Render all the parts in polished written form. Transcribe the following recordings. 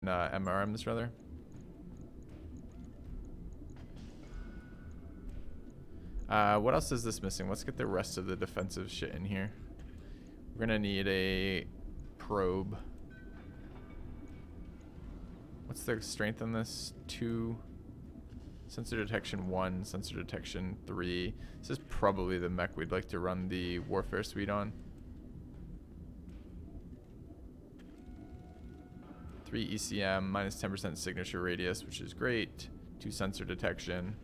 MRMs rather. What else is this missing? Let's get the rest of the defensive shit in here. We're gonna need a probe. What's the strength on this? 2. Sensor detection 1. Sensor detection 3. This is probably the mech we'd like to run the warfare suite on. 3 ECM, minus 10% signature radius, which is great. 2 sensor detection.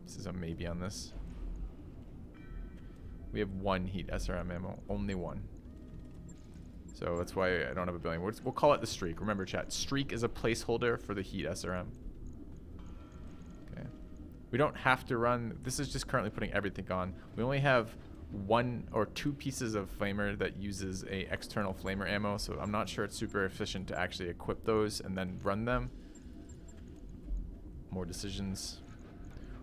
This is a maybe on this. We have 1 heat SRM ammo, only 1. So that's why I don't have a billion. We'll call it the streak. Remember, chat, streak is a placeholder for the heat SRM. Okay. We don't have to run. This is just currently putting everything on. We only have 1 or 2 pieces of flamer that uses a external flamer ammo, so I'm not sure it's super efficient to actually equip those and then run them. More decisions.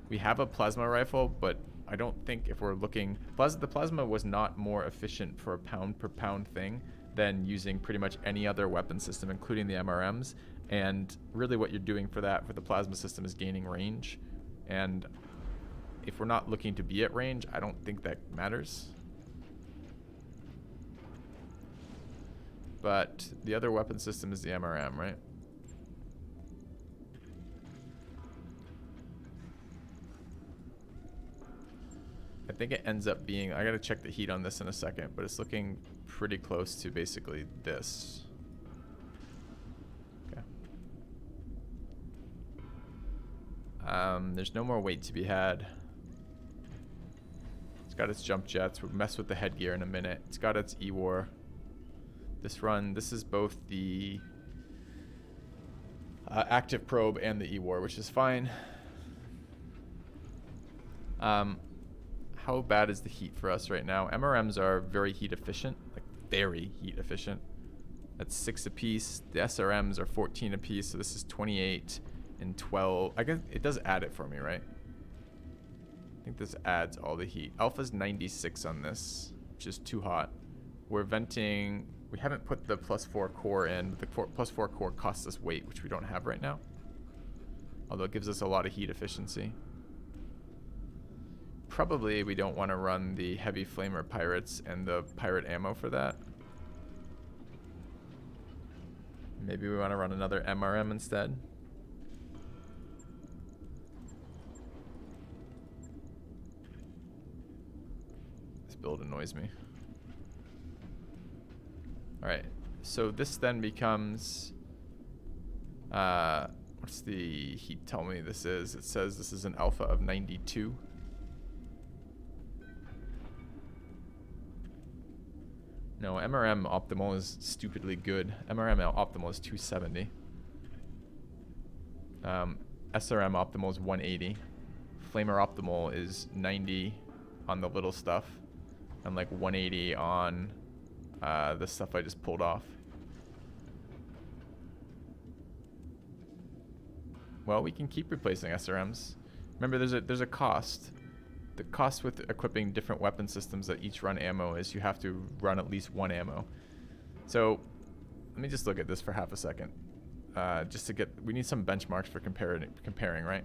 We have a plasma rifle, but I don't think if we're looking... the plasma was not more efficient for a pound per pound thing than using pretty much any other weapon system, including the MRMs. And really what you're doing for that, for the plasma system, is gaining range. And if we're not looking to be at range, I don't think that matters. But the other weapon system is the MRM, right? I think it ends up being, I gotta check the heat on this in a second, but it's looking pretty close to basically this. Okay. There's no more weight to be had. It's got its jump jets. We'll mess with the headgear in a minute. It's got its E-War. This run, this is both the active probe and the E-War, which is fine. How bad is the heat for us right now? MRMs are very heat efficient, like very heat efficient. That's 6 apiece. The SRMs are 14 apiece, so this is 28 and 12. I guess it does add it for me, right? I think this adds all the heat. Alpha's 96 on this, which is too hot. We're venting. We haven't put the +4 core in, but the +4 core costs us weight, which we don't have right now. Although it gives us a lot of heat efficiency. Probably we don't want to run the heavy flamer pirates and the pirate ammo for that. Maybe we want to run another MRM instead. This build annoys me. Alright, so this then becomes... what's the heat tell me this is? It says this is an alpha of 92. No, MRM optimal is stupidly good. MRM optimal is 270. SRM optimal is 180. Flamer optimal is 90 on the little stuff, and like 180 on the stuff I just pulled off. Well, we can keep replacing SRMs. Remember, there's a cost. The cost with equipping different weapon systems that each run ammo is you have to run at least 1 ammo. So let me just look at this for half a second. Just to get, we need some benchmarks for comparing, right?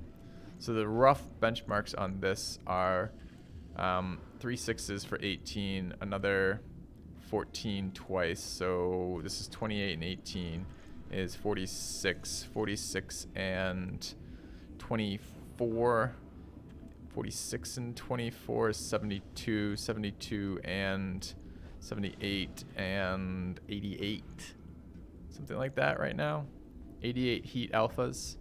So the rough benchmarks on this are 3 6s for 18, another 14 twice. So this is 28 and 18 is 46, 46 and 24. 46 and 24 is 72, 72 and 78 and 88. Something like that right now. 88 heat alphas.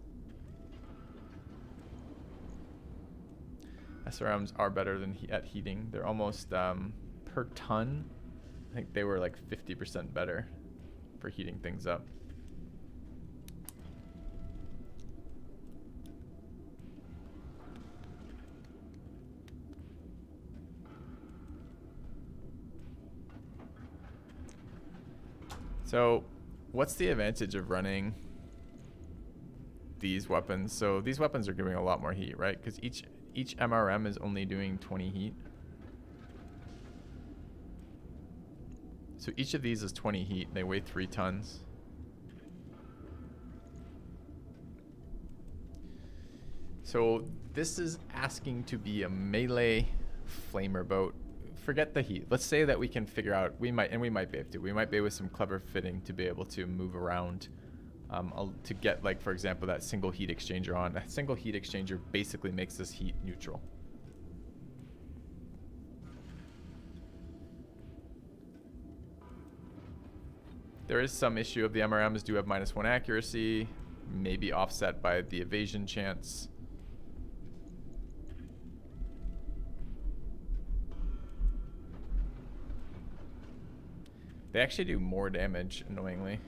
SRMs are better than at heating. They're almost per ton. I think they were like 50% better for heating things up. So what's the advantage of running these weapons? So these weapons are giving a lot more heat, right? Because each MRM is only doing 20 heat. So So each of these is 20 heat. They weigh 3 tons. So this is asking to be a melee flamer boat. Forget the heat. Let's say that we can figure out, we might be able to. We might be able with some clever fitting to be able to move around to get, like, for example, that single heat exchanger on. A single heat exchanger basically makes this heat neutral. There is some issue of the MRMs do have -1 accuracy, maybe offset by the evasion chance. They actually do more damage, annoyingly,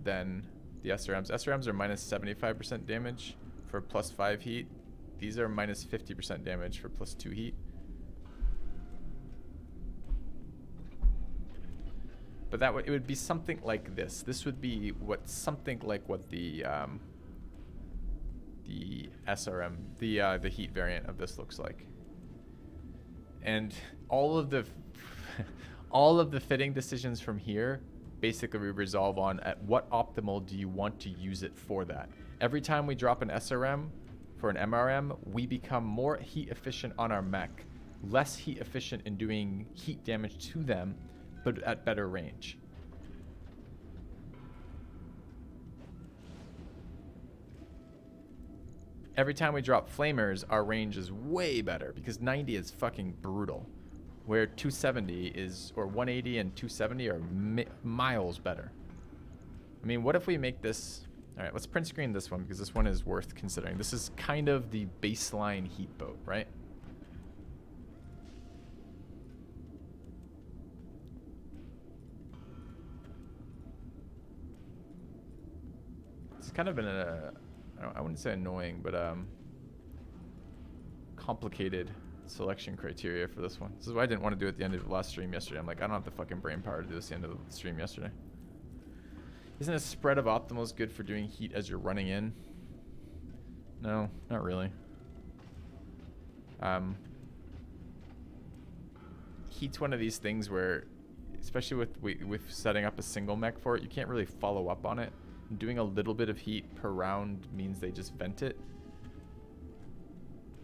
than the SRMs. SRMs are -75% damage for +5 heat. These are -50% damage for +2 heat. But that it would be something like this. This would be something like what the SRM, the heat variant of this looks like. And all of the fitting decisions from here basically resolve on at what optimal do you want to use it for that. Every time we drop an SRM for an MRM, we become more heat efficient on our mech, less heat efficient in doing heat damage to them, but at better range. Every time we drop flamers, our range is way better because 90 is fucking brutal, where 270 is, or 180 and 270 are miles better. I mean, what if we make this, all right, let's print screen this one because this one is worth considering. This is kind of the baseline heat boat, right? It's kind of been I wouldn't say annoying, but complicated selection criteria for this one. This is why I didn't want to do it at the end of the last stream yesterday. I'm like, I don't have the fucking brain power to do this at the end of the stream yesterday. Isn't a spread of optimals good for doing heat as you're running in? No, not really. Heat's one of these things where, especially with setting up a single mech for it, you can't really follow up on it. Doing a little bit of heat per round means they just vent it.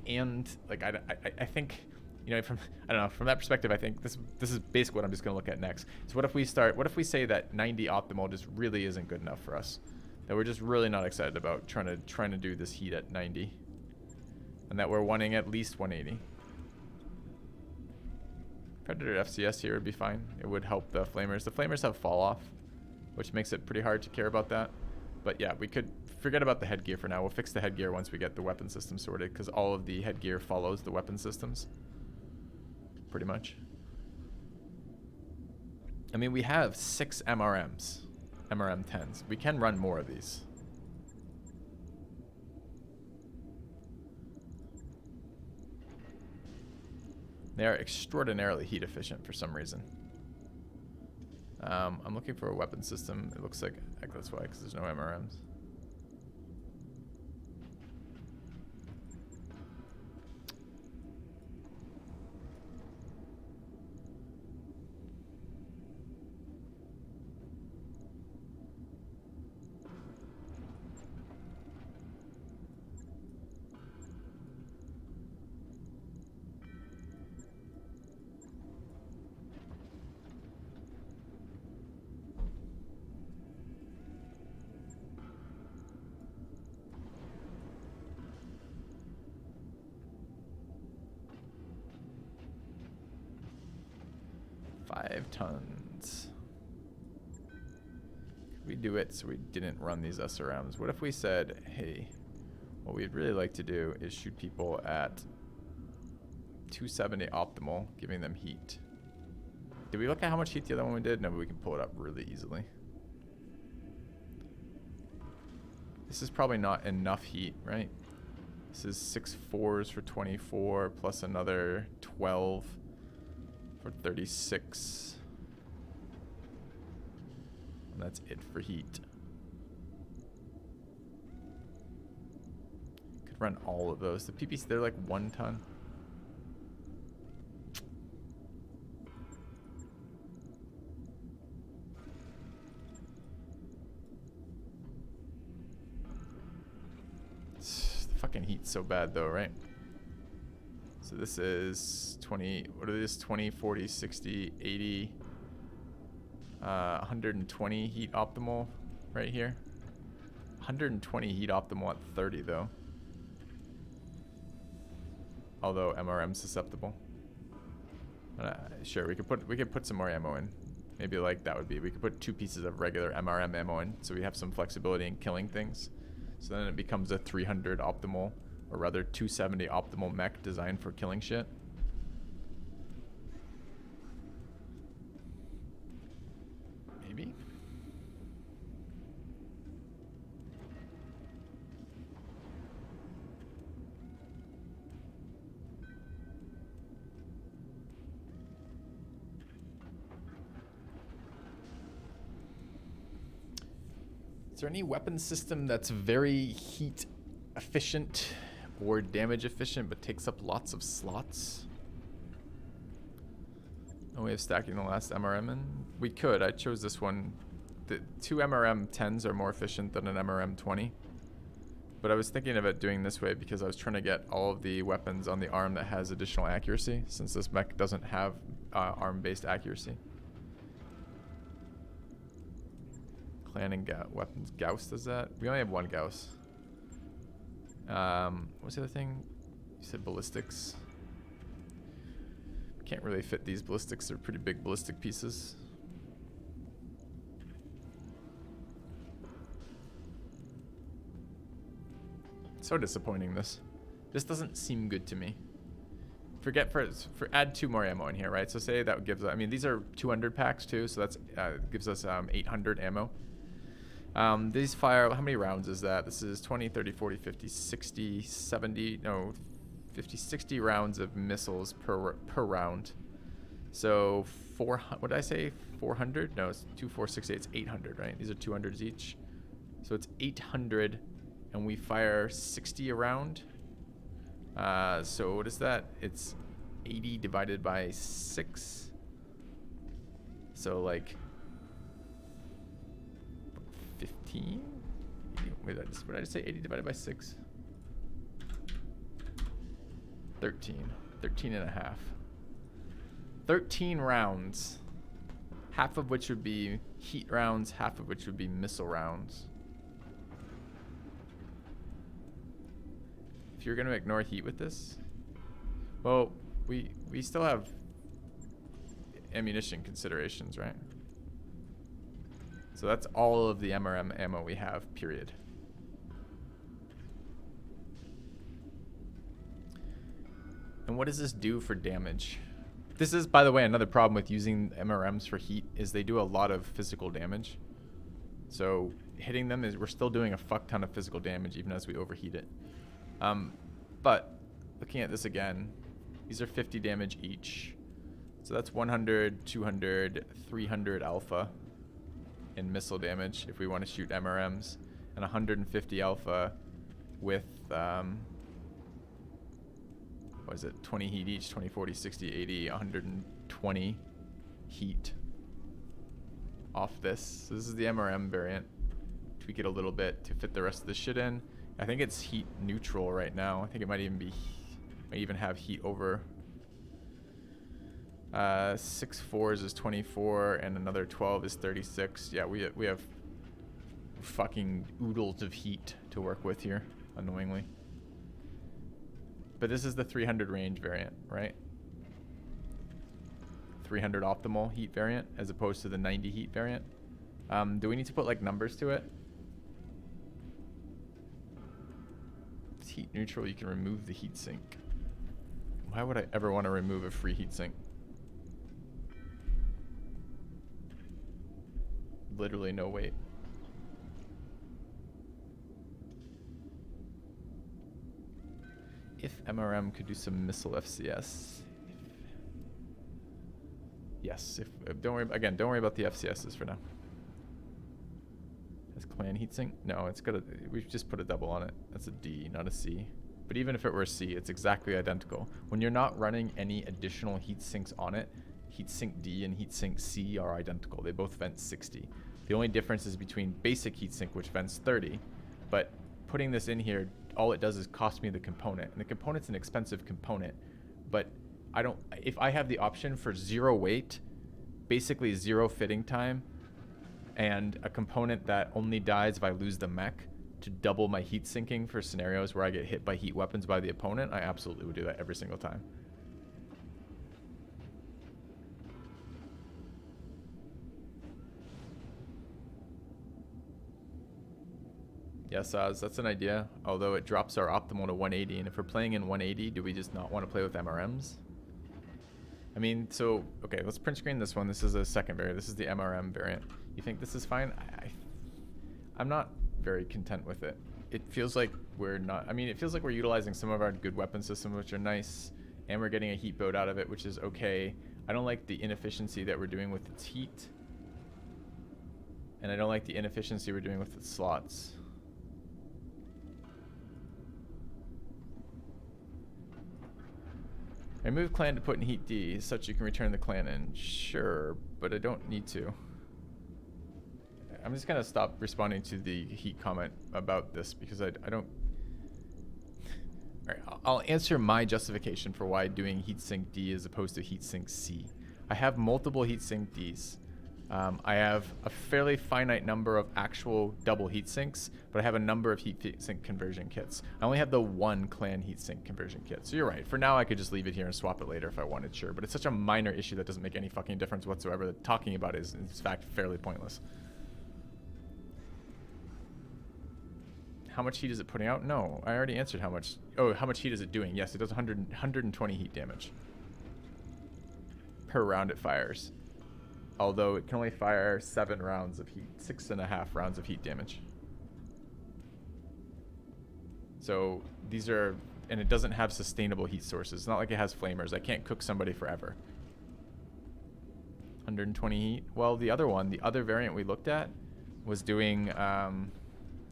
And like I think, you know, from that perspective, I think this is basically what I'm just gonna look at next. So what if we say that 90 optimal just really isn't good enough for us? That we're just really not excited about trying to do this heat at 90. And that we're wanting at least 180. Predator FCS here would be fine. It would help the flamers. The flamers have fall off, which makes it pretty hard to care about that. But yeah, we could forget about the headgear for now. We'll fix the headgear once we get the weapon system sorted, because all of the headgear follows the weapon systems, pretty much. I mean, we have 6 MRMs, MRM 10s. We can run more of these. They are extraordinarily heat efficient for some reason. I'm looking for a weapon system. It looks like that's why, because there's no MRMs. Tons. Could we do it so we didn't run these SRMs? What if we said, hey, what we'd really like to do is shoot people at 270 optimal, giving them heat. Did we look at how much heat the other one we did? No, but we can pull it up really easily. This is probably not enough heat, right? This is 6 4s for 24 plus another 12 for 36. And that's it for heat. Could run all of those. The PPC, they're like 1 ton. fucking heat's so bad though, right? So this is 20, what are these? 20, 40, 60, 80, 120 heat optimal right here. 120 heat optimal at 30 though. Although MRM susceptible. Sure, we could put some more ammo in. Maybe like that would be, we could put 2 pieces of regular MRM ammo in, so we have some flexibility in killing things. So then it becomes a 300 optimal, or rather 270 optimal mech designed for killing shit. Maybe. Is there any weapon system that's very heat efficient or damage efficient but takes up lots of slots? No way of stacking the last MRM in? We could. I chose this one. The 2 MRM 10s are more efficient than an MRM 20. But I was thinking of it doing this way because I was trying to get all of the weapons on the arm that has additional accuracy, since this mech doesn't have arm-based accuracy. Clan and weapons. Gauss does that? We only have 1 Gauss. What's the other thing? You said ballistics. Can't really fit these ballistics. They're pretty big ballistic pieces. So disappointing, this. This doesn't seem good to me. Forget add 2 more ammo in here, right? So say that gives, I mean, these are 200 packs too, so that's gives us 800 ammo. These fire, how many rounds is that? This is 20, 30, 40, 50, 60, 70, no, 50, 60 rounds of missiles per round. So what did I say? 400? No, it's 2, 4, 6, 8, it's 800, right? These are 200s each. So it's 800, and we fire 60 a round. So what is that? It's 80 divided by 6. So like 15? Wait, what did I just say? 80 divided by 6? 13. 13 and a half. 13 rounds. Half of which would be heat rounds, half of which would be missile rounds. If you're going to ignore heat with this, well, we still have ammunition considerations, right? So that's all of the MRM ammo we have, period. And what does this do for damage? This is, by the way, another problem with using MRMs for heat, is they do a lot of physical damage. So hitting them, we're still doing a fuck ton of physical damage even as we overheat it. But looking at this again, these are 50 damage each. So that's 100, 200, 300 alpha in missile damage if we want to shoot MRMs, and 150 alpha with, what is it, 20 heat each, 20, 40, 60, 80, 120 heat off this. So this is the MRM variant. Tweak it a little bit to fit the rest of the shit in. I think it's heat neutral right now. I think it might even have heat over. 6 4s is 24, and another 12 is 36. Yeah, we have fucking oodles of heat to work with here, annoyingly. But this is the 300 range variant, right? 300 optimal heat variant as opposed to the 90 heat variant. Do we need to put like numbers to it? It's heat neutral. You can remove the heat sink. Why would I ever want to remove a free heat sink? Literally no weight. If MRM could do some missile FCS. Yes, don't worry about the FCSs for now. Has clan heatsink? No, it's got we've just put a double on it. That's a D, not a C. But even if it were a C, it's exactly identical. When you're not running any additional heat sinks on it, heatsink D and heatsink C are identical. They both vent 60. The only difference is between basic heatsink, which vents 30, but putting this in here all it does is cost me the component, and the component's an expensive component, but I don't, if I have the option for 0 weight, basically 0 fitting time, and a component that only dies if I lose the mech to double my heat sinking for scenarios where I get hit by heat weapons by the opponent, I absolutely would do that every single time. Yes, that's an idea, although it drops our optimal to 180, and if we're playing in 180, do we just not want to play with MRMs? I mean, so, okay, let's print screen this one. This is a second variant. This is the MRM variant. You think this is fine? I'm not very content with it. It feels like we're not, I mean, it feels like we're utilizing some of our good weapon systems, which are nice, and we're getting a heat boat out of it, which is okay. I don't like the inefficiency that we're doing with its heat, and I don't like the inefficiency we're doing with its slots. Remove clan to put in heat D, such you can return the clan in. Sure, but I don't need to. I'm just gonna stop responding to the heat comment about this because I don't. Alright, I'll answer my justification for why doing heatsink D as opposed to heatsink C. I have multiple heatsink Ds. I have a fairly finite number of actual double heat sinks, but I have a number of heat sink conversion kits. I only have the one clan heat sink conversion kit. So you're right. For now, I could just leave it here and swap it later if I wanted, sure. But it's such a minor issue that doesn't make any fucking difference whatsoever that talking about it is, in fact, fairly pointless. How much heat is it putting out? No, I already answered how much. Oh, how much heat is it doing? Yes, it does 120 heat damage per round it fires. Although it can only fire 7 rounds of heat, 6.5 rounds of heat damage. So these are, and it doesn't have sustainable heat sources. It's not like it has flamers. I can't cook somebody forever. 120 heat. Well, the other one, the other variant we looked at was doing, I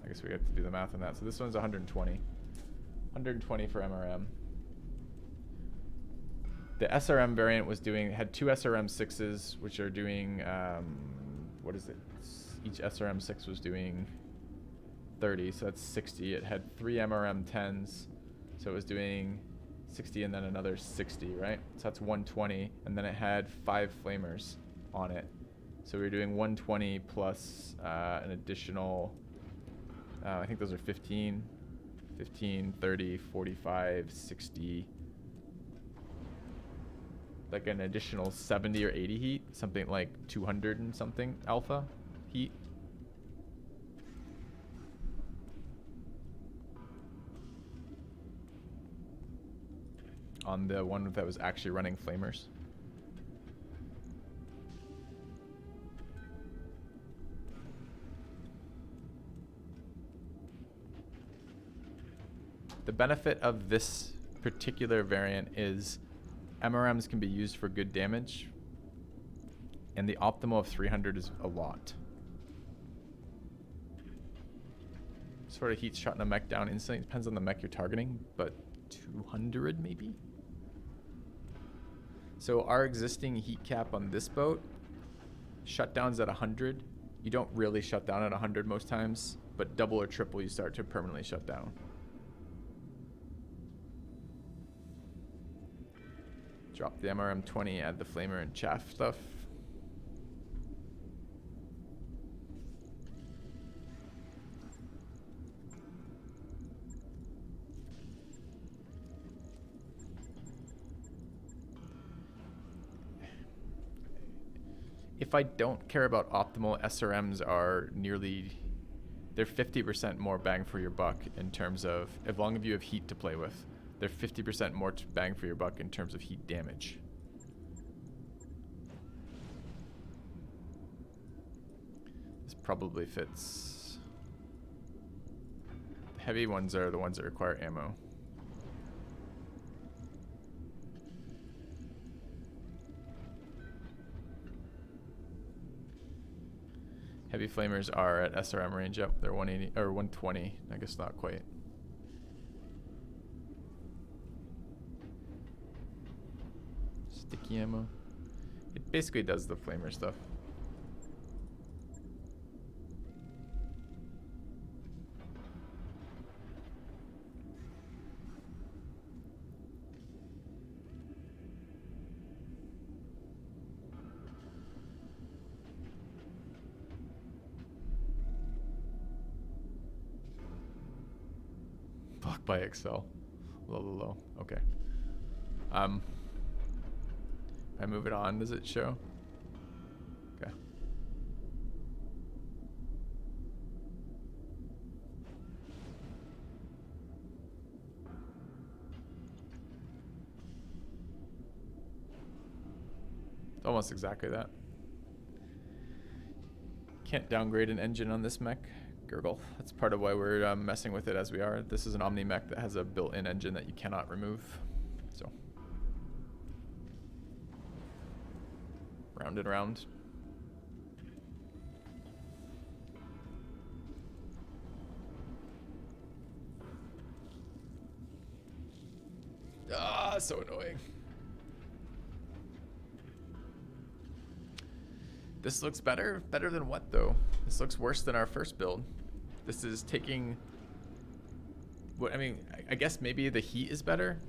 guess we have to do the math on that. So this one's 120. 120 for MRM. The SRM variant was doing, had 2 SRM6s, which are doing, what is it? Each SRM6 was doing 30, so that's 60. It had 3 MRM10s, so it was doing 60 and then another 60, right? So that's 120, and then it had 5 flamers on it. So we were doing 120 plus an additional, I think those are 15, 30, 45, 60, like an additional 70 or 80 heat, something like 200 and something alpha heat. On the one that was actually running flamers. The benefit of this particular variant is MRMs can be used for good damage, and the optimal of 300 is a lot. Sort of heat shutting a mech down instantly. Depends on the mech you're targeting, but 200 maybe? So our existing heat cap on this boat, shutdown's at 100. You don't really shut down at 100 most times, but double or triple you start to permanently shut down. Drop the MRM 20, add the flamer and chaff stuff. If I don't care about optimal, SRMs are nearly, they're 50% more bang for your buck in terms of, as long as you have heat to play with. They're 50% more bang for your buck in terms of heat damage. This probably fits. The heavy ones are the ones that require ammo. Heavy flamers are at SRM range. Yep, they're 180 or 120. I guess not quite. Sticky ammo. It basically does the flamer stuff. by Excel. Low. Okay. I move it on. Does it show? Okay. It's almost exactly that. Can't downgrade an engine on this mech. Gurgle. That's part of why we're messing with it as we are. This is an Omni mech that has a built-in engine that you cannot remove. So, round and round. Ah, so annoying. This looks better. Better than what, though? This looks worse than our first build. This is taking... What, I mean, I guess maybe the heat is better?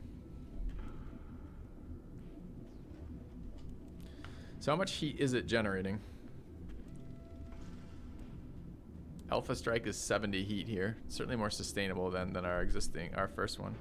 So how much heat is it generating? Alpha Strike is 70 heat here. Certainly more sustainable than our first one.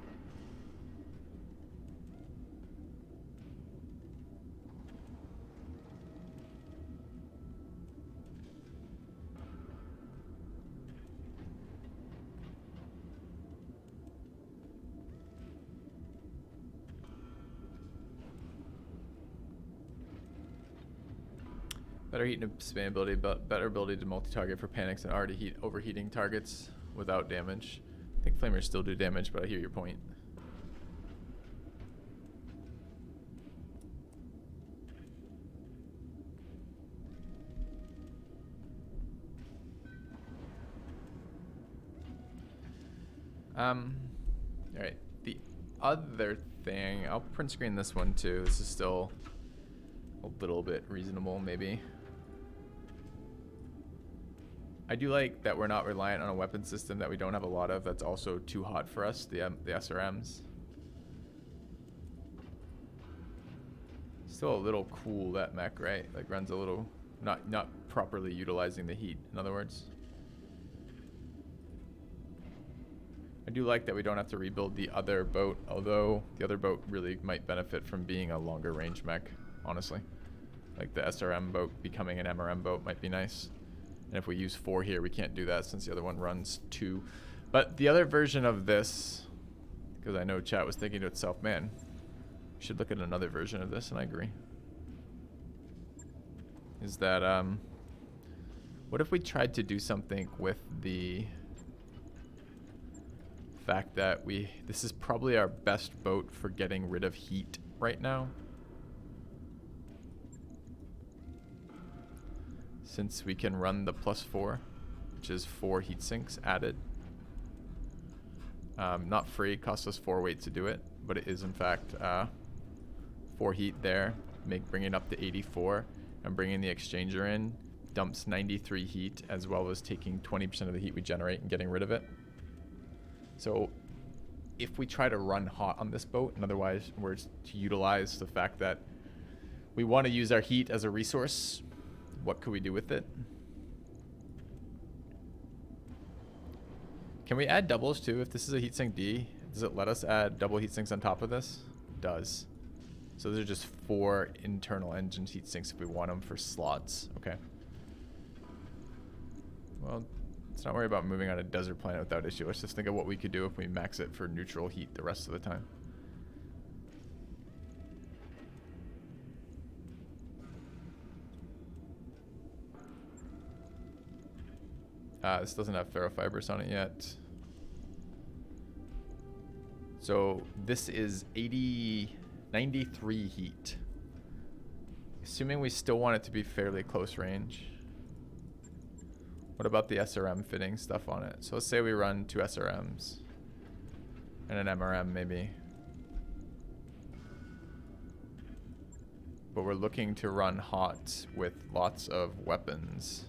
Better heat and expandability, but better ability to multi-target for panics and already overheating targets without damage. I think flamers still do damage, but I hear your point. Alright, the other thing, I'll print screen this one too. This is still a little bit reasonable, maybe. I do like that we're not reliant on a weapon system that we don't have a lot of. That's also too hot for us, the SRMs. Still a little cool, that mech, right? Like runs a little, not properly utilizing the heat, in other words. I do like that we don't have to rebuild the other boat, although the other boat really might benefit from being a longer range mech, honestly. Like the SRM boat becoming an MRM boat might be nice. And if we use 4 here, we can't do that since the other one runs 2. But the other version of this, because I know chat was thinking to itself, man, we should look at another version of this, and I agree. Is that, what if we tried to do something with the fact that this is probably our best boat for getting rid of heat right now? Since we can run the +4, which is 4 heat sinks added. Not free, costs us 4 weight to do it, but it is in fact 4 heat there, bringing it up to 84, and bringing the exchanger in dumps 93 heat, as well as taking 20% of the heat we generate and getting rid of it. So if we try to run hot on this boat, and otherwise we're to utilize the fact that we want to use our heat as a resource, what could we do with it? Can we add doubles too? If this is a heatsink D, does it let us add double heatsinks on top of this? It does. So those are just 4 internal engine heatsinks if we want them for slots. Okay. Well, let's not worry about moving on a desert planet without issue. Let's just think of what we could do if we max it for neutral heat the rest of the time. This doesn't have ferrofibers on it yet. So this is 93 heat. Assuming we still want it to be fairly close range. What about the SRM fitting stuff on it? So let's say we run 2 SRMs and an MRM maybe. But we're looking to run hot with lots of weapons.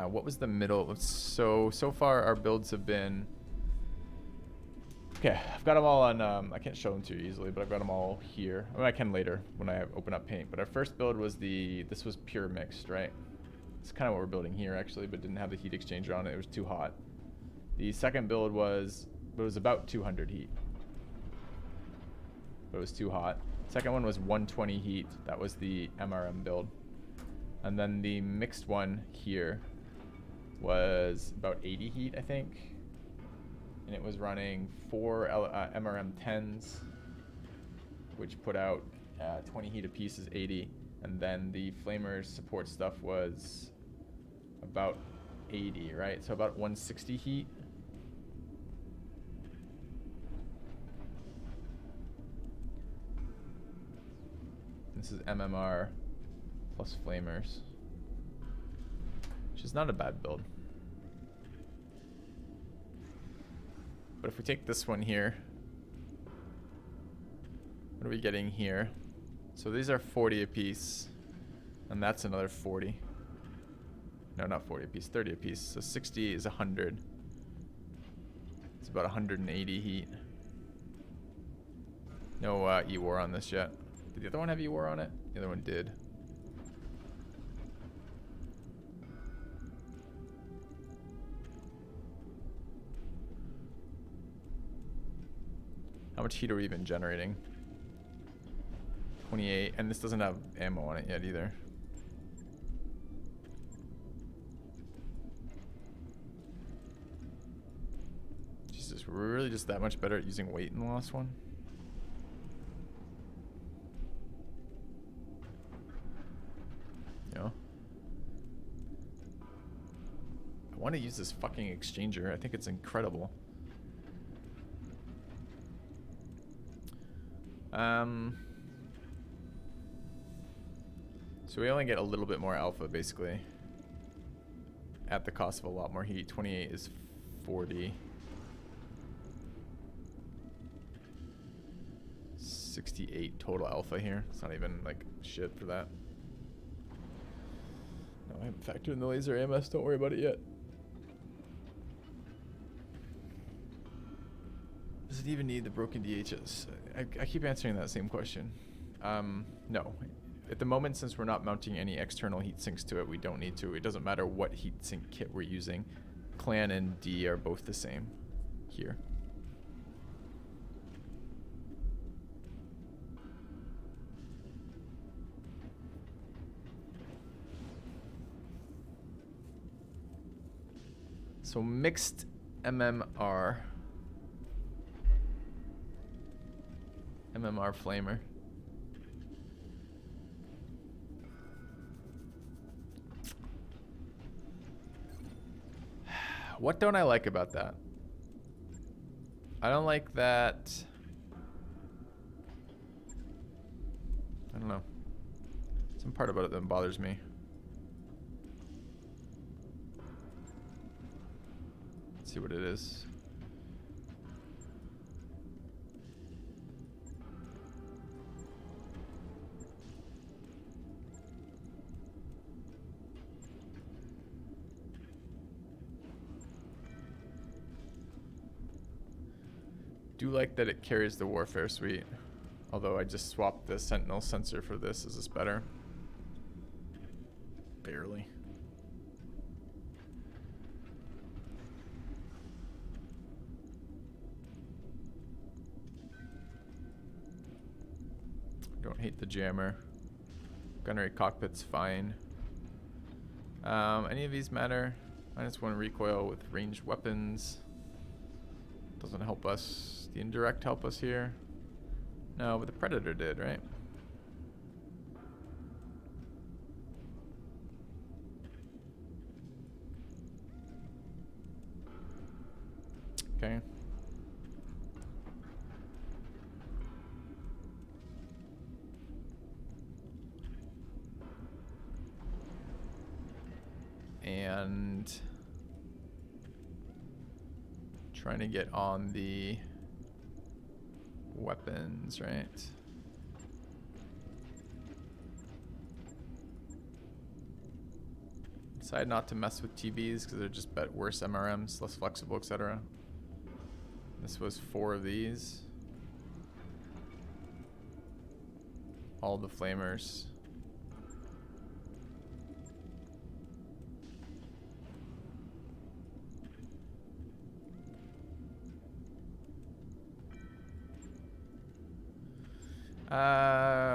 What was the middle? So far our builds have been Okay, I've got them all on, I can't show them to you easily, but I've got them all here. I mean, I can later when I open up paint. But our first build was this was pure mixed, right? It's kind of what we're building here, actually, but didn't have the heat exchanger on it. It was too hot. The second build was about 200 heat. But it was too hot. Second one was 120 heat. That was the MRM build. And then the mixed one here was about 80 heat, I think. And it was running 4 MRM 10s, which put out 20 heat apiece is 80. And then the flamers support stuff was about 80, right? So about 160 heat. This is MMR plus flamers, which is not a bad build. But if we take this one here, what are we getting here? So these are 40 apiece, and that's another 40. No, not 40 apiece, 30 apiece. So 60 is 100. It's about 180 heat. No E-War on this yet. Did the other one have E-War on it? The other one did. How much heat are we even generating? 28, and this doesn't have ammo on it yet either. Jesus, we're really just that much better at using weight in the last one? You know? I want to use this fucking exchanger. I think it's incredible. So we only get a little bit more alpha, basically, at the cost of a lot more heat. 28 is 40. 68 total alpha here. It's not even, like, shit for that. No, I haven't factored in the laser AMS. Don't worry about it yet. Does it even need the broken DHs? I keep answering that same question. No. At the moment, since we're not mounting any external heat sinks to it, we don't need to. It doesn't matter what heat sink kit we're using. Clan and D are both the same here. So mixed MMR. MMR flamer. What don't I like about that? I don't like that. I don't know. Some part about it that bothers me. Let's see what it is. Do like that it carries the warfare suite, although I just swapped the sentinel sensor for this. Is this better? Barely. Don't hate the jammer. Gunnery cockpit's fine. Any of these matter? -1 recoil with ranged weapons. Doesn't help us. The indirect help us here? No, but the Predator did, right? Okay. And trying to get on the weapons, right? Decide not to mess with TBs because they're just worse MRMs, less flexible, etc. This was 4 of these. All the flamers.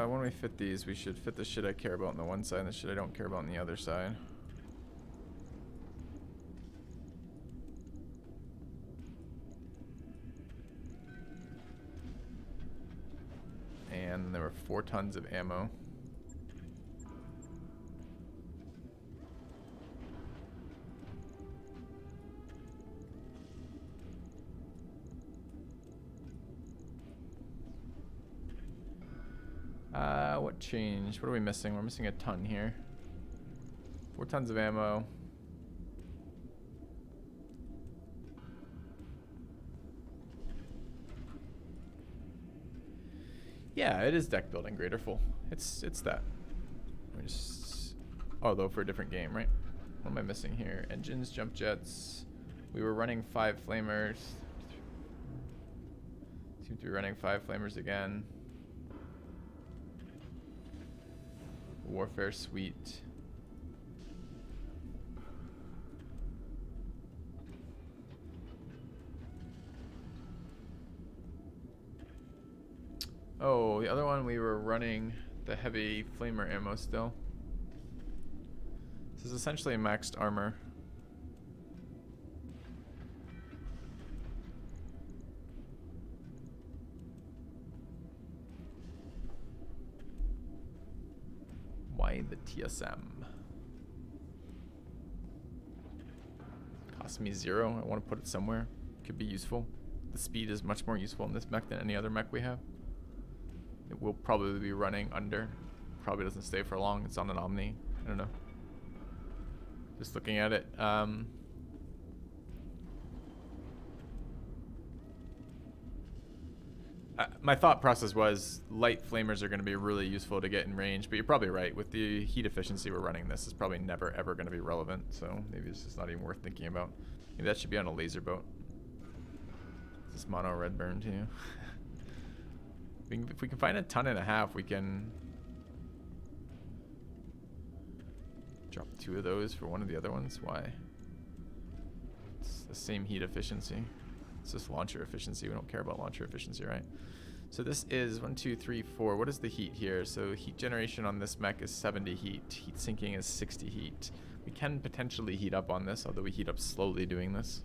When we fit these, we should fit the shit I care about on the one side and the shit I don't care about on the other side. And there were 4 tons of ammo. What changed? What are we missing? We're missing a ton here. 4 tons of ammo. Yeah, it is deck building Greaterful. It's that. Let me just, although for a different game, right? What am I missing here? Engines, jump jets. We were running 5 flamers. Seem to be running 5 flamers again. Warfare suite. Oh, the other one we were running the heavy flamer ammo still. This is essentially maxed armor. Why the TSM? Cost me 0. I want to put it somewhere. Could be useful. The speed is much more useful in this mech than any other mech we have. It will probably be running under. Probably doesn't stay for long. It's on an Omni. I don't know. Just looking at it. My thought process was light flamers are going to be really useful to get in range, but you're probably right. With the heat efficiency we're running, this is probably never ever going to be relevant. So maybe it's just not even worth thinking about. Maybe that should be on a laser boat. This mono red burn too. If we can find a ton and a half, we can drop 2 of those for one of the other ones. Why? It's the same heat efficiency. It's just launcher efficiency. We don't care about launcher efficiency, right? So this is 1, 2, 3, 4. What is the heat here? So heat generation on this mech is 70 heat. Heat sinking is 60 heat. We can potentially heat up on this, although we heat up slowly doing this.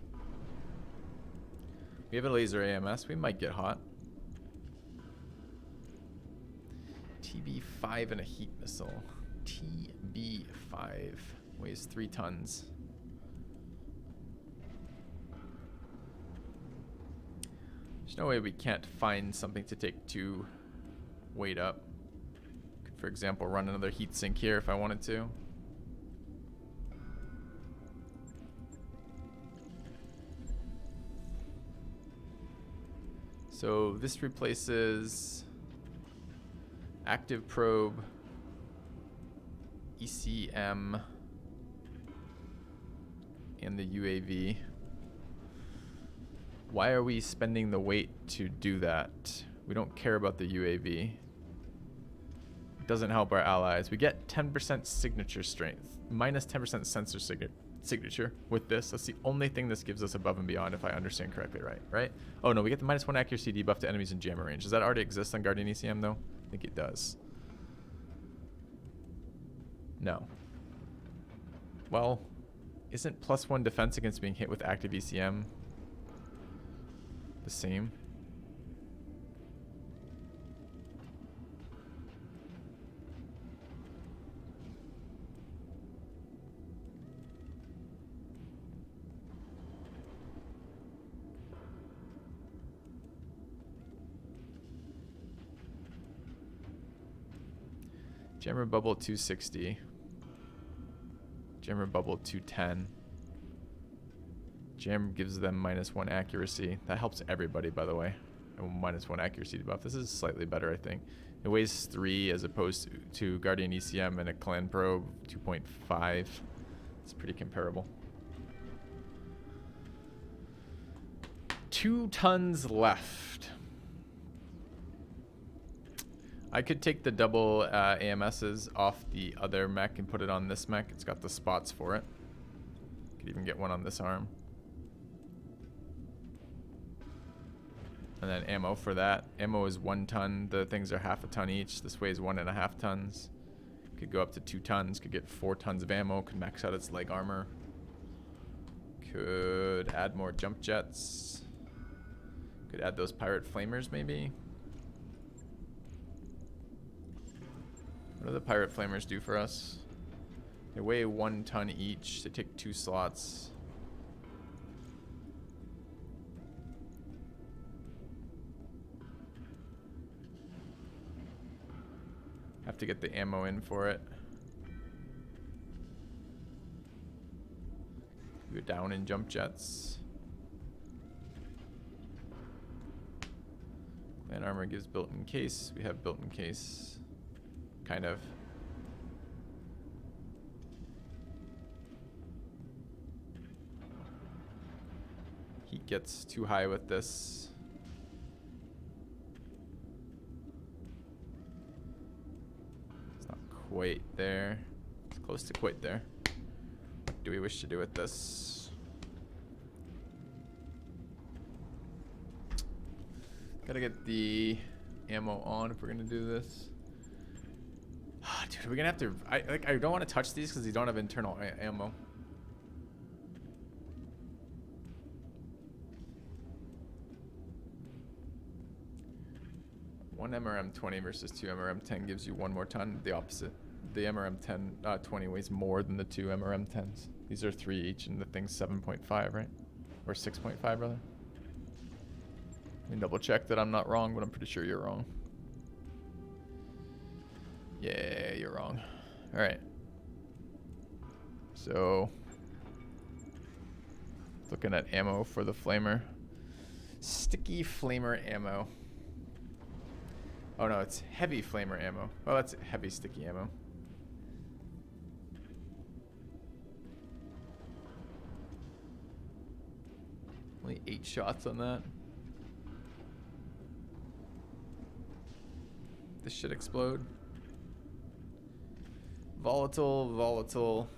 We have a laser AMS. We might get hot. TB5 and a heat missile. TB5 weighs 3 tons. There's no way we can't find something to take 2 weight up. Could, for example, run another heat sink here if I wanted to. So this replaces active probe, ECM, and the UAV. Why are we spending the weight to do that? We don't care about the UAV. It doesn't help our allies. We get 10% signature strength, minus 10% sensor signature with this. That's the only thing this gives us above and beyond, if I understand correctly, right? Oh no, we get the minus 1 accuracy debuff to enemies in jammer range. Does that already exist on Guardian ECM though? I think it does. No. Well, isn't plus 1 defense against being hit with active ECM the same? Jammer bubble 260. Jammer bubble 210. Jam gives them minus 1 accuracy. That helps everybody, by the way. And minus 1 accuracy debuff. This is slightly better, I think. It weighs 3 as opposed to Guardian ECM and a Clan Probe 2.5. It's pretty comparable. 2 tons left. I could take the double AMSs off the other mech and put it on this mech. It's got the spots for it. Could even get one on this arm. And then ammo for that. Ammo is 1 ton. The things are half a ton each. This weighs 1.5 tons. Could go up to 2 tons. Could get 4 tons of ammo. Could max out its leg armor. Could add more jump jets. Could add those pirate flamers maybe. What do the pirate flamers do for us? They weigh 1 ton each. They take 2 slots. Have to get the ammo in for it. Go down in jump jets. Clan armor gives built-in case. We have built-in case. Kind of. Heat gets too high with this. It's not quite there. It's close to quite there. What do we wish to do with this? Gotta get the ammo on if we're gonna do this. Dude, we're gonna have to. I don't want to touch these because they don't have internal ammo. One MRM-20 versus 2 MRM-10 gives you 1 more ton. The opposite. The MRM-10 20 weighs more than the 2 MRM-10s. These are 3 each, and the thing's 7.5, right? Or 6.5, rather. Let me double check that I'm not wrong, but I'm pretty sure you're wrong. Yeah, you're wrong. All right. So, looking at ammo for the flamer. Sticky flamer ammo. Oh no, it's heavy flamer ammo. Well, that's heavy sticky ammo. Only 8 shots on that. This should explode. Volatile, volatile.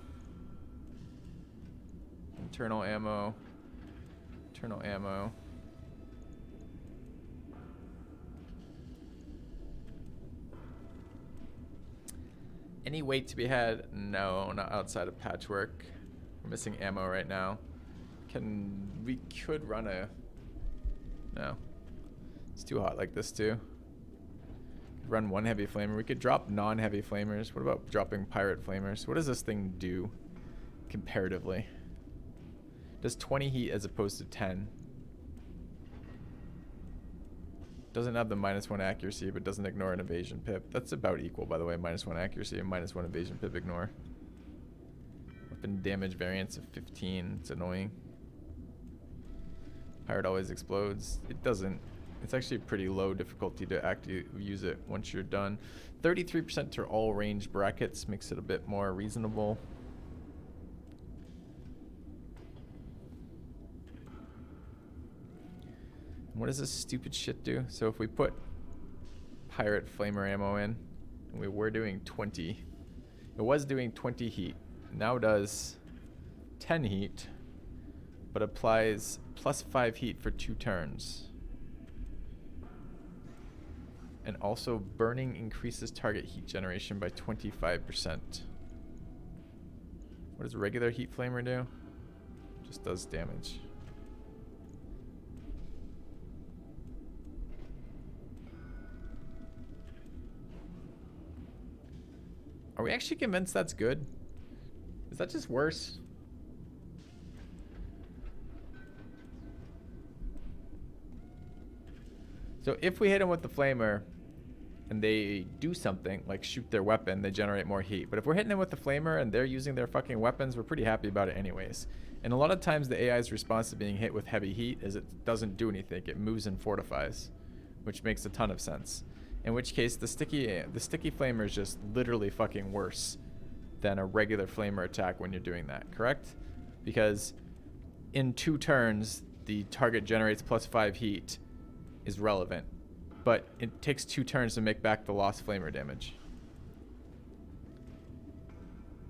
Internal ammo. Internal ammo. Any weight to be had? No, not outside of patchwork. We're missing ammo right now. We could run a... No. It's too hot like this too. Could run 1 heavy flamer. We could drop non-heavy flamers. What about dropping pirate flamers? What does this thing do comparatively? Does 20 heat as opposed to 10. Doesn't have the -1 accuracy, but doesn't ignore an evasion pip. That's about equal, by the way. -1 accuracy and -1 evasion pip ignore. Weapon damage variance of 15. It's annoying. Pirate always explodes. It doesn't. It's actually pretty low difficulty to actually use it once you're done. 33% to all range brackets makes it a bit more reasonable. What does this stupid shit do? So if we put pirate flamer ammo in, and we were doing 20, it was doing 20 heat. Now does 10 heat, but applies +5 heat for 2 turns. And also burning increases target heat generation by 25%. What does regular heat flamer do? Just does damage. Are we actually convinced that's good? Is that just worse? So if we hit them with the flamer and they do something, like shoot their weapon, they generate more heat. But if we're hitting them with the flamer and they're using their fucking weapons, we're pretty happy about it anyways. And a lot of times the AI's response to being hit with heavy heat is it doesn't do anything. It moves and fortifies, which makes a ton of sense. In which case, the sticky flamer is just literally fucking worse than a regular flamer attack when you're doing that, correct? Because in 2 turns, the target generates +5 heat is relevant, but it takes 2 turns to make back the lost flamer damage.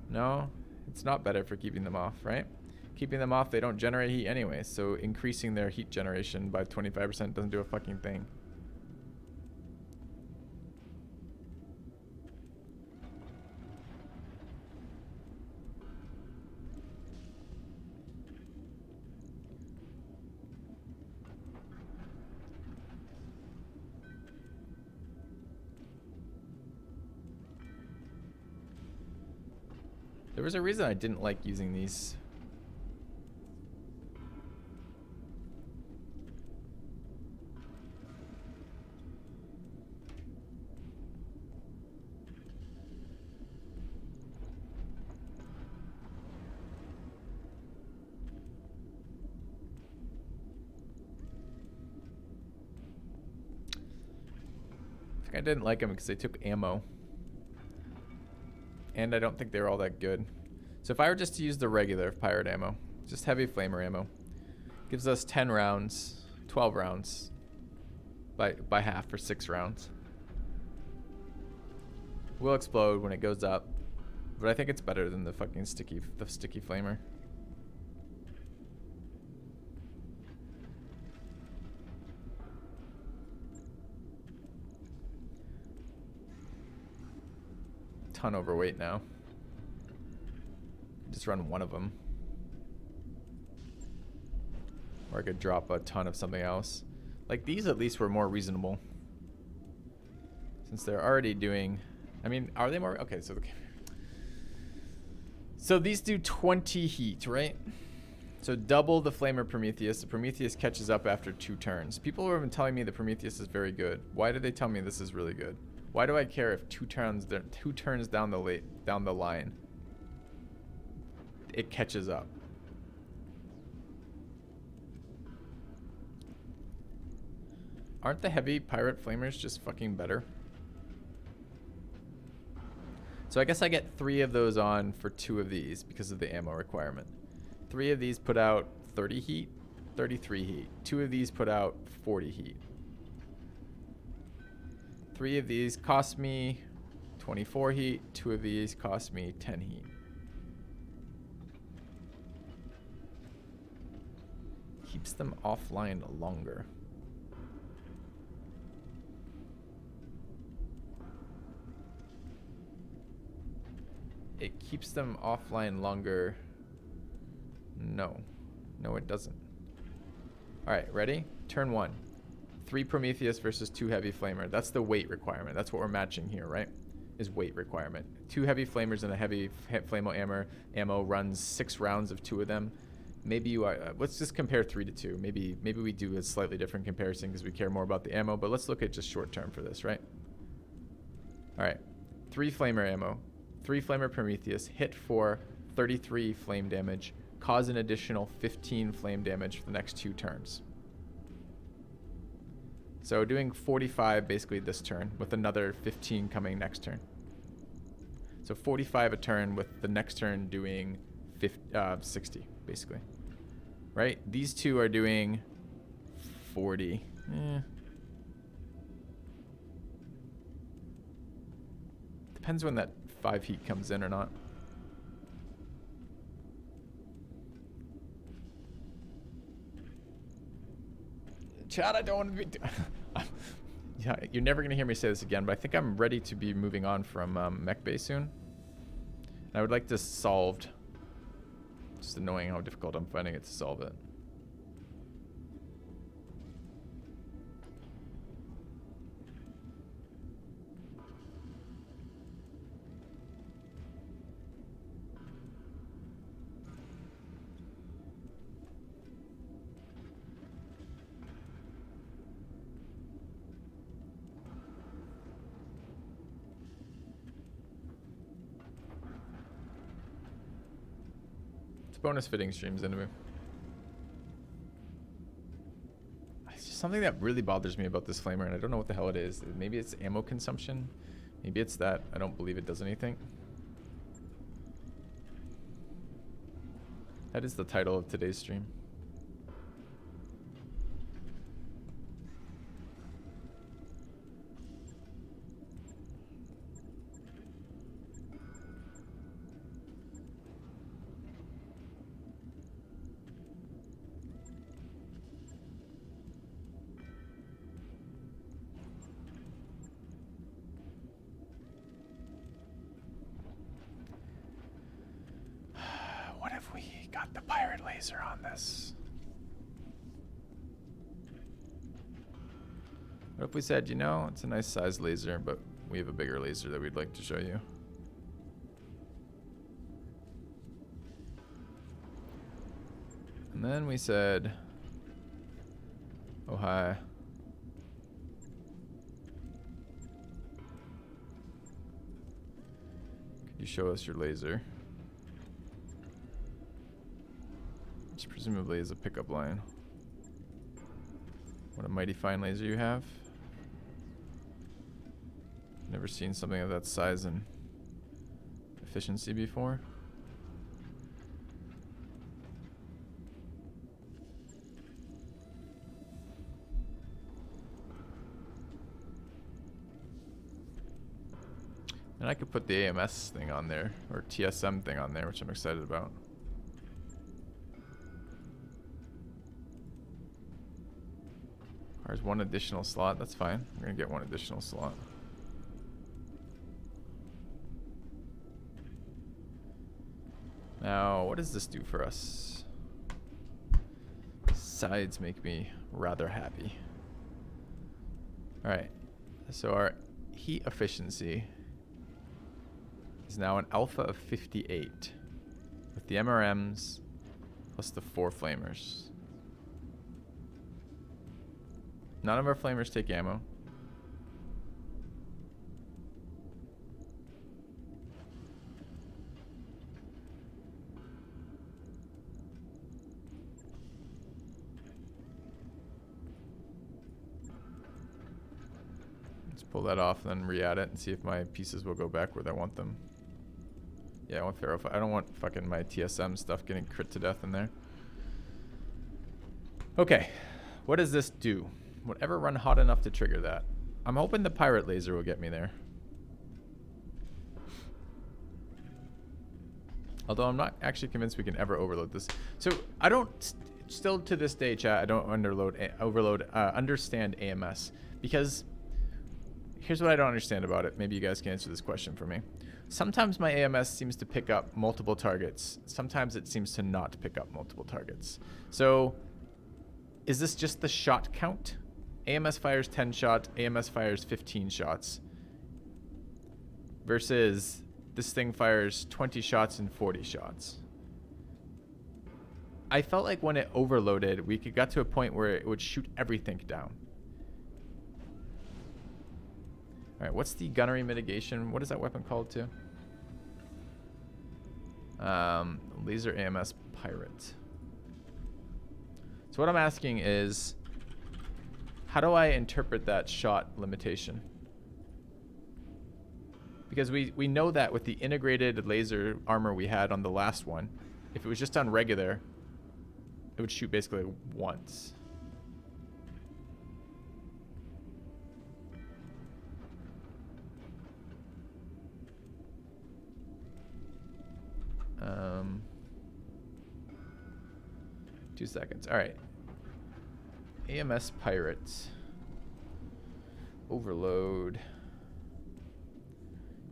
No, it's not better for keeping them off, right? Keeping them off, they don't generate heat anyway, so increasing their heat generation by 25% doesn't do a fucking thing. There was a reason I didn't like using these. I think I didn't like them because they took ammo. And I don't think they're all that good. So if I were just to use the regular pirate ammo, just heavy flamer ammo, gives us 10 rounds, 12 rounds by half for 6 rounds. Will explode when it goes up, but I think it's better than the fucking sticky flamer. Ton overweight now. Just run one of them. Or I could drop a ton of something else. Like these at least were more reasonable. Since they're already doing, I mean, are they more? Okay, so these do 20 heat, right? So double the flamer Prometheus. The Prometheus catches up after 2 turns. People have been telling me the Prometheus is very good. Why do they tell me this is really good? Why do I care if 2 turns down the line it catches up? Aren't the heavy pirate flamers just fucking better? So I guess I get 3 of those on for 2 of these because of the ammo requirement. 3 of these put out 30 heat, 33 heat. 2 of these put out 40 heat. 3 of these cost me 24 heat. 2 of these cost me 10 heat. Keeps them offline longer. It keeps them offline longer. No. No, it doesn't. Alright, ready? Turn 1. 3 Prometheus versus 2 heavy flamer. That's the weight requirement. That's what we're matching here, right? Is weight requirement. 2 heavy flamers and a heavy flamo ammo runs 6 rounds of 2 of them. Maybe you are, let's just compare 3 to 2. Maybe we do a slightly different comparison because we care more about the ammo, but let's look at just short term for this, right? All right, 3 flamer ammo, 3 flamer Prometheus, hit for 33 flame damage, cause an additional 15 flame damage for the next 2 turns. So doing 45 basically this turn with another 15 coming next turn. So 45 a turn with the next turn doing 60 basically. Right? These 2 are doing 40. Depends when that 5 heat comes in or not. Chad, I don't want to be... Yeah, you're never going to hear me say this again, but I think I'm ready to be moving on from Mech Bay soon. And I would like this solved. Just annoying how difficult I'm finding it to solve it. Bonus fitting streams into me. It's just something that really bothers me about this flamer, and I don't know what the hell it is. Maybe it's ammo consumption. Maybe it's that I don't believe it does anything. That is the title of today's stream. laser on this. What if we said, you know, it's a nice size laser, but we have a bigger laser that we'd like to show you. And then we said, oh hi. Could you show us your laser? Which presumably is a pickup line. What a mighty fine laser you have. Never seen something of that size and efficiency before. And I could put the AMS thing on there, or TSM thing on there, which I'm excited about. Requires one additional slot, that's fine. I'm gonna get one additional slot. Now, what does this do for us? Sides make me rather happy. Alright, so our heat efficiency is now an alpha of 58 with the MRMs plus the 4 flamers. None of our flamers take ammo. Let's pull that off and then re-add it and see if my pieces will go back where I want them. Yeah, I want Pharaoh. I don't want fucking my TSM stuff getting crit to death in there. Okay, what does this do? Would ever run hot enough to trigger that? I'm hoping the pirate laser will get me there. Although I'm not actually convinced we can ever overload this. So I don't, still to this day, chat, I don't understand AMS. Because here's what I don't understand about it. Maybe you guys can answer this question for me. Sometimes my AMS seems to pick up multiple targets. Sometimes it seems to not pick up multiple targets. So is this just the shot count? AMS fires 10 shots, AMS fires 15 shots. Versus this thing fires 20 shots and 40 shots. I felt like when it overloaded, we got to a point where it would shoot everything down. Alright, what's the gunnery mitigation? What is that weapon called too? Laser AMS Pirate. So what I'm asking is, how do I interpret that shot limitation? Because we know that with the integrated laser armor we had on the last one, if it was just on regular, it would shoot basically once. Um, 2 seconds. All right. AMS Pirates. Overload.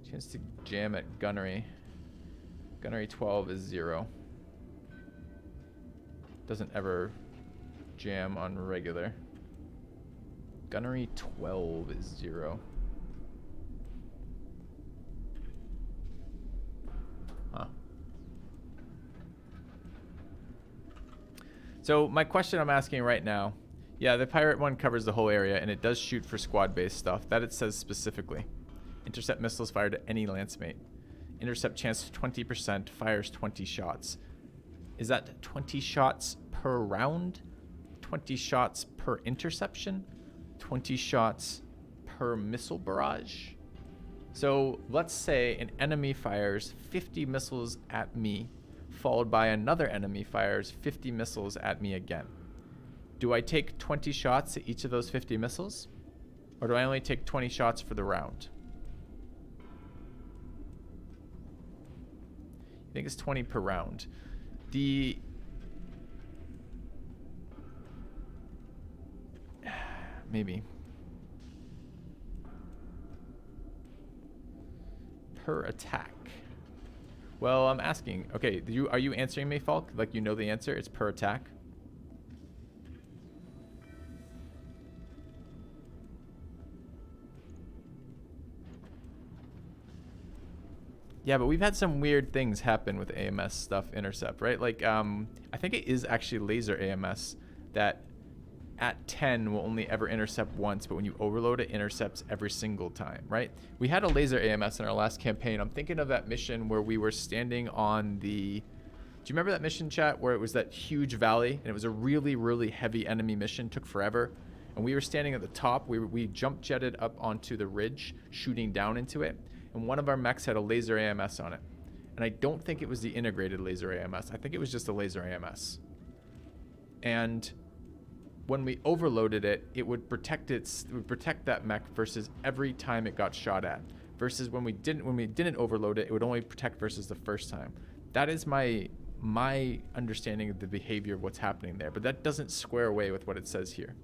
Chance to jam at gunnery. Gunnery 12 is 0. Doesn't ever jam on regular. Gunnery 12 is 0. Huh. So my question I'm asking right now, yeah, the pirate one covers the whole area and it does shoot for squad-based stuff. That it says specifically. Intercept missiles fired at any lancemate. Intercept chance 20%, fires 20 shots. Is that 20 shots per round? 20 shots per interception? 20 shots per missile barrage? So let's say an enemy fires 50 missiles at me, followed by another enemy fires 50 missiles at me again. Do I take 20 shots at each of those 50 missiles? Or do I only take 20 shots for the round? I think it's 20 per round. The maybe per attack. Well, I'm asking. Okay, are you answering me, Falk? Like you know the answer? It's per attack. Yeah, but we've had some weird things happen with AMS stuff intercept, right? Like, I think it is actually laser AMS that at 10 will only ever intercept once, but when you overload it, intercepts every single time, right? We had a laser AMS in our last campaign. I'm thinking of that mission where we were standing on the... Do you remember that mission, chat, where it was that huge valley and it was a really, really heavy enemy mission, took forever? And we were standing at the top. We jump jetted up onto the ridge, shooting down into it. And one of our mechs had a laser AMS on it. And I don't think it was the integrated laser AMS. I think it was just a laser AMS. And when we overloaded it, it would protect that mech versus every time it got shot at. Versus when we didn't overload it, it would only protect versus the first time. That is my understanding of the behavior of what's happening there. But that doesn't square away with what it says here.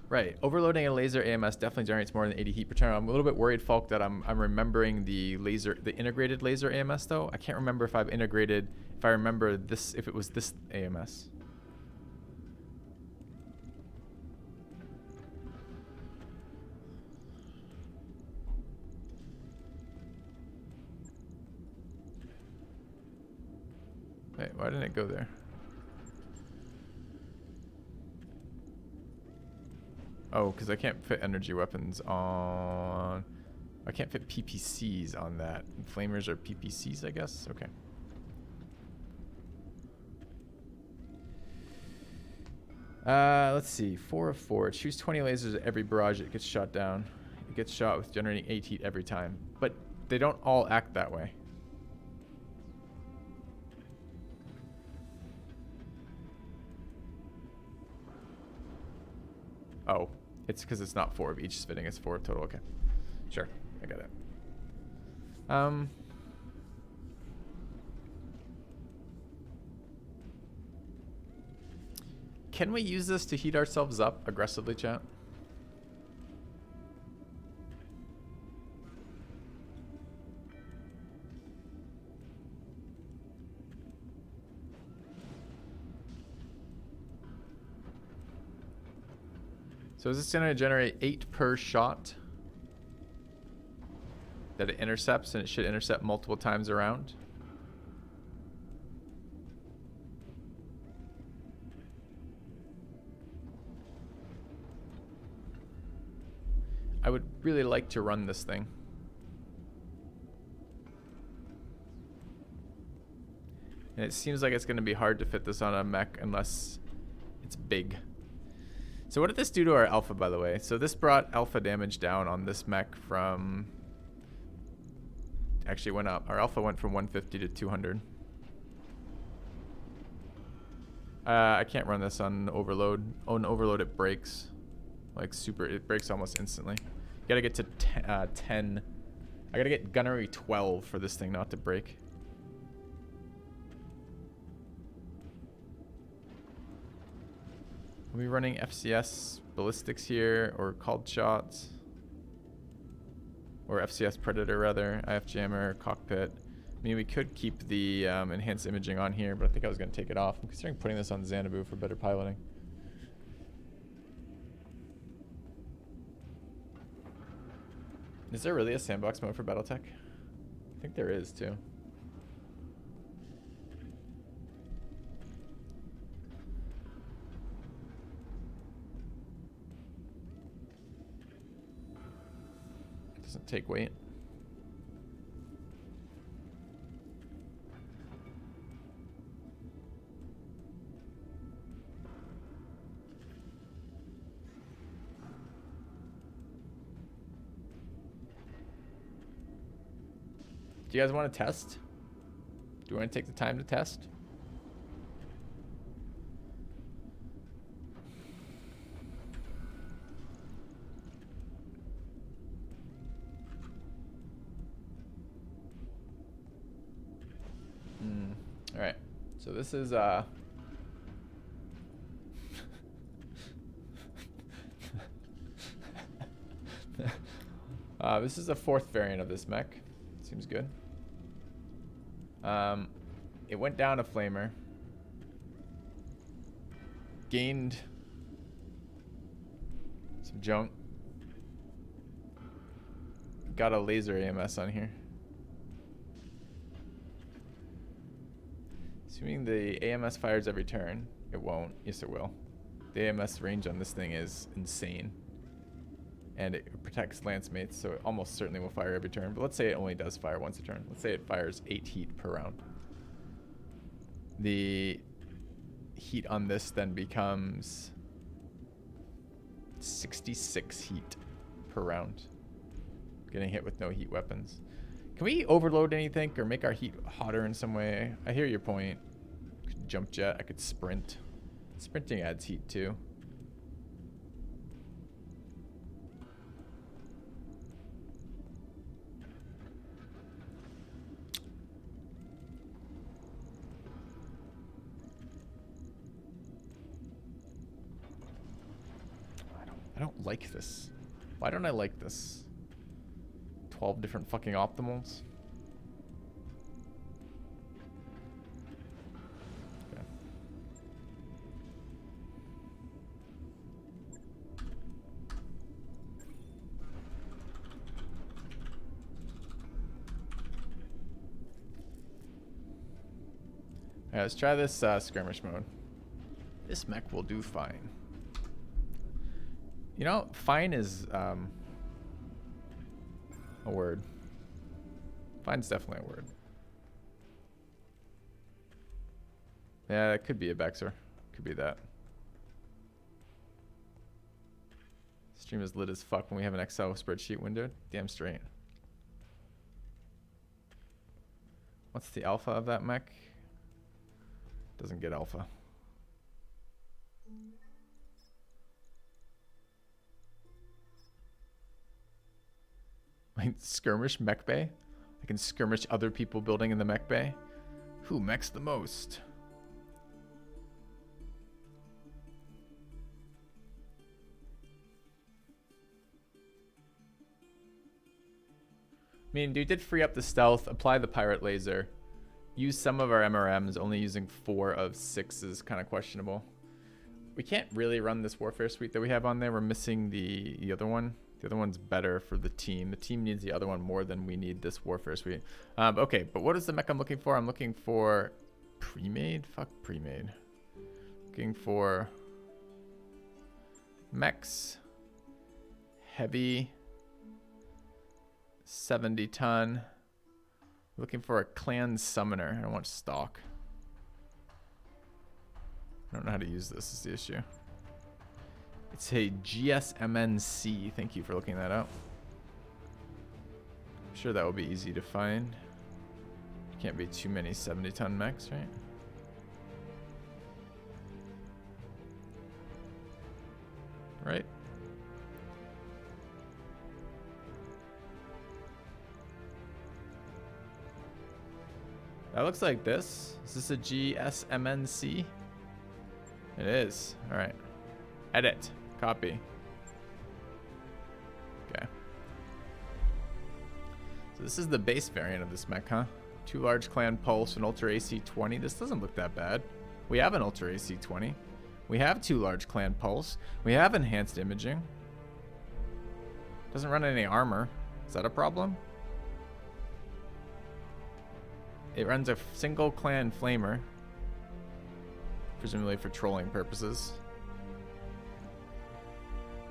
Right, overloading a laser AMS definitely generates more than 80 heat per turn. I'm a little bit worried, Falk, that I'm remembering the integrated laser AMS though. I can't remember if if I remember this, if it was this AMS. Wait, why didn't it go there? Oh, because I can't fit energy weapons on... I can't fit PPCs on that. Flamers are PPCs, I guess? Okay. Let's see. 4 of 4. It shoots 20 lasers at every barrage it gets shot down. It gets shot with generating 8 heat every time. But they don't all act that way. Oh. It's because it's not 4 of each spitting, it's 4 total. Okay. Sure. I got it. Can we use this to heat ourselves up aggressively, chat? So is this going to generate 8 per shot that it intercepts, and it should intercept multiple times around? I would really like to run this thing. And it seems like it's going to be hard to fit this on a mech unless it's big. So what did this do to our alpha, by the way? So this brought alpha damage down on this mech from... Actually went up. Our alpha went from 150 to 200. I can't run this on overload. On overload it breaks. Like super, it breaks almost instantly. You gotta get to 10. I gotta get gunnery 12 for this thing not to break. Are we running FCS ballistics here, or called shots? Or FCS Predator, rather. IF Jammer, cockpit. I mean, we could keep the enhanced imaging on here, but I think I was going to take it off. I'm considering putting this on Xanadu for better piloting. Is there really a sandbox mode for Battletech? I think there is, too. Doesn't take weight. Do you guys want to test? Do you want to take the time to test? All right. So this is This is a 4th variant of this mech. Seems good. It went down a flamer. Gained some junk. Got a laser AMS on here. Assuming the AMS fires every turn. It won't. Yes, it will. The AMS range on this thing is insane. And it protects lance mates, so it almost certainly will fire every turn. But let's say it only does fire once a turn. Let's say it fires 8 heat per round. The heat on this then becomes 66 heat per round. Getting hit with no heat weapons. Can we overload anything or make our heat hotter in some way? I hear your point. Could jump jet. I could sprint. Sprinting adds heat too. I don't like this. Why don't I like this? 12 different fucking optimals. Okay. Alright, let's try this skirmish mode. This mech will do fine. You know, fine is a word. Fine's definitely a word. Yeah, it could be a Bexer. Could be that. Stream is lit as fuck when we have an Excel spreadsheet windowed. Damn straight. What's the alpha of that mech? Doesn't get alpha. Skirmish mech bay? I can skirmish other people building in the mech bay? Who mechs the most? I mean, dude did free up the stealth, apply the pirate laser, use some of our MRMs, only using 4 of 6 is kind of questionable. We can't really run this warfare suite that we have on there. We're missing the other one. The other one's better for the team. The team needs the other one more than we need this warfare suite. Okay, but what is the mech I'm looking for? I'm looking for pre-made? Fuck pre-made. Looking for mechs. Heavy. 70 ton. Looking for a clan summoner. I don't want stock. I don't know how to use this is the issue. It's a GSMNC. Thank you for looking that up. I'm sure that will be easy to find. Can't be too many 70-ton mechs, right? Right? That looks like this. Is this a GSMNC? It is. All right. Edit. Copy. Okay. So this is the base variant of this mech, huh? 2 large clan pulse, an ultra AC 20. This doesn't look that bad. We have an ultra AC 20. We have 2 large clan pulse. We have enhanced imaging. Doesn't run any armor. Is that a problem? It runs a single clan flamer. Presumably for trolling purposes.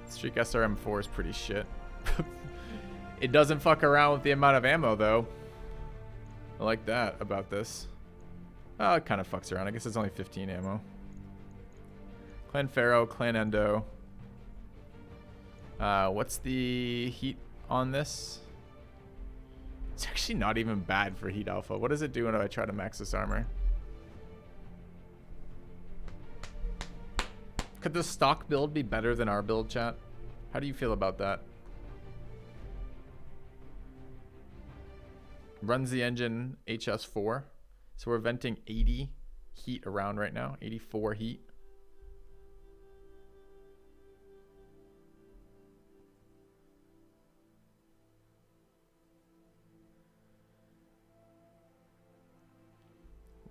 Streak SRM4 is pretty shit. It doesn't fuck around with the amount of ammo, though. I like that about this. Oh, it kind of fucks around. I guess it's only 15 ammo. Clan Pharaoh, Clan Endo. What's the heat on this? It's actually not even bad for heat alpha. What does it do when I try to max this armor? Could the stock build be better than our build, chat? How do you feel about that? Runs the engine HS4. So we're venting 80 heat around right now. 84 heat.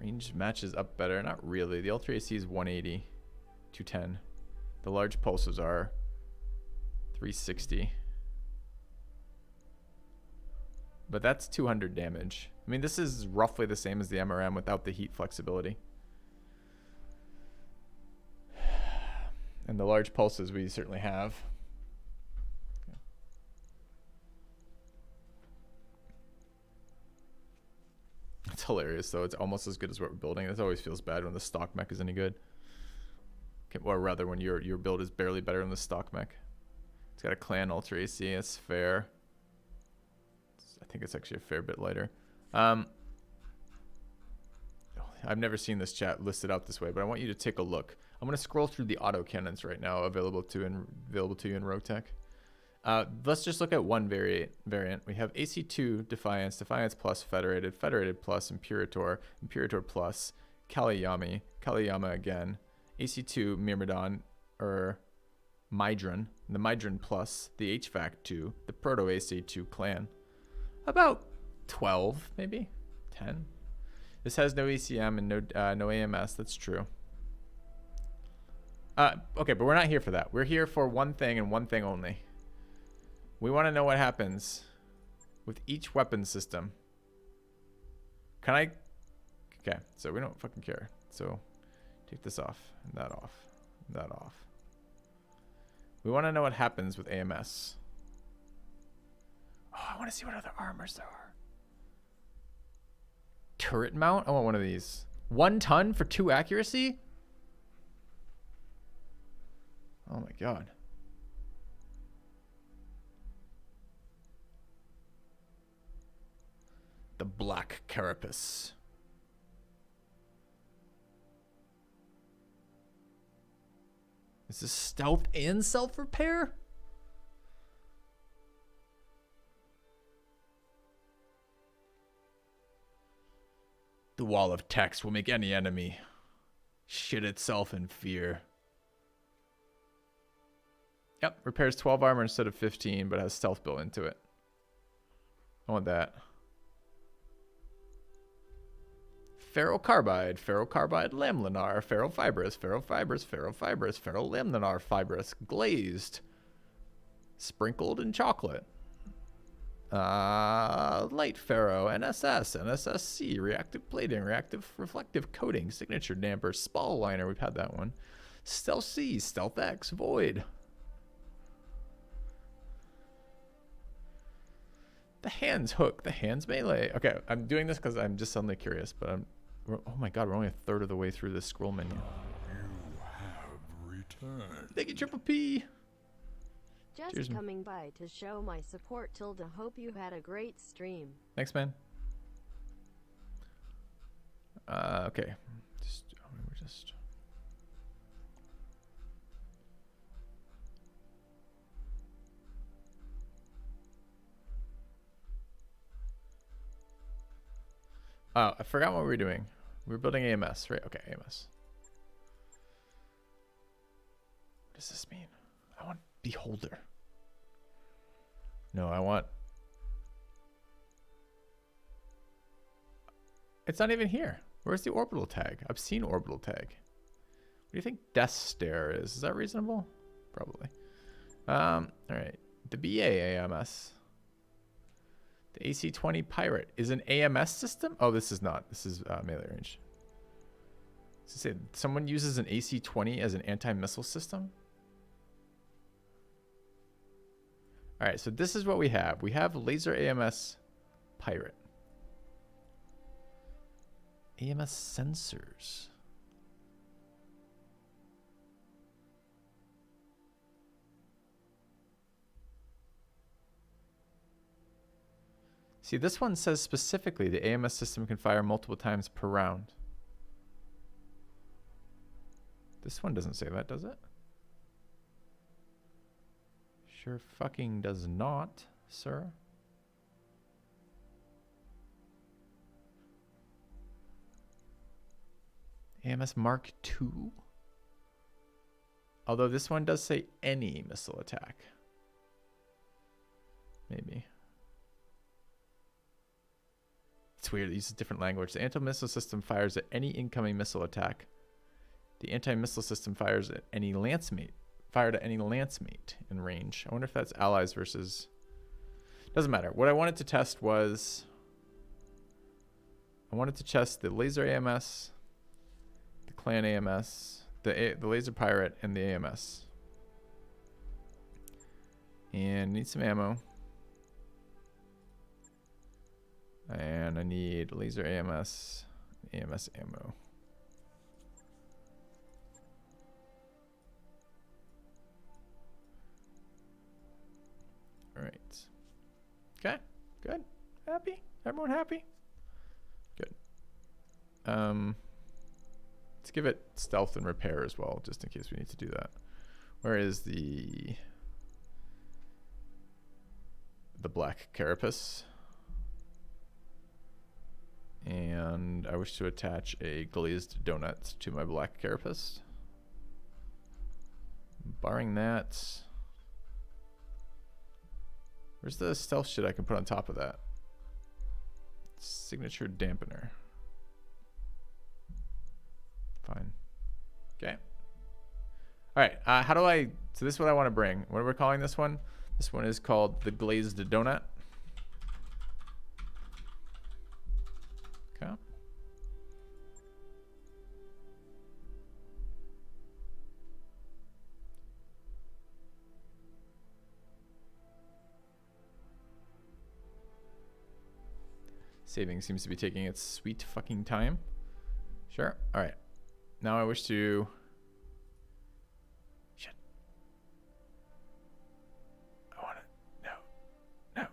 Range matches up better. Not really. The L3 AC is 180, 210. The large pulses are 360. But that's 200 damage. I mean, this is roughly the same as the MRM without the heat flexibility. And the large pulses we certainly have. It's hilarious, though. It's almost as good as what we're building. This always feels bad when the stock mech is any good. Okay, or rather, when your build is barely better than the stock mech. It's got a clan Ultra AC. It's fair. I think it's actually a fair bit lighter. I've never seen this chat listed out this way, but I want you to take a look. I'm going to scroll through the auto cannons right now available to you in Roguetech. Let's just look at one variant. We have AC2 Defiance, Defiance Plus Federated, Federated Plus Imperator, Imperator Plus Kaliyama, Kaliyama again, AC2 Myrmidon or Mydron, the Mydron Plus, the HVAC 2, the Proto AC2 Clan. About 12, maybe 10. This has no ECM and no AMS. That's true. Okay, but we're not here for that. We're here for one thing and one thing only. We want to know what happens with each weapon system. Can I? Okay, so we don't fucking care. So take this off and that off and that off. We want to know what happens with AMS. Oh, I want to see what other armors there are. Turret mount? I want one of these. 1 ton for 2 accuracy? Oh my god. The Black Carapace. Is this stealth and self-repair? The wall of text will make any enemy shit itself in fear. Yep, repairs 12 armor instead of 15, but has stealth built into it. I want that. Ferrocarbide lamlinar, ferrofibrous, ferrolamlinar fibrous, glazed, sprinkled in chocolate. Light ferro, NSS, NSSC, reactive plating, reactive reflective coating, signature damper, spall liner, we've had that one. Stealth C, Stealth X, void. The hands hook, the hands melee. Okay, I'm doing this because I'm just suddenly curious, but oh my god, we're only a third of the way through this scroll menu. You have returned. Thank you, Triple P. Just Cheers, coming by to show my support. Tilda, hope you had a great stream. Thanks, man. Okay. We're just. Oh, I forgot what we were doing. We were building AMS, right? Okay, AMS. What does this mean? I want Beholder. No, I want... It's not even here. Where's the orbital tag? I've seen orbital tag. What do you think Death Stare is? Is that reasonable? Probably. All right. The BA AMS. The AC-20 Pirate is an AMS system? Oh, this is not. This is melee range. So someone uses an AC-20 as an anti-missile system? All right, so this is what we have. We have laser AMS Pirate. AMS sensors. See, this one says specifically the AMS system can fire multiple times per round. This one doesn't say that, does it? Sure fucking does not, sir. AMS Mark II? Although this one does say any missile attack. Maybe. It's weird. It uses different language. The anti-missile system fires at any incoming missile attack. The anti-missile system fires at any lance mate. Fired at any lance mate in range. I wonder if that's allies versus... Doesn't matter. What I wanted to test was... I wanted to test the laser AMS, the clan AMS, the laser pirate, and the AMS. And need some ammo. And I need laser AMS, AMS ammo. All right. Okay, good. Happy? Everyone happy? Good. Let's give it stealth and repair as well, just in case we need to do that. Where is the black carapace? And I wish to attach a glazed donut to my black carapace. Barring that, where's the stealth shit I can put on top of that? Signature dampener. Fine. Okay. All right. How do I? So this is what I want to bring. What are we calling this one? This one is called the glazed donut. Okay. Saving seems to be taking its sweet fucking time. Sure. All right. Now I wish to... Shit. I want to... No. No.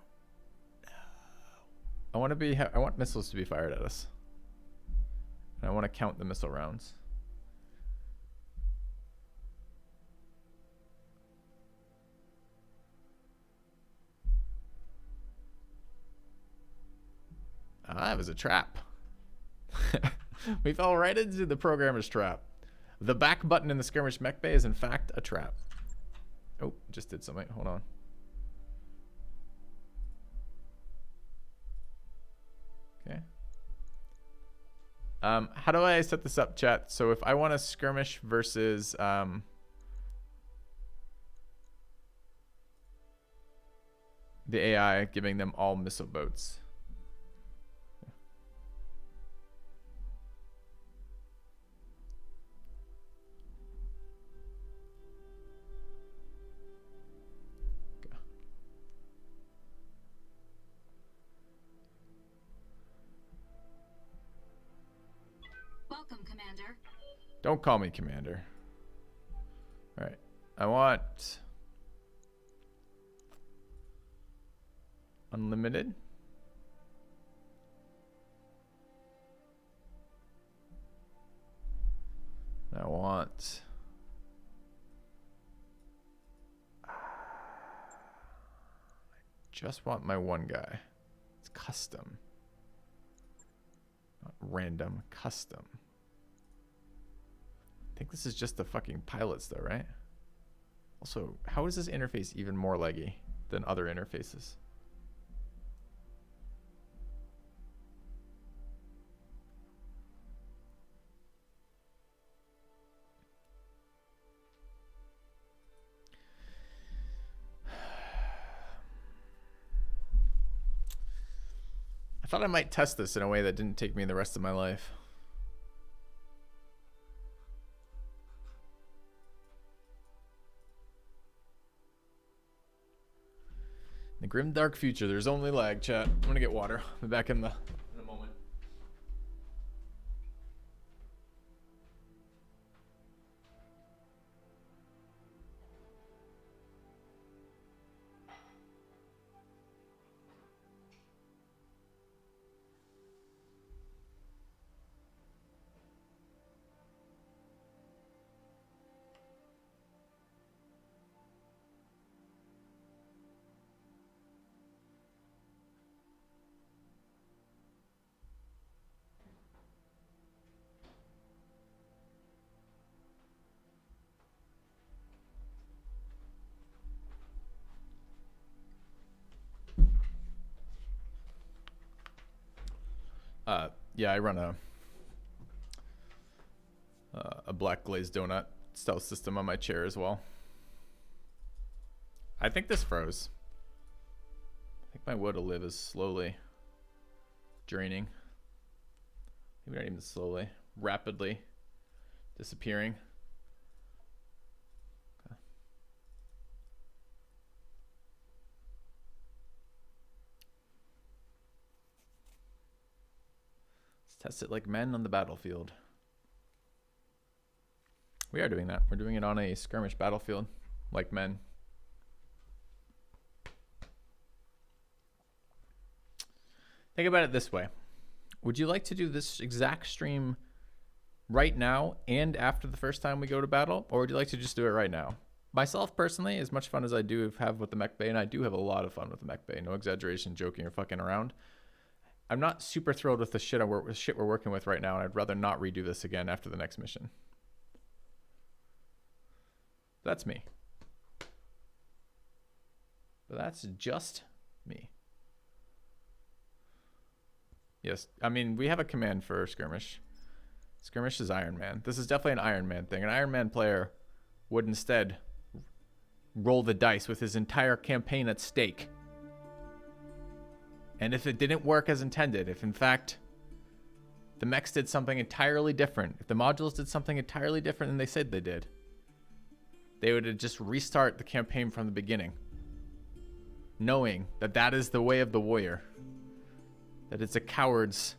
No. I want to be... I want missiles to be fired at us. And I want to count the missile rounds. That was a trap. We fell right into the programmer's trap. The back button in the skirmish mech bay is in fact a trap. Oh, just did something. Hold on. Okay. How do I set this up, chat? So if I want to skirmish versus the AI, giving them all missile boats. Welcome, Commander. Don't call me Commander. All right. I want unlimited. I want I just want my one guy. It's custom. Not random, custom. I think this is just the fucking pilots though, right? Also, how is this interface even more leggy than other interfaces? I thought I might test this in a way that didn't take me the rest of my life. In the grim dark future, there's only lag, chat. I'm gonna get water. I'll be back in a moment. Yeah, I run a black glazed donut stealth system on my chair as well. I think this froze. I think my will to live is slowly draining. Maybe not even slowly, rapidly disappearing. Okay. Let's test it like men on the battlefield. We are doing that. We're doing it on a skirmish battlefield, like men. Think about it this way. Would you like to do this exact stream right now and after the first time we go to battle? Or would you like to just do it right now? Myself, personally, as much fun as I do have with the mech bay, and I do have a lot of fun with the mech bay, no exaggeration, joking, or fucking around, I'm not super thrilled with the shit we're working with right now, and I'd rather not redo this again after the next mission. That's me. But that's just me. Yes, I mean, we have a command for skirmish. Skirmish is Iron Man. This is definitely an Iron Man thing. An Iron Man player would instead roll the dice with his entire campaign at stake. And if it didn't work as intended, if in fact the mechs did something entirely different, if the modules did something entirely different than they said they did, they would just restart the campaign from the beginning, knowing that that is the way of the warrior, that it's a coward's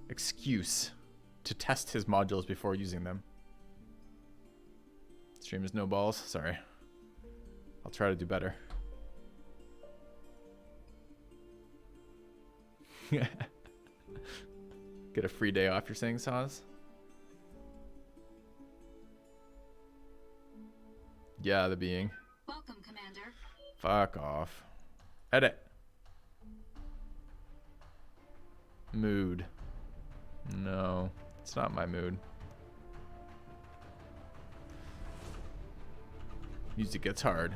excuse to test his modules before using them. Stream is no balls. Sorry. I'll try to do better. Get a free day off, you're saying, Saz? Yeah, the being. Welcome, Commander. Fuck off. Edit. Mood. No, it's not my mood. Music gets hard.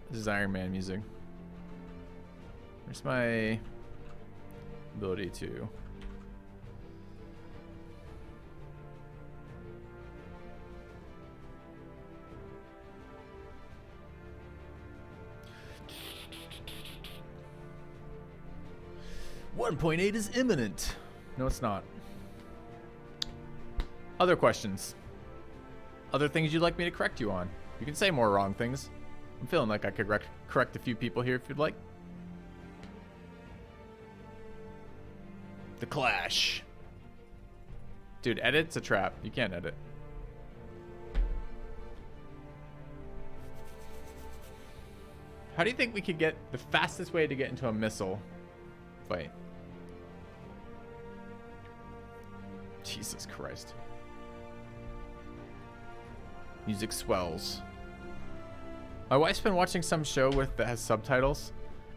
This is Iron Man music. Where's my ability to... .8 is imminent. No, it's not. Other questions? Other things you'd like me to correct you on? You can say more wrong things. I'm feeling like I could correct a few people here if you'd like. The Clash. Dude, edit's a trap. You can't edit. How do you think we could get the fastest way to get into a missile fight? Jesus Christ. Music swells. My wife's been watching some show that has subtitles,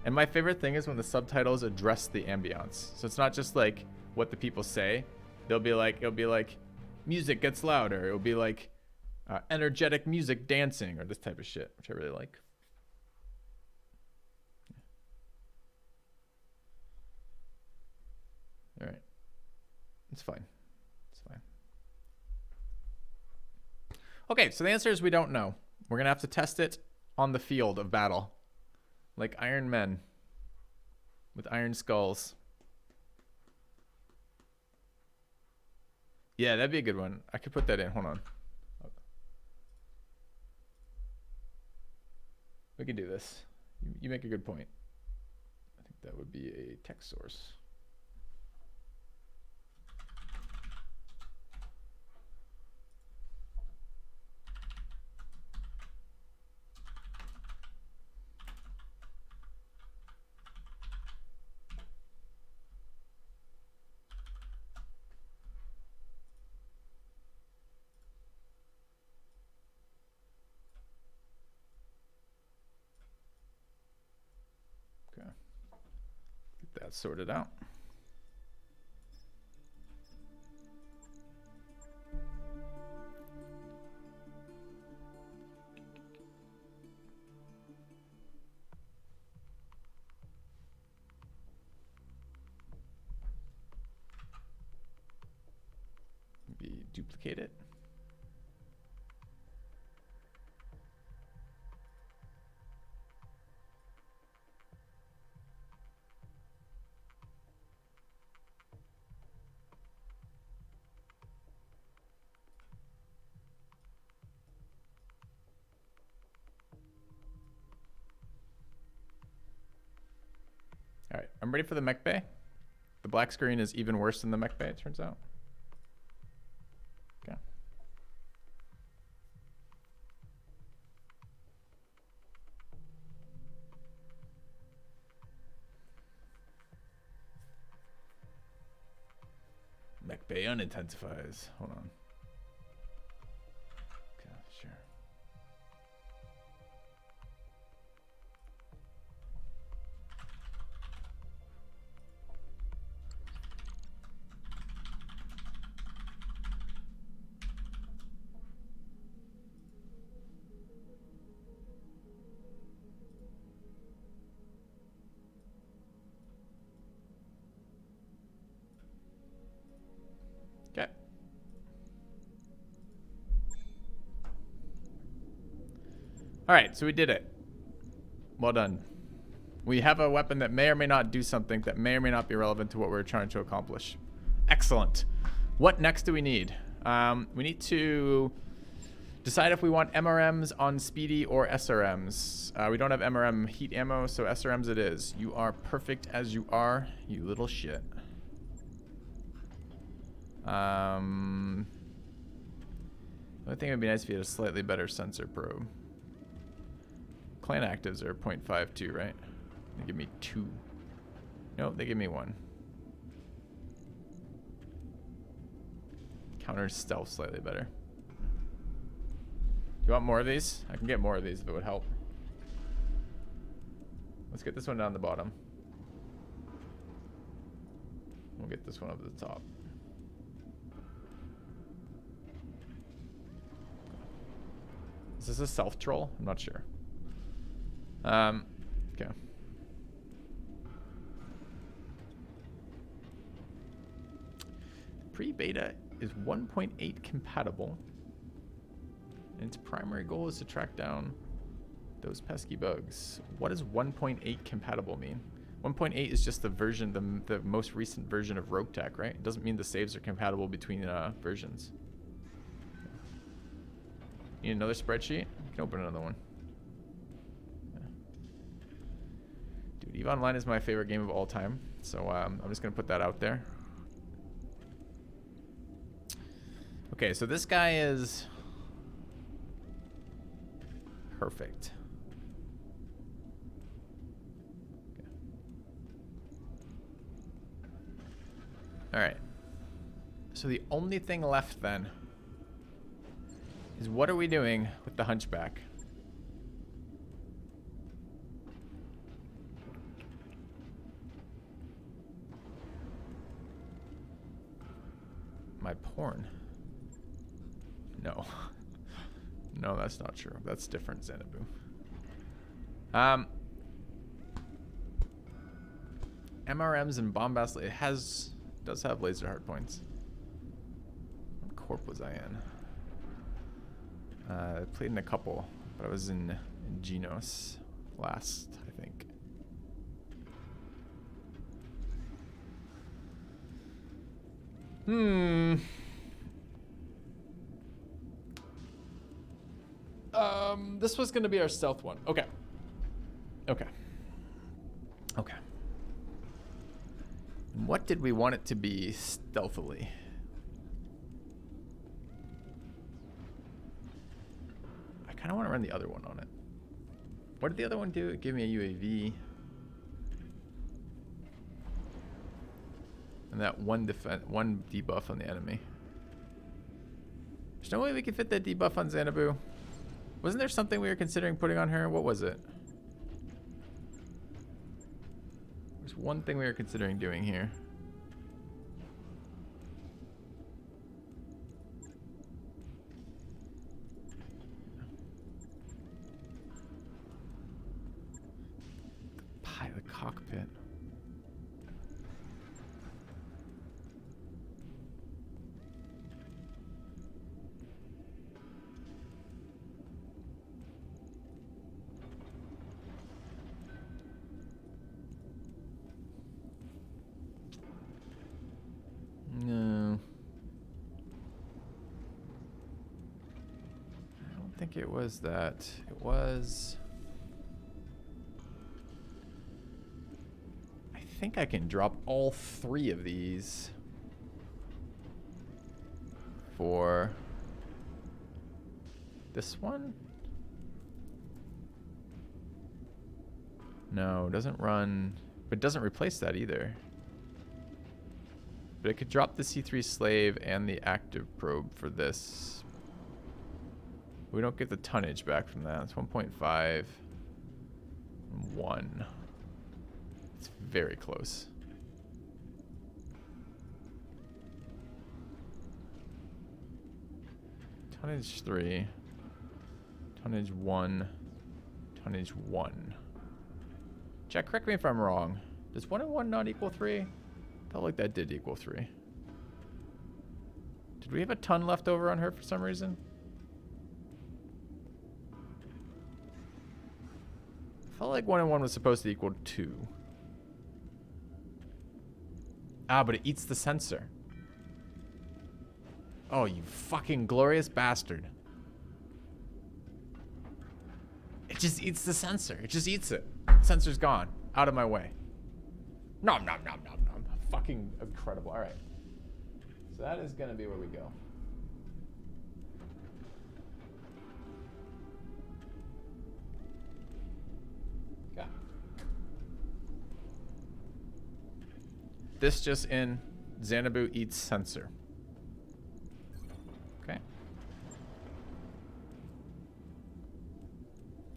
and my favorite thing is when the subtitles address the ambiance. So it's not just like what the people say. It'll be like music gets louder. It'll be like energetic music dancing or this type of shit, which I really like. All right. It's fine. It's fine. Okay, so the answer is we don't know. We're going to have to test it on the field of battle. Like Iron Men with iron skulls. Yeah, that'd be a good one. I could put that in. Hold on. We can do this. You make a good point. I think that would be a text source. That sorted out. duplicate it. All right, I'm ready for the mech bay. The black screen is even worse than the mech bay, it turns out. Okay. Mech bay unintensifies. Hold on. Okay, sure. Okay. All right, so we did it. Well done. We have a weapon that may or may not do something that may or may not be relevant to what we're trying to accomplish. Excellent. What next do we need? We need to decide if we want MRMs on Speedy or SRMs. We don't have MRM heat ammo, so SRMs it is. You are perfect as you are, you little shit. I think it would be nice if you had a slightly better sensor probe. Clan actives are 0.52, right? They give me 2. No, they give me 1. Counter stealth slightly better. You want more of these? I can get more of these if it would help. Let's get this one down the bottom. We'll get this one up at the top. Is this a self troll? I'm not sure. Okay. Pre-beta is 1.8 compatible, and its primary goal is to track down those pesky bugs. What does 1.8 compatible mean? 1.8 is just the version, the most recent version of Roguetech, right? It doesn't mean the saves are compatible between versions. Need another spreadsheet? You can open another one. Dude, EVE Online is my favorite game of all time, so I'm just gonna put that out there. Okay, so this guy is perfect. Okay. All right. So the only thing left then is what are we doing with the Hunchback? My porn. No. No, that's not true. That's different, Xanadu. MRMs and bombast. It does have laser hard points. What corp was I in? I played in a couple, but I was in Genos last, I think. This was going to be our stealth one. Okay. Okay. Okay. What did we want it to be stealthily? I kind of want to run the other one on it. What did the other one do? It gave me a UAV. And that one debuff on the enemy. There's no way we could fit that debuff on Xanadu. Wasn't there something we were considering putting on her? What was it? There's one thing we were considering doing here. The cockpit. think it was that. It was... I think I can drop all 3 of these for this one? No, it doesn't run, but it doesn't replace that either. But it could drop the C3 slave and the active probe for this. We don't get the tonnage back from that. It's 1.5 and 1. It's very close. Tonnage 3. Tonnage 1. Tonnage 1. Jack, correct me if I'm wrong. Does 1 and 1 not equal 3? Felt like that did equal 3. Did we have a ton left over on her for some reason? Felt like 1 and 1 was supposed to equal 2. Ah, but it eats the sensor. Oh, you fucking glorious bastard. It just eats the sensor. It just eats it. Sensor's gone. Out of my way. Nom nom nom nom nom. Fucking incredible. Alright. So that is gonna be where we go. Okay. This just in. Xanadu eats sensor. Okay.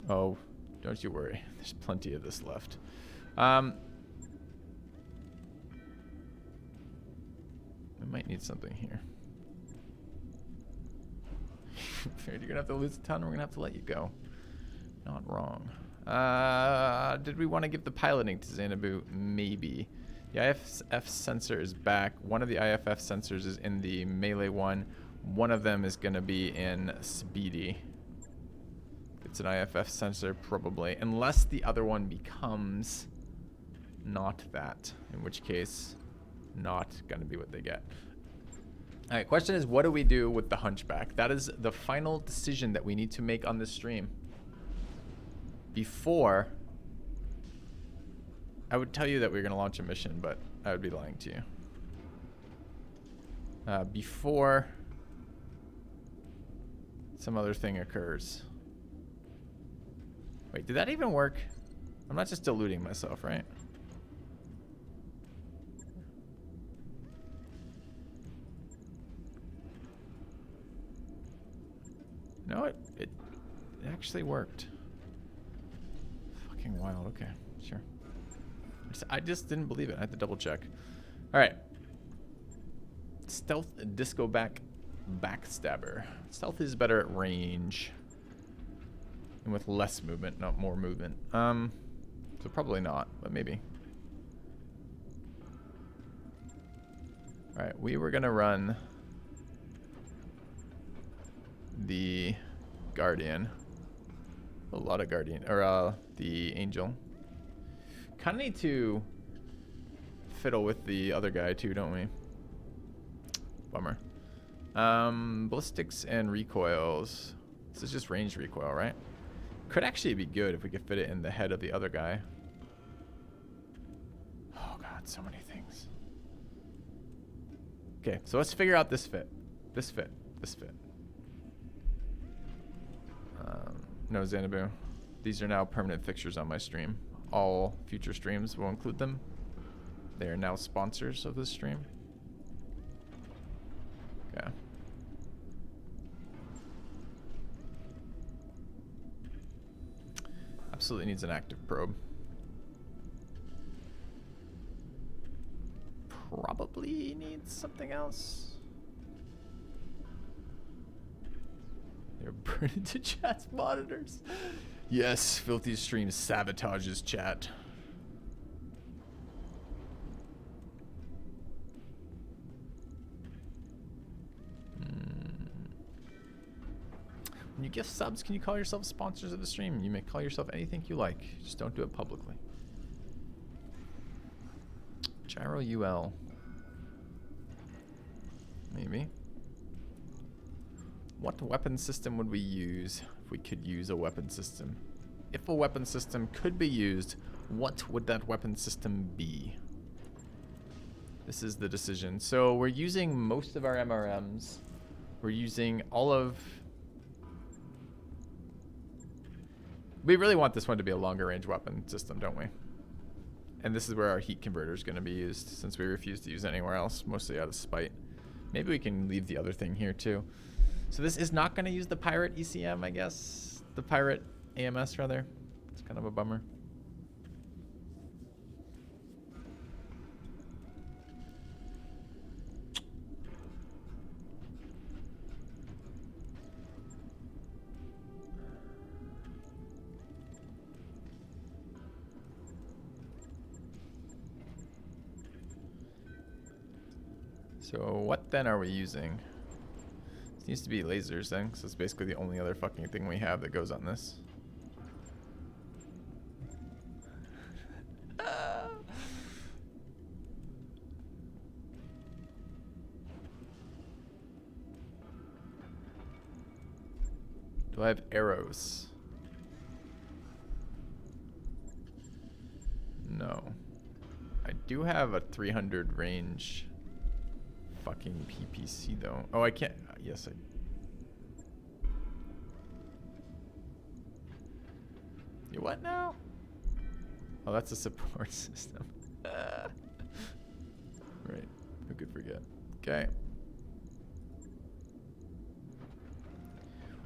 Oh, don't you worry. There's plenty of this left. We might need something here. You're gonna have to lose a ton. We're gonna have to let you go. Not wrong. Did we want to give the piloting to Xanadu? Maybe. The IFF sensor is back. One of the IFF sensors is in the melee one. One of them is gonna be in Speedy. It's an IFF sensor, probably. Unless the other one becomes not that. In which case, not going to be what they get. Alright, question is, what do we do with the Hunchback? That is the final decision that we need to make on this stream. Before... I would tell you that we're going to launch a mission, but I would be lying to you. Before some other thing occurs. Wait, did that even work? I'm not just deluding myself, right? No, it actually worked. Fucking wild. Okay, sure. I just didn't believe it. I had to double check. All right. Stealth disco backstabber. Stealth is better at range. And with less movement, not more movement. So probably not, but maybe. Alright, we were gonna run the Guardian. A lot of Guardian, or the Angel. Kinda need to fiddle with the other guy too, don't we? Bummer. Ballistics and recoils. This is just range recoil, right? Could actually be good if we could fit it in the head of the other guy. Oh god, so many things. Okay, so let's figure out this fit. This fit. This fit. No Xanadu. These are now permanent fixtures on my stream. All future streams will include them. They are now sponsors of this stream. Okay. Absolutely needs an active probe. Probably needs something else. They're burned into chat's monitors. Yes, Filthy Stream sabotages chat. When you gift subs, can you call yourself sponsors of the stream? You may call yourself anything you like. Just don't do it publicly. Gyro UL. Maybe. What weapon system would we use if we could use a weapon system. If a weapon system could be used, what would that weapon system be? This is the decision. So we're using most of our MRMs. We're using all of... We really want this one to be a longer range weapon system, don't we? And this is where our heat converter is going to be used, since we refuse to use it anywhere else, mostly out of spite. Maybe we can leave the other thing here too. So this is not going to use the Pirate ECM, I guess. The Pirate AMS, rather. It's kind of a bummer. So what then are we using? This needs to be lasers then, because it's basically the only other fucking thing we have that goes on this. Do I have arrows? No. I do have a 300 range fucking PPC though. Oh, I can't. Yes, I. You what now? Oh, that's a support system. Right. Who could forget? Okay.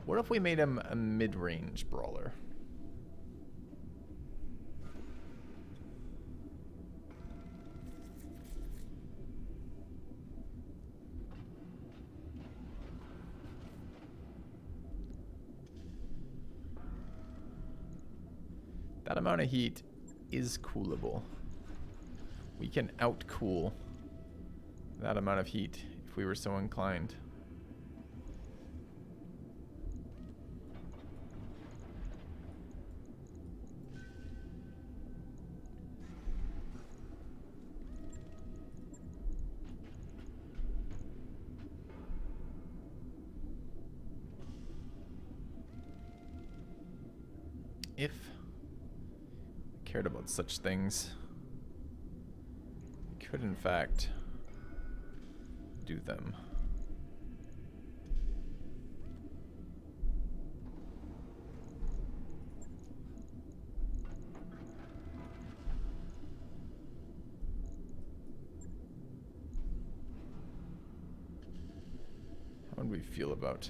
What if we made him a mid-range brawler? That amount of heat is coolable. We can out-cool that amount of heat if we were so inclined. If I cared about such things, I could in fact do them. How would we feel about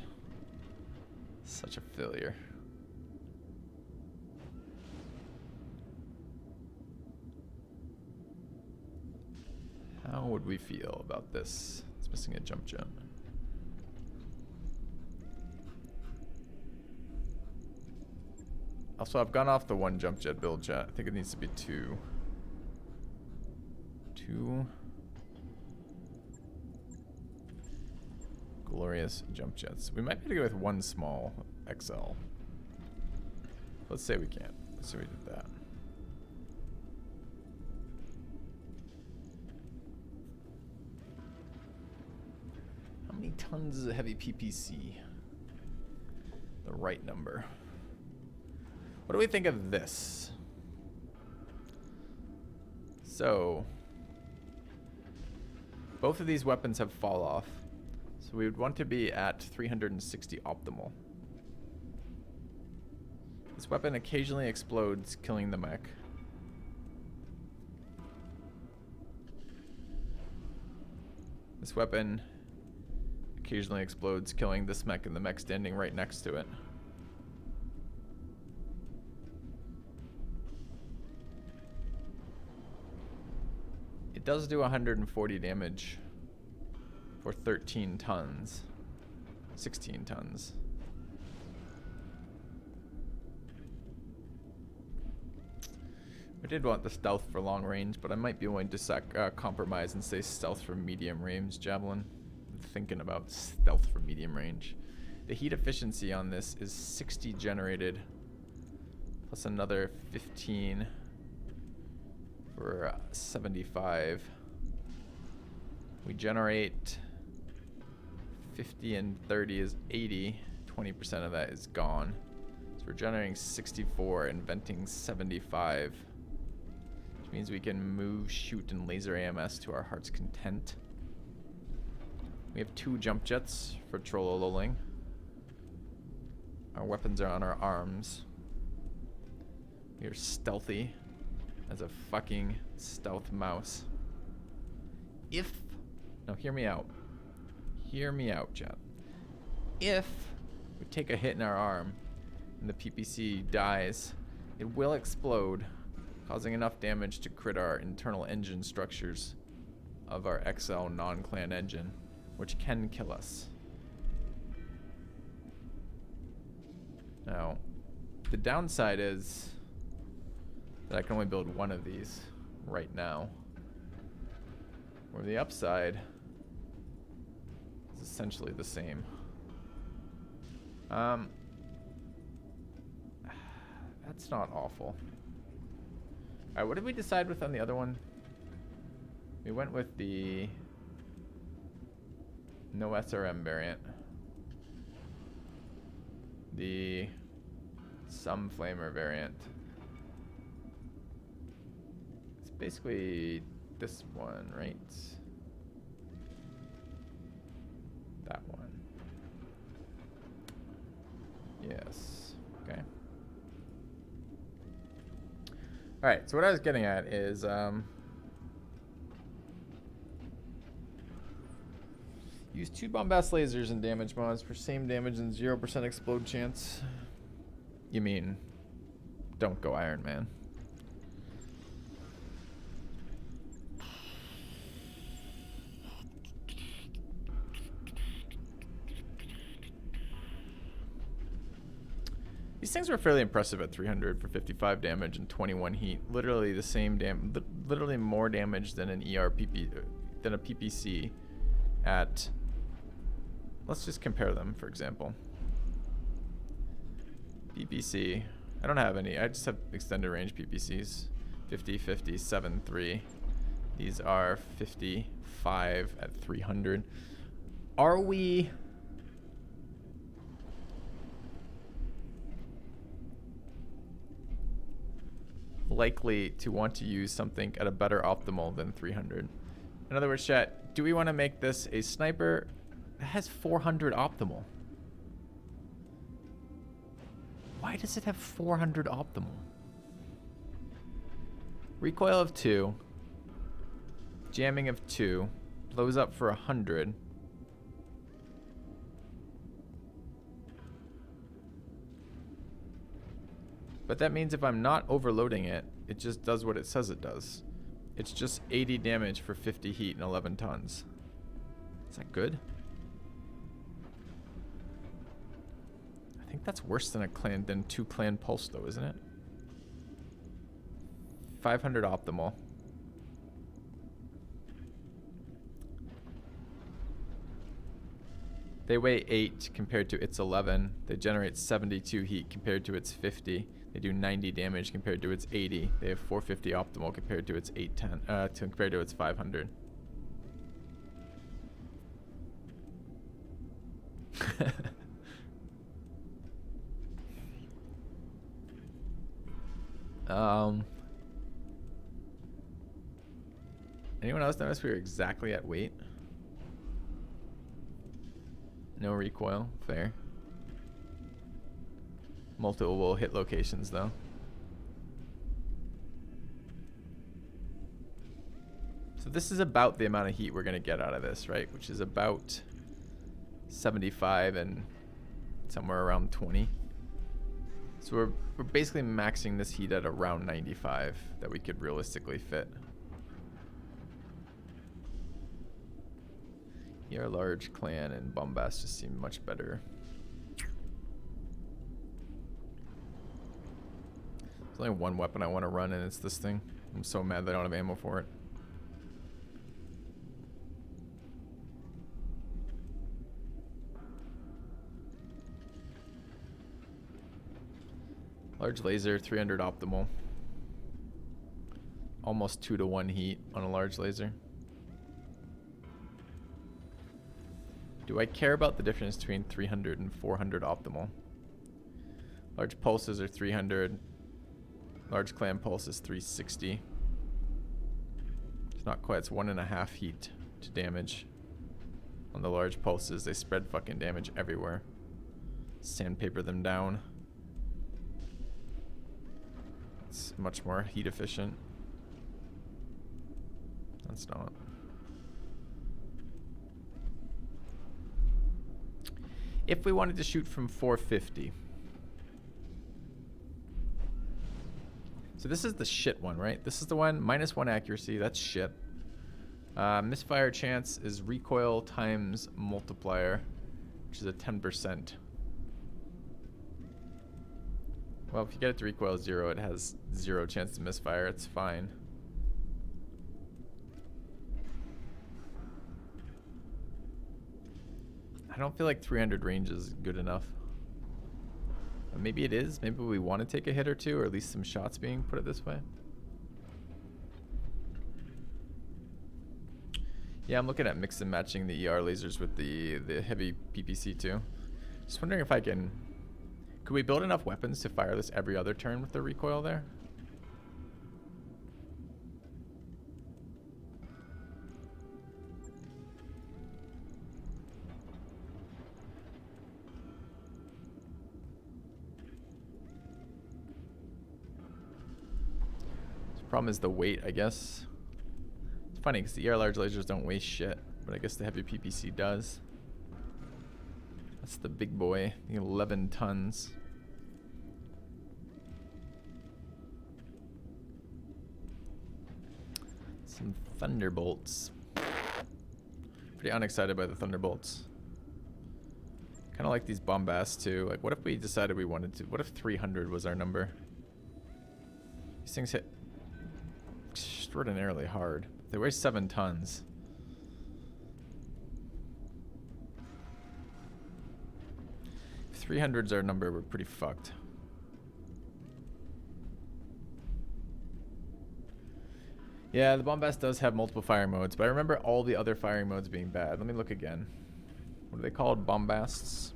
such a failure? How would we feel about this? It's missing a jump jet. Also, I've gone off the one jump jet build jet. I think it needs to be two. Two glorious jump jets. We might be able to go with one small XL. Let's say we can't. Let's say we did that. How many tons is a heavy PPC? The right number. What do we think of this? So, both of these weapons have fall off. So we would want to be at 360 optimal. This weapon occasionally explodes, killing the mech. This weapon occasionally explodes, killing this mech and the mech standing right next to it. It does do 140 damage for 13 tons. 16 tons. I did want the stealth for long range, but I might be willing to compromise and say stealth for medium range javelin. I'm thinking about stealth for medium range. The heat efficiency on this is 60 generated, plus another 15 for 75. We generate 50 and 30 is 80. 20% of that is gone. we're generating 64 and venting 75. Which means we can move, shoot, and laser AMS to our heart's content. We have 2 jump jets for trollololling. Our weapons are on our arms. We are stealthy as a fucking stealth mouse. Now hear me out. Hear me out, chat. If we take a hit in our arm and the PPC dies, it will explode, causing enough damage to crit our internal engine structures of our XL non-clan engine, which can kill us. Now, the downside is that I can only build one of these right now. Where the upside is essentially the same. That's not awful. Alright, what did we decide with on the other one? We went with the no SRM variant. The some flamer variant. It's basically this one, right? That one. Yes. Okay. Alright, so what I was getting at is use 2 bombast lasers and damage mods for same damage and 0% explode chance. You mean don't go Iron Man. These things were fairly impressive at 300 for 55 damage and 21 heat. Literally the same literally more damage than an than a PPC at. Let's just compare them, for example. PPC. I don't have any. I just have extended range PPCs. 50, 50, 7, 3. These are 55 at 300. Are we likely to want to use something at a better optimal than 300? In other words, chat, do we want to make this a sniper that has 400 optimal? Why does it have 400 optimal? Recoil of 2, jamming of 2, blows up for 100. But that means if I'm not overloading it, it just does what it says it does. It's just 80 damage for 50 heat and 11 tons. Is that good? I think that's worse than 2 clan pulse though, isn't it? 500 optimal. They weigh 8 compared to its 11. They generate 72 heat compared to its 50. They do 90 damage compared to its 80. They have 450 optimal compared to its 810. Compared to its 500. Anyone else notice we were exactly at weight? No recoil, fair. Multiple hit locations though. So this is about the amount of heat we're gonna get out of this, right? Which is about 75 and somewhere around 20. So we're basically maxing this heat at around 95 that we could realistically fit. Here, large clan and bombast just seem much better. There's only one weapon I want to run, and it's this thing. I'm so mad that I don't have ammo for it. Large laser, 300 optimal. Almost 2-to-1 heat on a large laser. Do I care about the difference between 300 and 400 optimal? Large pulses are 300. Large clan pulse is 360. It's not quite. It's 1.5 heat to damage. On the large pulses, they spread fucking damage everywhere. Sandpaper them down. It's much more heat efficient. That's not. If we wanted to shoot from 450. So this is the shit one, right? This is the one, -1 accuracy, that's shit. Misfire chance is recoil times multiplier, which is a 10%. Well, if you get it to recoil 0, it has 0 chance to misfire, it's fine. I don't feel like 300 range is good enough. Maybe it is. Maybe we want to take a hit or two, or at least some shots being put it this way. Yeah, I'm looking at mix and matching the ER lasers with the heavy PPC too. Just wondering if I can... Could we build enough weapons to fire this every other turn with the recoil there? Problem is the weight, I guess. It's funny because the ER large lasers don't weigh shit, but I guess the heavy PPC does. That's the big boy, the 11 tons. Some Thunderbolts. Pretty unexcited by the Thunderbolts. Kind of like these Bombasts too. Like, what if we decided we wanted to? What if 300 was our number? These things hit extraordinarily hard. They weigh 7 tons. If 300's our number, we're pretty fucked. Yeah, the Bombast does have multiple firing modes, but I remember all the other firing modes being bad. Let me look again. What are they called? Bombasts?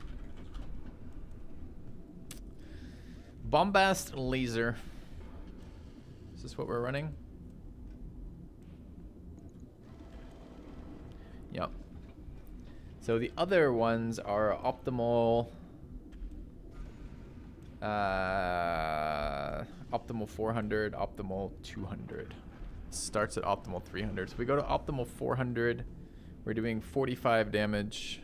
Bombast laser. Is this what we're running? Yep. So the other ones are optimal... optimal 400, optimal 200. Starts at optimal 300. So we go to optimal 400. We're doing 45 damage.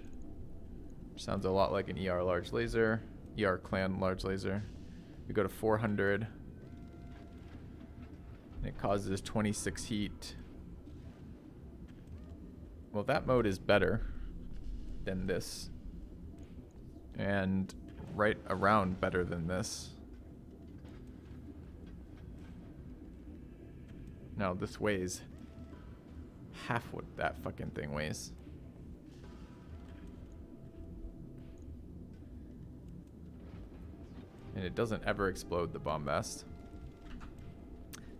Sounds a lot like an ER large laser. ER clan large laser. We go to 400. And it causes 26 heat. Well, that mode is better than this. And right around better than this. Now this weighs half what that fucking thing weighs. And it doesn't ever explode the Bombast.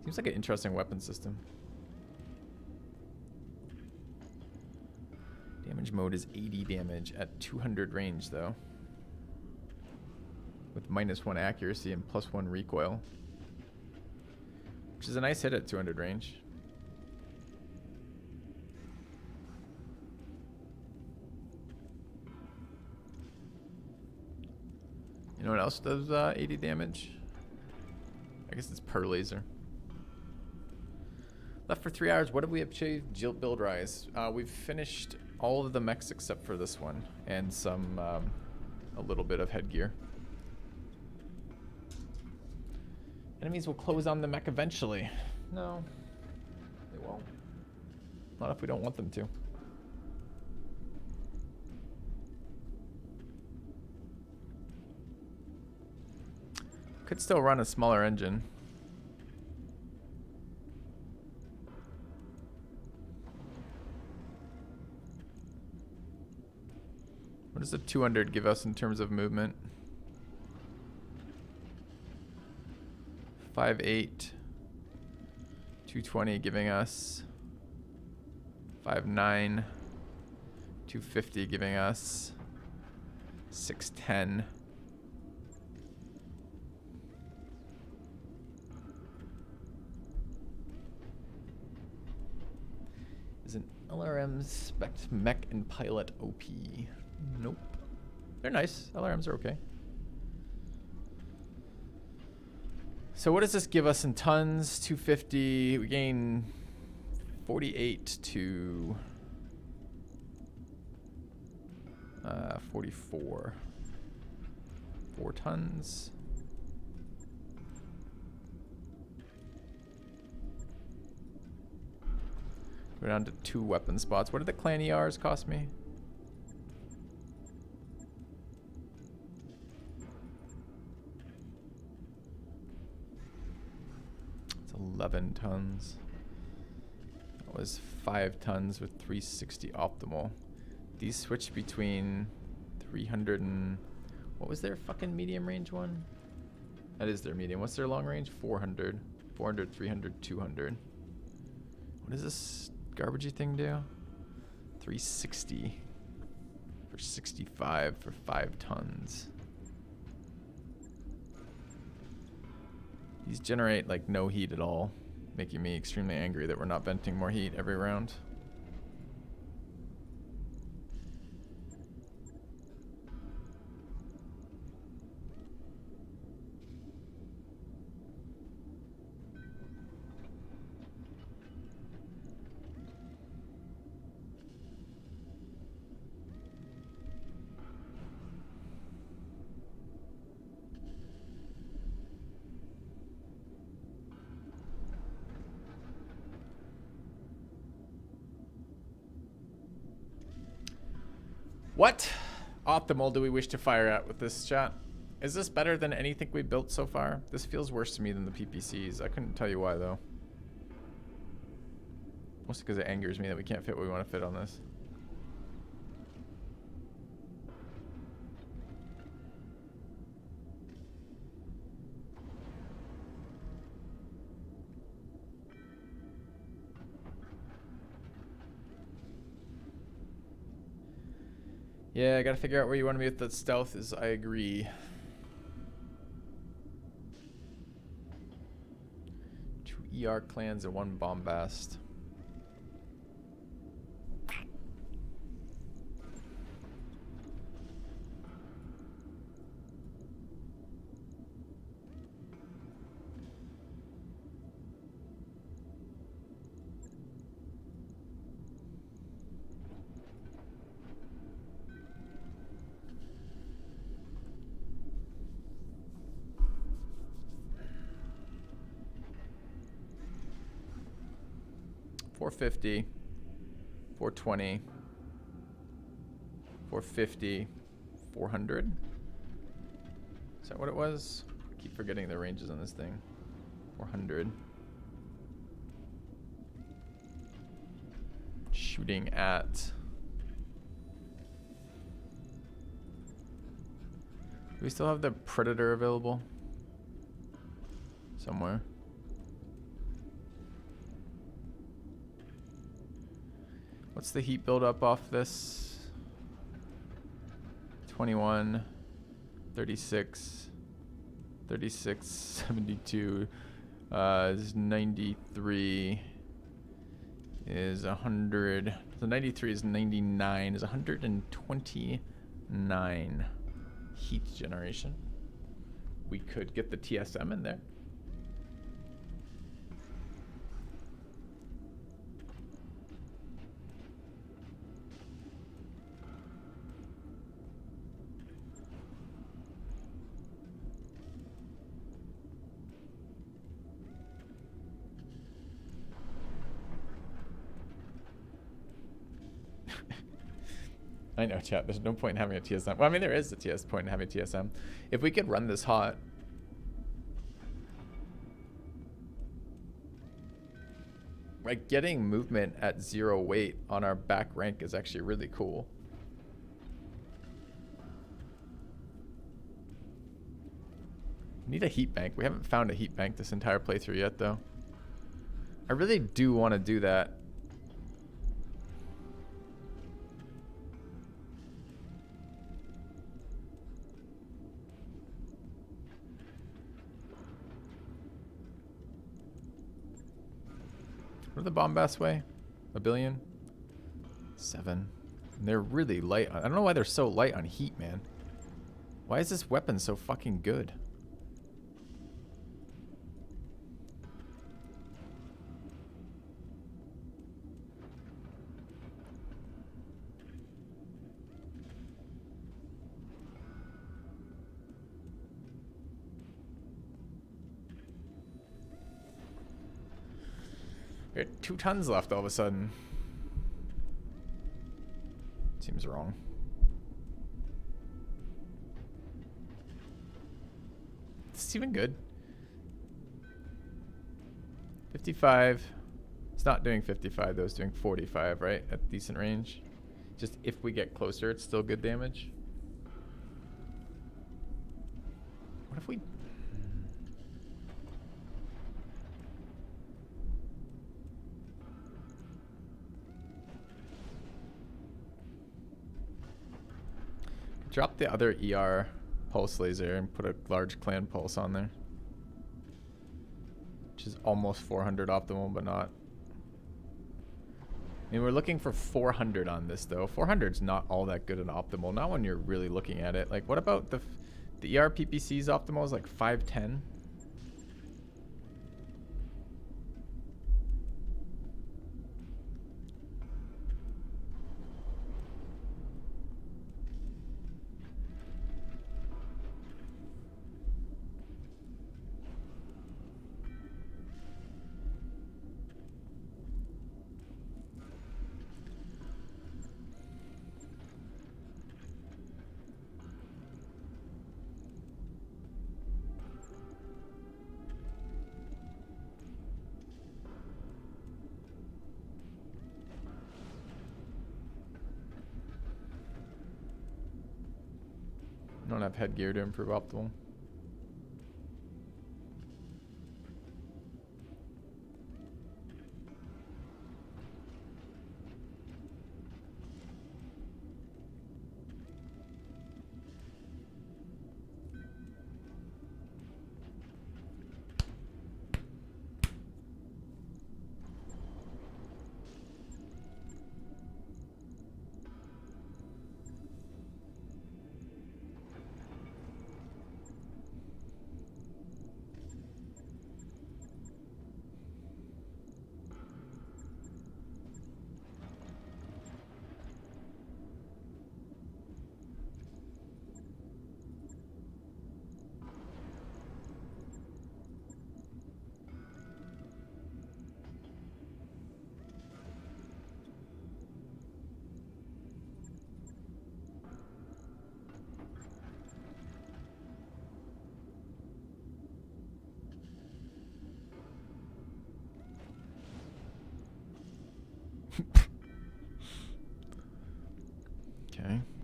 Seems like an interesting weapon system. Damage mode is 80 damage at 200 range though. With -1 accuracy and +1 recoil. Which is a nice hit at 200 range. You know what else does 80 damage? I guess it's per laser. Left for 3 hours. What have we achieved? Jilt build rise. We've finished all of the mechs except for this one. And some, a little bit of headgear. Enemies will close on the mech eventually. No, they won't. Not if we don't want them to. Could still run a smaller engine. What does the 200 give us in terms of movement? 5'8", 220 giving us 5'9", 250 giving us 6'10", Is an LRM spec mech and pilot OP? Nope. They're nice. LRMs are okay. So what does this give us in tons? 250. We gain 48 to 44. 4 tons. Go down to 2 weapon spots. What did the clan ERs cost me? It's 11 tons. That was 5 tons with 360 optimal. These switch between 300 and... What was their fucking medium range one? That is their medium. What's their long range? 400. 400, 300, 200. What does this garbagey thing do? 360 for 65 for 5 tons. These generate like no heat at all, making me extremely angry that we're not venting more heat every round. What optimal do we wish to fire at with this chat? Is this better than anything we built so far? This feels worse to me than the PPCs. I couldn't tell you why though. Mostly because it angers me that we can't fit what we want to fit on this. Yeah, I gotta figure out where you want to be with that stealth. I agree. 2 ER clans and 1 bombast. $450, $420, $450, $400. Is that what it was? I keep forgetting the ranges on this thing. 400. Shooting at. Do we still have the Predator available? Somewhere. What's the heat buildup off this? 21, 36, 36, 72, is 93, is 100. So 93 is 99, is 129 heat generation. We could get the TSM in there. I know, chat. There's no point in having a TSM. Well, I mean, there is a point in having a TSM. If we could run this hot, like getting movement at 0 weight on our back rank is actually really cool. Need a heat bank. We haven't found a heat bank this entire playthrough yet, though. I really do want to do that. What did the bombast weigh? 1 billion? 7. And they're really light. I don't know why they're so light on heat, man. Why is this weapon so fucking good? We got 2 tons left all of a sudden. Seems wrong. It's even good. 55. It's not doing 55 though, it's doing 45, right? At decent range. Just if we get closer, it's still good damage. What if we... Drop the other ER pulse laser and put a large clan pulse on there. Which is almost 400 optimal, but not. I mean, we're looking for 400 on this, though. 400 is not all that good an optimal. Not when you're really looking at it. Like, what about the ER PPC's optimal is like 510? Don't have headgear to improve optimal.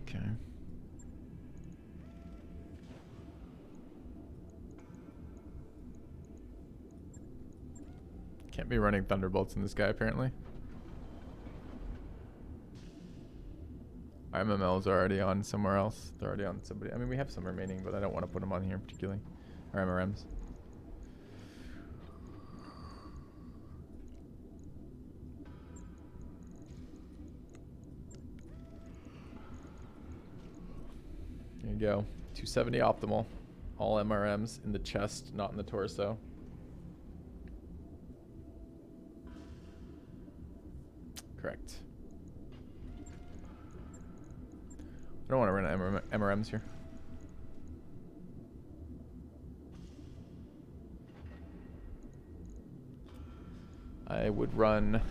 Okay. Can't be running thunderbolts in this guy, apparently. MMLs are already on somewhere else. They're already on somebody. I mean, we have some remaining, but I don't want to put them on here particularly. Or MRMs. There you go. 270 optimal. All MRMs in the chest, not in the torso. Correct. I don't want to run MRMs here. I would run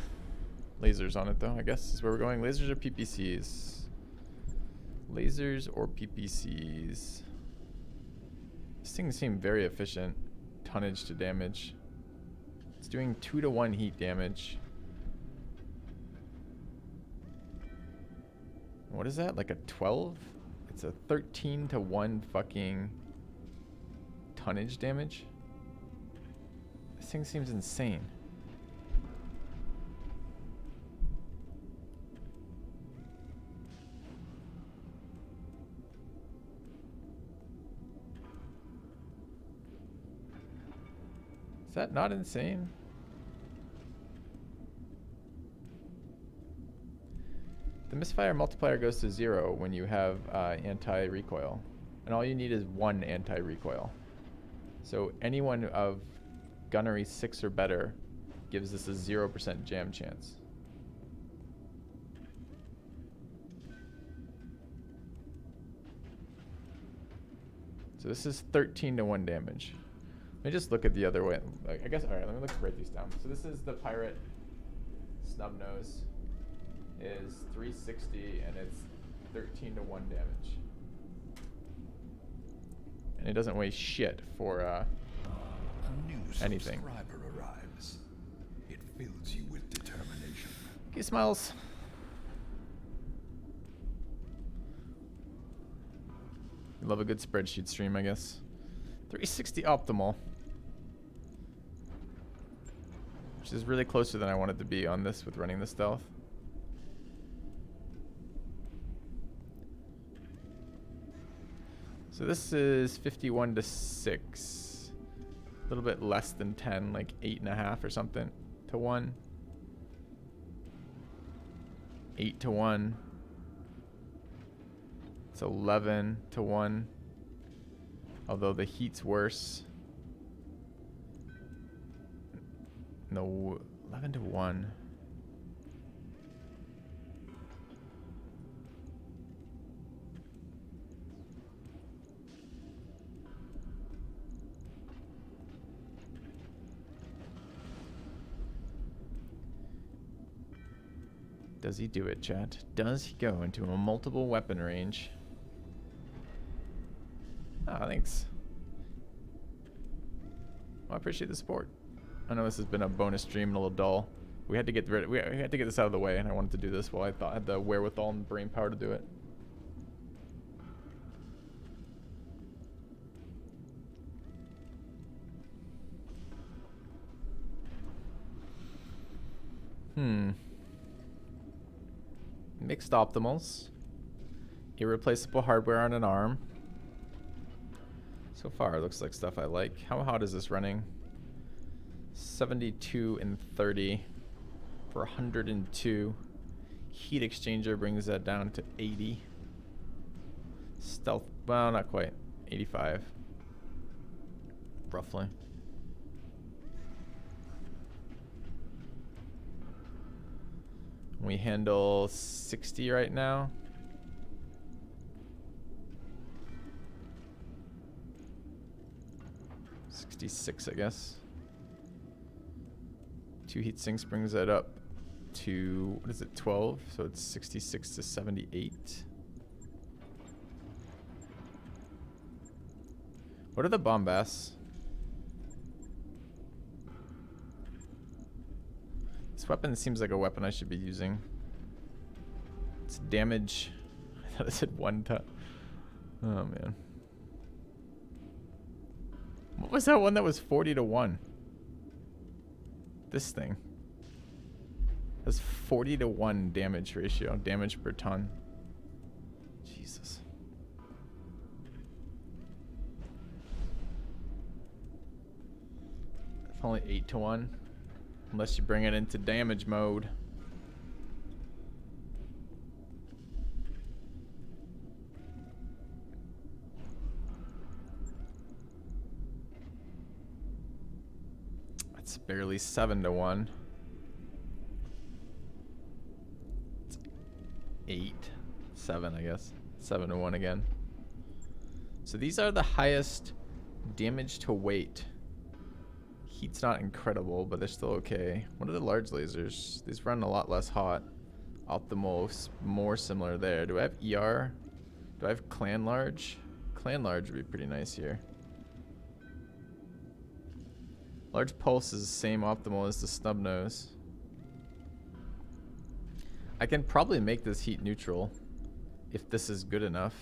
lasers on it though, I guess is where we're going. Lasers or PPCs? Lasers or PPCs? This thing seems very efficient. Tonnage to damage. It's doing 2-to-1 heat damage. What is that? Like a 12? It's a 13-to-1 fucking tonnage damage? This thing seems insane. Is that not insane? The misfire multiplier goes to 0 when you have anti-recoil. And all you need is 1 anti-recoil. So anyone of gunnery 6 or better gives this a 0% jam chance. So this is 13 to 1 damage. Let me just look at the other way. I guess, alright, let me write these down. So this is the pirate snub nose is 360 and it's 13 to 1 damage. And it doesn't weigh shit for A new anything. subscriber arrives. It fills you with determination. Okay, smiles. Love a good spreadsheet stream, I guess. 360 optimal. Which is really closer than I wanted to be on this with running the stealth. So this is 51 to 6. A little bit less than 10, like 8.5 or something to 1. 8 to 1. It's 11 to 1. Although the heat's worse. No, 11 to 1. Does he do it, chat? Does he go into a multiple weapon range? Ah, thanks. Well, I appreciate the support. I know this has been a bonus stream and a little dull. We had to get we had to get this out of the way, and I wanted to do this while I thought I had the wherewithal and brain power to do it. Mixed optimals. Irreplaceable hardware on an arm. So far, it looks like stuff I like. How hot is this running? 72 and 30 for 102. Heat exchanger brings that down to 80. Stealth, well, not quite. 85. Roughly. We handle 60 right now. $66, I guess. 2 heat sinks brings that up to, what is it, 12? So it's 66 to 78. What are the bombasts? This weapon seems like a weapon I should be using. It's damage. I thought it said 1 ton. Oh man. What was that one that was 40 to 1? This thing has 40 to 1 damage ratio, damage per ton. Jesus. It's only 8 to 1. Unless you bring it into damage mode. That's barely 7 to 1. It's 8. 7, I guess. 7 to 1 again. So these are the highest damage to weight. Heat's not incredible, but they're still okay. What are the large lasers? These run a lot less hot. Optimal, more similar there. Do I have ER? Do I have clan large? Clan large would be pretty nice here. Large pulse is the same optimal as the snub nose. I can probably make this heat neutral if this is good enough.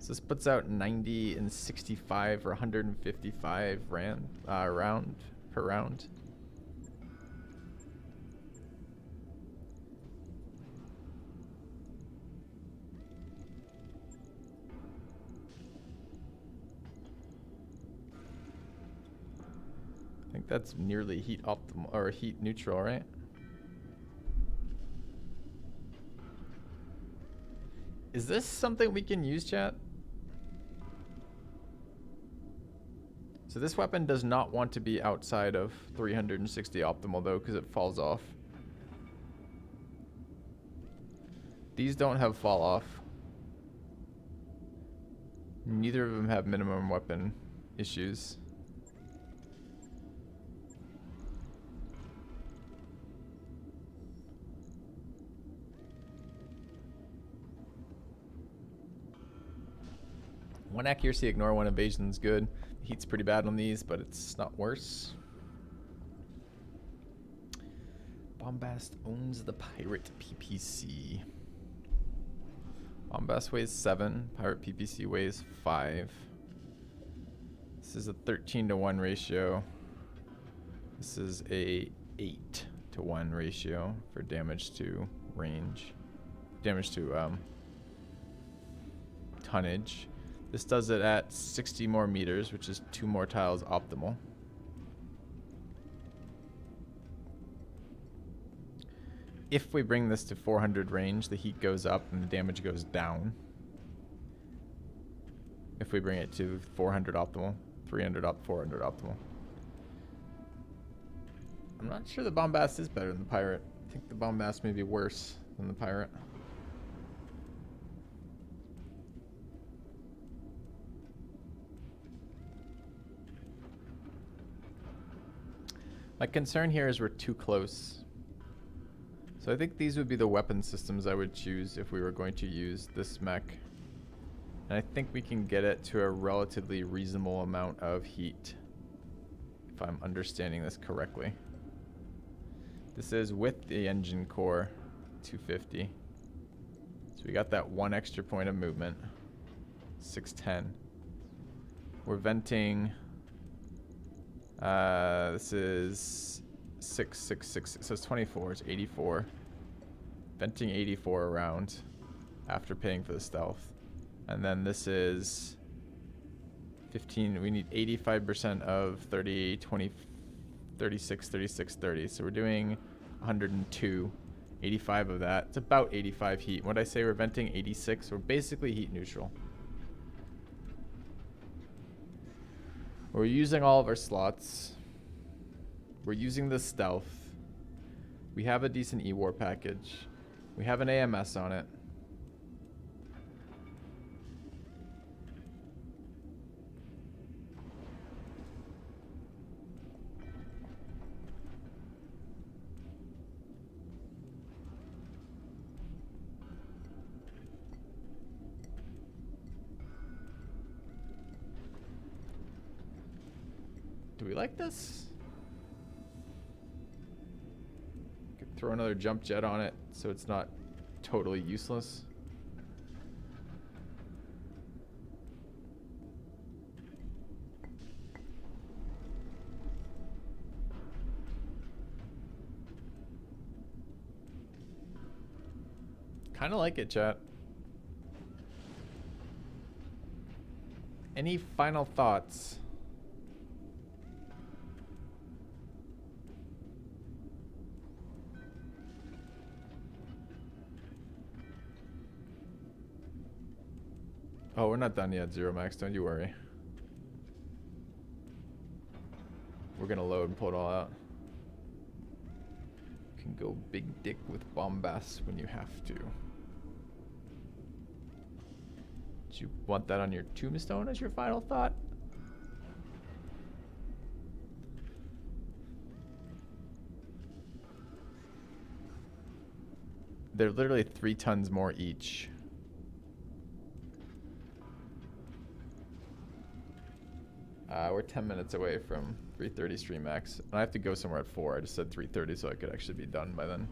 So this puts out 90 and 65 or 155 round per round. I think that's nearly heat optimal or heat neutral, right? Is this something we can use, chat? So this weapon does not want to be outside of 360 optimal though, because it falls off. These don't have fall off. Neither of them have minimum weapon issues. One accuracy, ignore one evasion is good. Heat's pretty bad on these, but it's not worse. Bombast owns the pirate PPC. Bombast weighs 7, pirate PPC weighs 5. This is a 13-to-1 ratio. This is a 8-to-1 ratio for damage to range. Damage to tonnage. This does it at 60 more meters, which is 2 more tiles optimal. If we bring this to 400 range, the heat goes up and the damage goes down. If we bring it to 400 optimal, 300 up, 400 optimal. I'm not sure the Bombast is better than the Pirate. I think the Bombast may be worse than the Pirate. My concern here is we're too close. So I think these would be the weapon systems I would choose if we were going to use this mech. And I think we can get it to a relatively reasonable amount of heat, if I'm understanding this correctly. This is with the engine core 250. So we got that 1 extra point of movement. 610. We're venting. This is 666, so it's 24, it's 84. Venting 84 around after paying for the stealth. And then this is 15, we need 85% of 30, 20, 36, 36, 30. So we're doing 102, 85 of that. It's about 85 heat. When I say we're venting 86, we're basically heat neutral. We're using all of our slots. We're using the stealth. We have a decent E-War package. We have an AMS on it. Do we like this? Could throw another jump jet on it so it's not totally useless. Kind of like it, chat. Any final thoughts? Oh, we're not done yet, Zero Max. Don't you worry. We're gonna load and pull it all out. You can go big dick with Bombast when you have to. Do you want that on your tombstone as your final thought? They're literally 3 tons more each. We're 10 minutes away from 3:30 stream max. And I have to go somewhere at 4. I just said 3:30 so I could actually be done by then.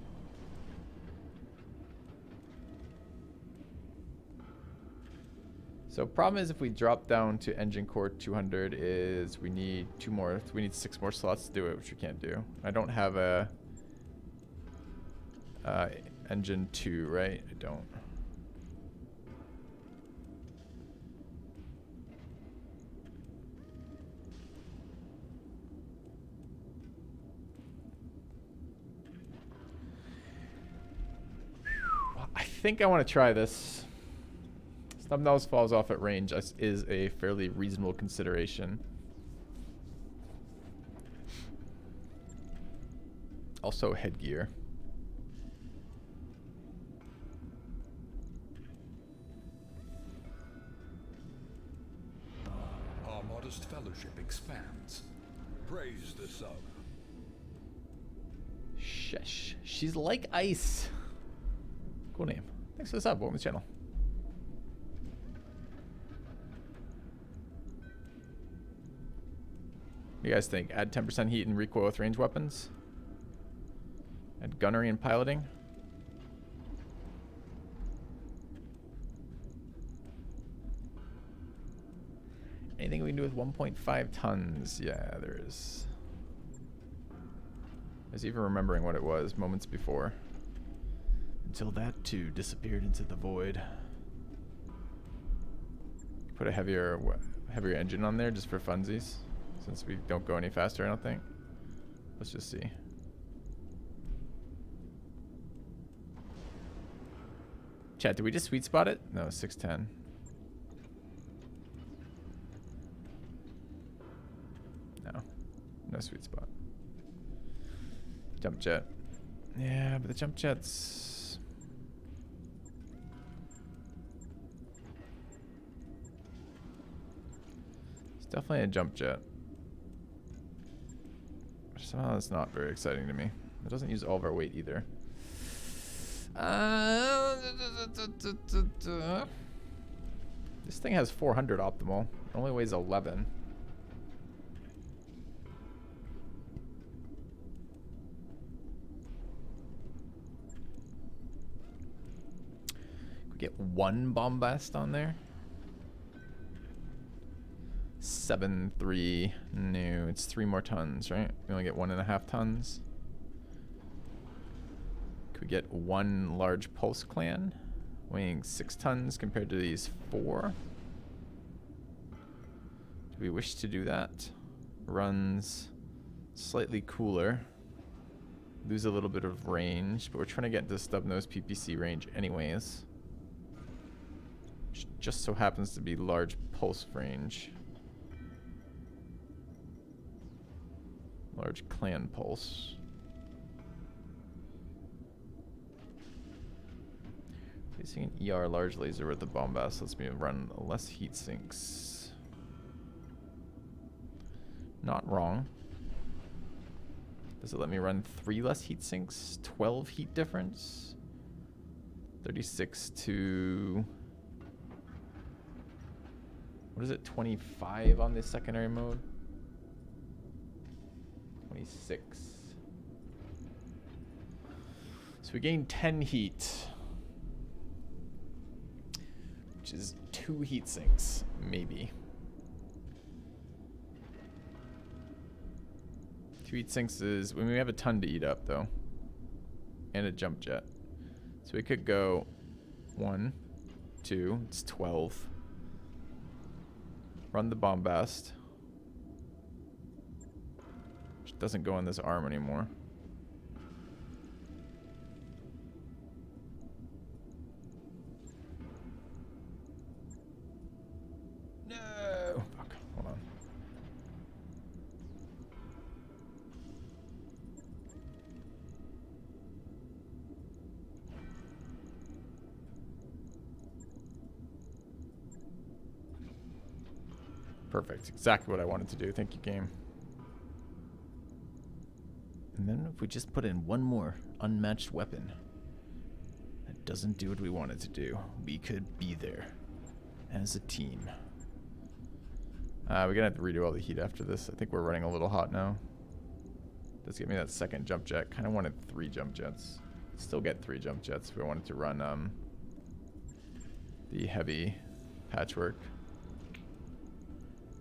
So problem is if we drop down to engine core 200 is we need 6 more slots to do it, which we can't do. I don't have a engine 2, right? I don't. I think I want to try this. Snubnose falls off at range is a fairly reasonable consideration. Also headgear. Our modest fellowship expands. Praise the sub. Shesh. She's like ice. Cool name. Thanks for the sub. Welcome to the channel. What do you guys think? Add 10% heat and recoil with ranged weapons? Add gunnery and piloting? Anything we can do with 1.5 tons? Yeah, there is. I was even remembering what it was moments before. Until that too disappeared into the void. Put a heavier engine on there just for funsies. Since we don't go any faster, I don't think. Let's just see. Chat, did we just sweet spot it? No, 610. No. No sweet spot. Jump jet. Yeah, but the jump jet's... It's definitely a jump jet. Somehow that's not very exciting to me. It doesn't use all of our weight either. This thing has 400 optimal. It only weighs 11. Could we get one bombast on there? 7.3. No, it's 3 more tons, right? We only get 1.5 tons. Could we get one large pulse clan weighing 6 tons compared to these 4? Do we wish to do that? Runs slightly cooler. Lose a little bit of range, but we're trying to get to Stubnose PPC range anyways. Which just so happens to be large pulse range. Large clan pulse. Placing an ER large laser with the bombast lets me run less heat sinks. Not wrong. Does it let me run 3 less heat sinks? 12 heat difference? 36 to... What is it? 25 on the secondary mode? 26. So we gain 10 heat, which is 2 heat sinks, maybe. 2 heat sinks is when we have a ton to eat up though, and a jump jet. So we could go 1, 2, it's 12. Run the bombast. Doesn't go on this arm anymore. No! Fuck, hold on. Perfect, exactly what I wanted to do. Thank you, game. And then if we just put in one more unmatched weapon that doesn't do what we want it to do, we could be there as a team. We're gonna have to redo all the heat after this. I think we're running a little hot now. Does get me that second jump jet. Kind of wanted 3 jump jets. Still get 3 jump jets. We wanted to run the heavy patchwork.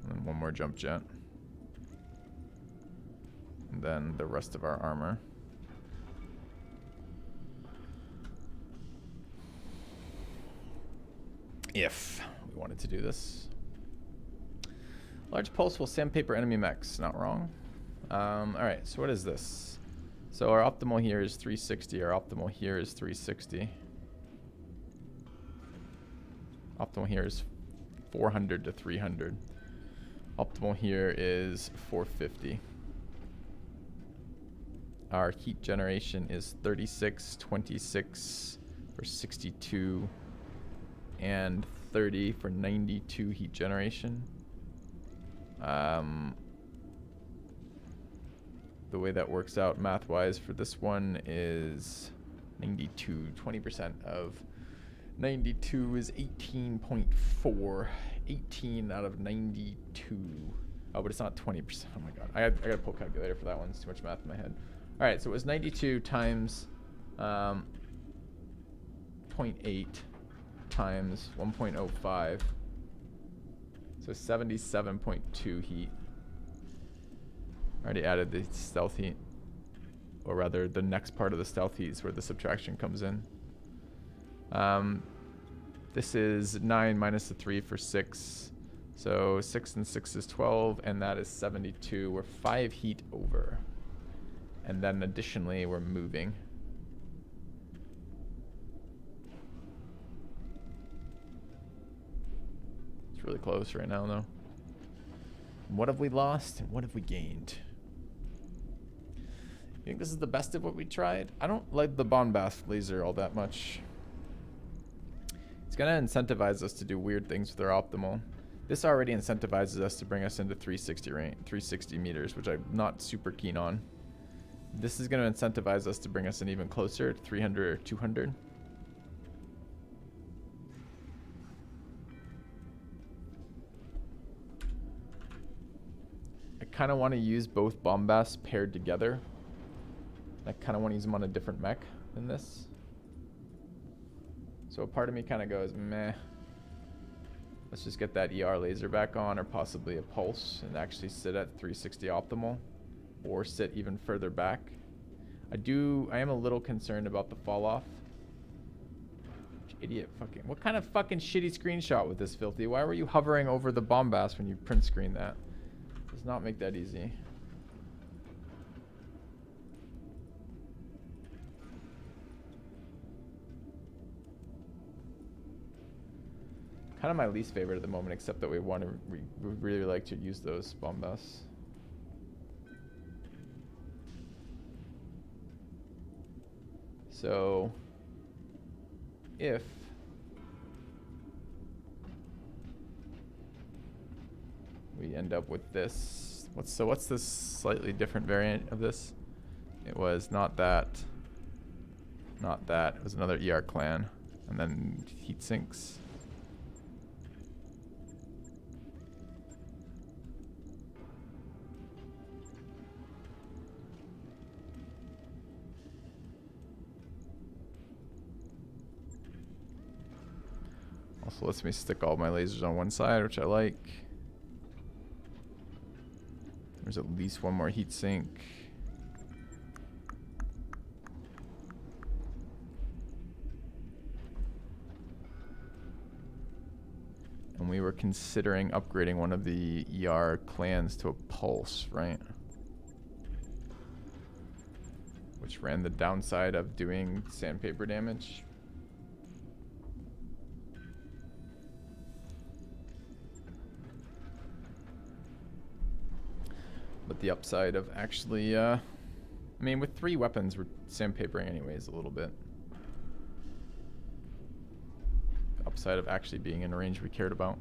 And then 1 more jump jet. And then the rest of our armor. If we wanted to do this. Large pulse will sandpaper enemy mechs. Not wrong. Alright, so what is this? So our optimal here is 360. Our optimal here is 360. Optimal here is 400 to 300. Optimal here is 450. Our heat generation is 36, 26 for 62, and 30 for 92 heat generation. The way that works out math-wise for this one is 92. 20% of 92 is 18.4. 18 out of 92. Oh, but it's not 20%. Oh my god. I gotta pull a calculator for that one. It's too much math in my head. Alright, so it was 92 times 0.8 times 1.05. So 77.2 heat. I already added the stealth heat. Or rather, the next part of the stealth heat is where the subtraction comes in. This is 9 minus the 3 for 6. So 6 and 6 is 12, and that is 72. We're 5 heat over. And then additionally, we're moving. It's really close right now, though. What have we lost, and what have we gained? You think this is the best of what we tried? I don't like the bombast laser all that much. It's gonna incentivize us to do weird things with our optimal. This already incentivizes us to bring us into 360 range, 360 meters, which I'm not super keen on. This is gonna incentivize us to bring us in even closer to 300 or 200. I kind of want to use both bombasts paired together. I kind of want to use them on a different mech than this. So a part of me kind of goes, meh. Let's just get that ER laser back on, or possibly a pulse, and actually sit at 360 optimal, or sit even further back. I am a little concerned about the fall off. Idiot fucking, what kind of fucking shitty screenshot with this, Filthy? Why were you hovering over the bombast when you print screen that? Does not make that easy. Kind of my least favorite at the moment, except that we really like to use those bombasts. So if we end up with this, what's this slightly different variant of this? It was not that, it was another ER clan, and then heat sinks. Also lets me stick all my lasers on one side, which I like. There's at least one more heat sink. And we were considering upgrading one of the ER clans to a pulse, right? Which ran the downside of doing sandpaper damage. But the upside of actually, I mean, with 3 weapons, we're sandpapering anyways a little bit. The upside of actually being in a range we cared about.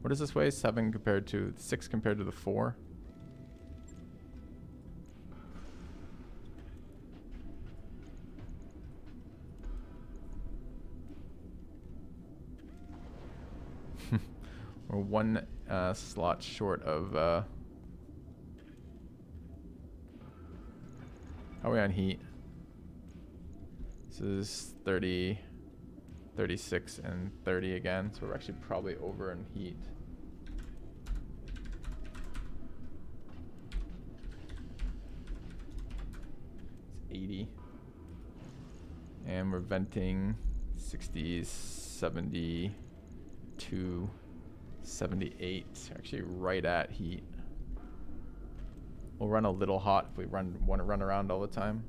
What does this weigh? 7 compared to 6 compared to the 4. We're 1 slot short of. How are we on heat? This is 30, 36, and 30 again. So we're actually probably over in heat. It's 80. And we're venting 60, 72, 78. Actually right at heat. We'll run a little hot if we want to run around all the time.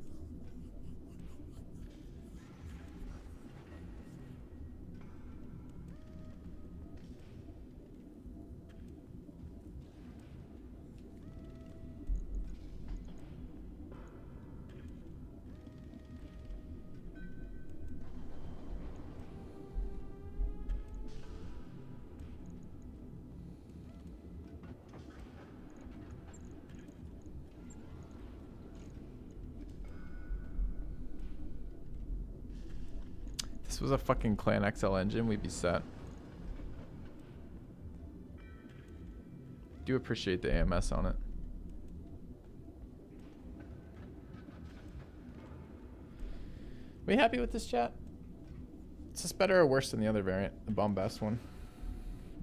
this was a fucking Clan XL engine, we'd be set. Do appreciate the AMS on it. We happy with this, chat? Is this better or worse than the other variant, the Bombast one?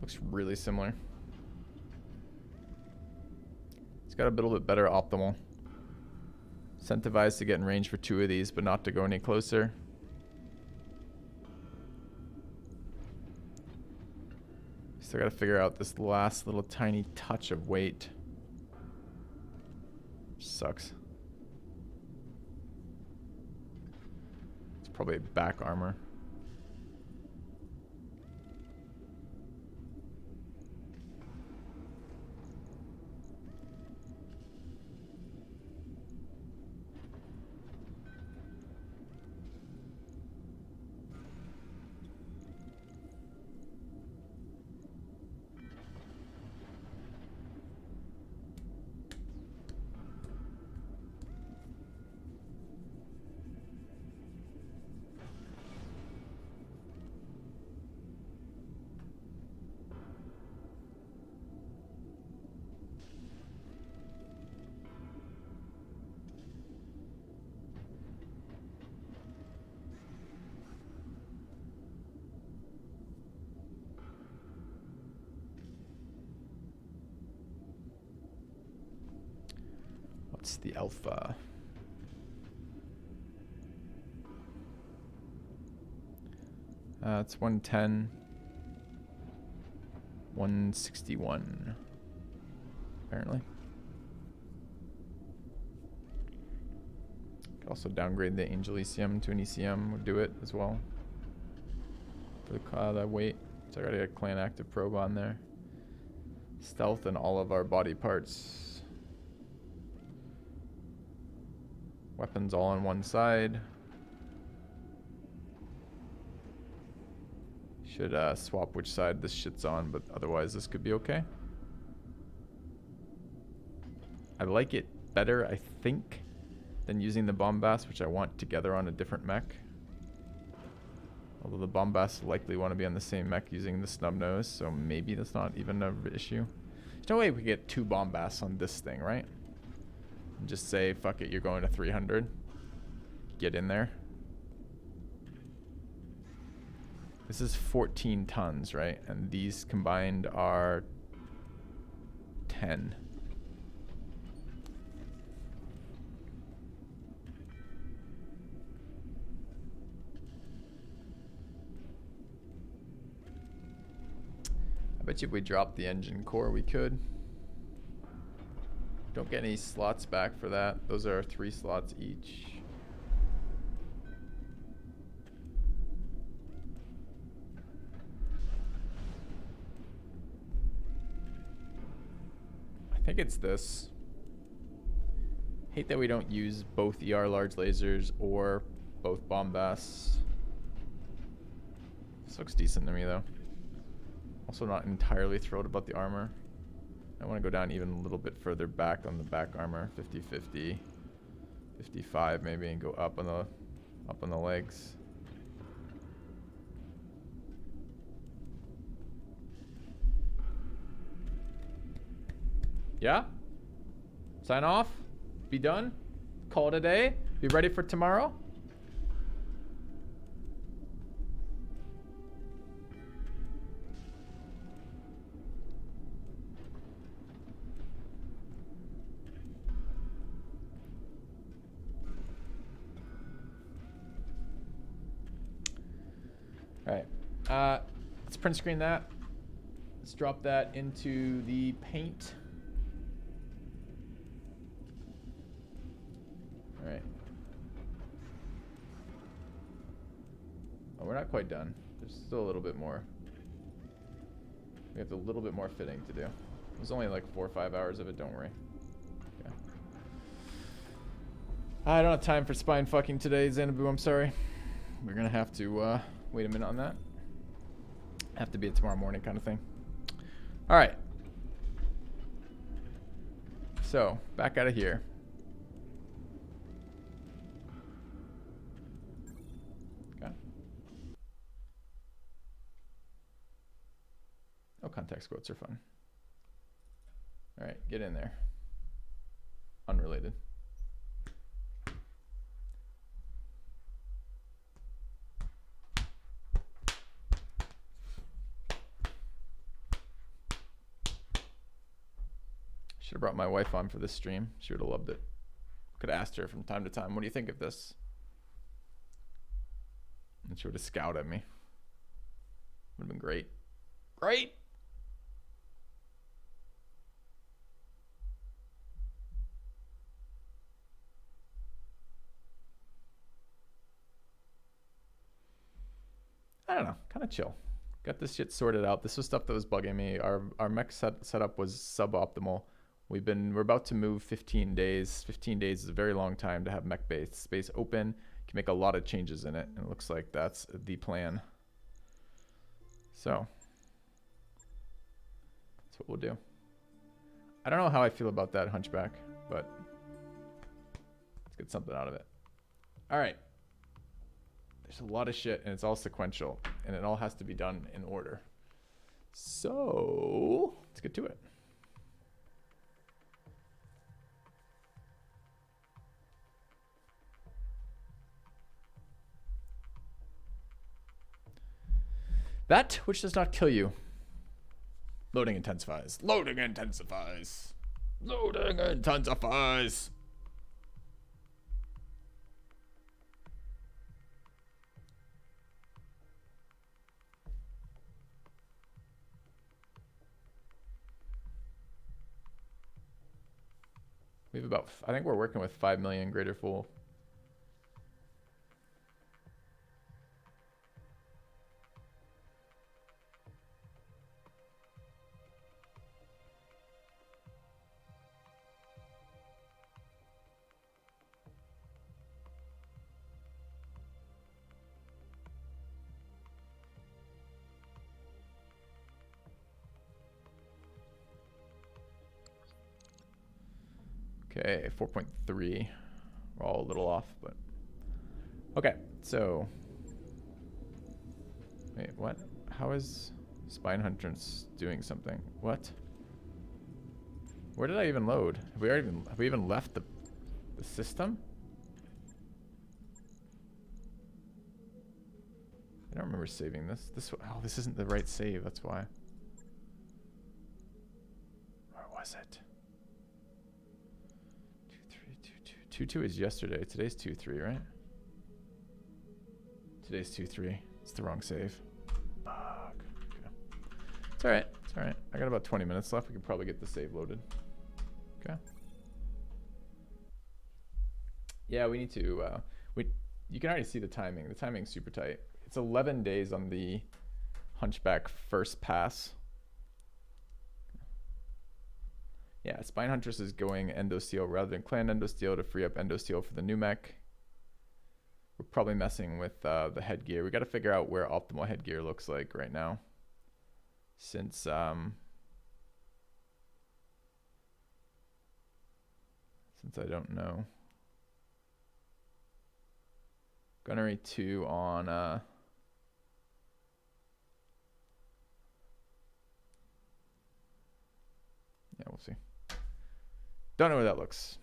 Looks really similar. It's got a little bit better optimal. Incentivized to get in range for 2 of these, but not to go any closer. Still gotta figure out this last little tiny touch of weight. Sucks. It's probably back armor. What's the alpha? It's 110. 161. Apparently. Could also downgrade the Angel ECM to an ECM. Would do it as well. For the weight. So I gotta get a clan active probe on there. Stealth and all of our body parts. Weapons all on one side. Should swap which side this shit's on, but otherwise this could be okay. I like it better, I think, than using the Bombast, which I want together on a different mech. Although the Bombast likely want to be on the same mech using the snub nose, so maybe that's not even an issue. There's no way we get 2 Bombasts on this thing, right? And just say, fuck it, you're going to 300. Get in there. This is 14 tons, right? And these combined are 10. I bet you if we dropped the engine core, we could. Don't get any slots back for that. Those are 3 slots each. I think it's this. Hate that we don't use both ER large lasers or both Bombasts. This looks decent to me though. Also not entirely thrilled about the armor. I want to go down even a little bit further back on the back armor, 50-50, 55 maybe, and go up on the legs. Yeah? Sign off? Be done? Call it a day? Be ready for tomorrow? Alright, let's print screen that. Let's drop that into the paint. Alright. Oh, we're not quite done. There's still a little bit more. We have a little bit more fitting to do. There's only like 4 or 5 hours of it, don't worry. Okay. I don't have time for spine fucking today, Xanabu, I'm sorry. We're gonna have to wait a minute on that. Have to be a tomorrow morning kind of thing. Alright. So, back out of here. Okay. No context quotes are fun. All right, get in there. Unrelated. Should have brought my wife on for this stream. She would have loved it. Could have asked her from time to time, what do you think of this? And she would have scowled at me. Would have been great. Great! I don't know, kind of chill. Got this shit sorted out. This was stuff that was bugging me. Our mech setup was suboptimal. We're about to move 15 days. 15 days is a very long time to have mech base space open. You can make a lot of changes in it, and it looks like that's the plan. So that's what we'll do. I don't know how I feel about that hunchback, but let's get something out of it. All right. There's a lot of shit, and it's all sequential, and it all has to be done in order. So let's get to it. That which does not kill you. Loading intensifies. Loading intensifies. Loading intensifies. We have about, I think we're working with 5 million greater full. Okay, 4.3. We're all a little off, but okay. So, wait, what? How is Spine Huntress doing something? What? Where did I even load? Have we even left the system? I don't remember saving this. Oh, this isn't the right save. That's why. Where was it? 2.2 is yesterday. Today's 2.3, right? Today's 2.3. It's the wrong save. Fuck. Okay. It's alright. It's alright. I got about 20 minutes left. We can probably get the save loaded. Okay. Yeah, we need to... you can already see the timing. The timing's super tight. It's 11 days on the Hunchback first pass. Yeah, Spine Huntress is going Endosteel rather than Clan Endosteel to free up Endosteel for the new mech. We're probably messing with the headgear. We got to figure out where optimal headgear looks like right now. Since I don't know. Gunnery 2 on yeah, we'll see. Don't know where that looks.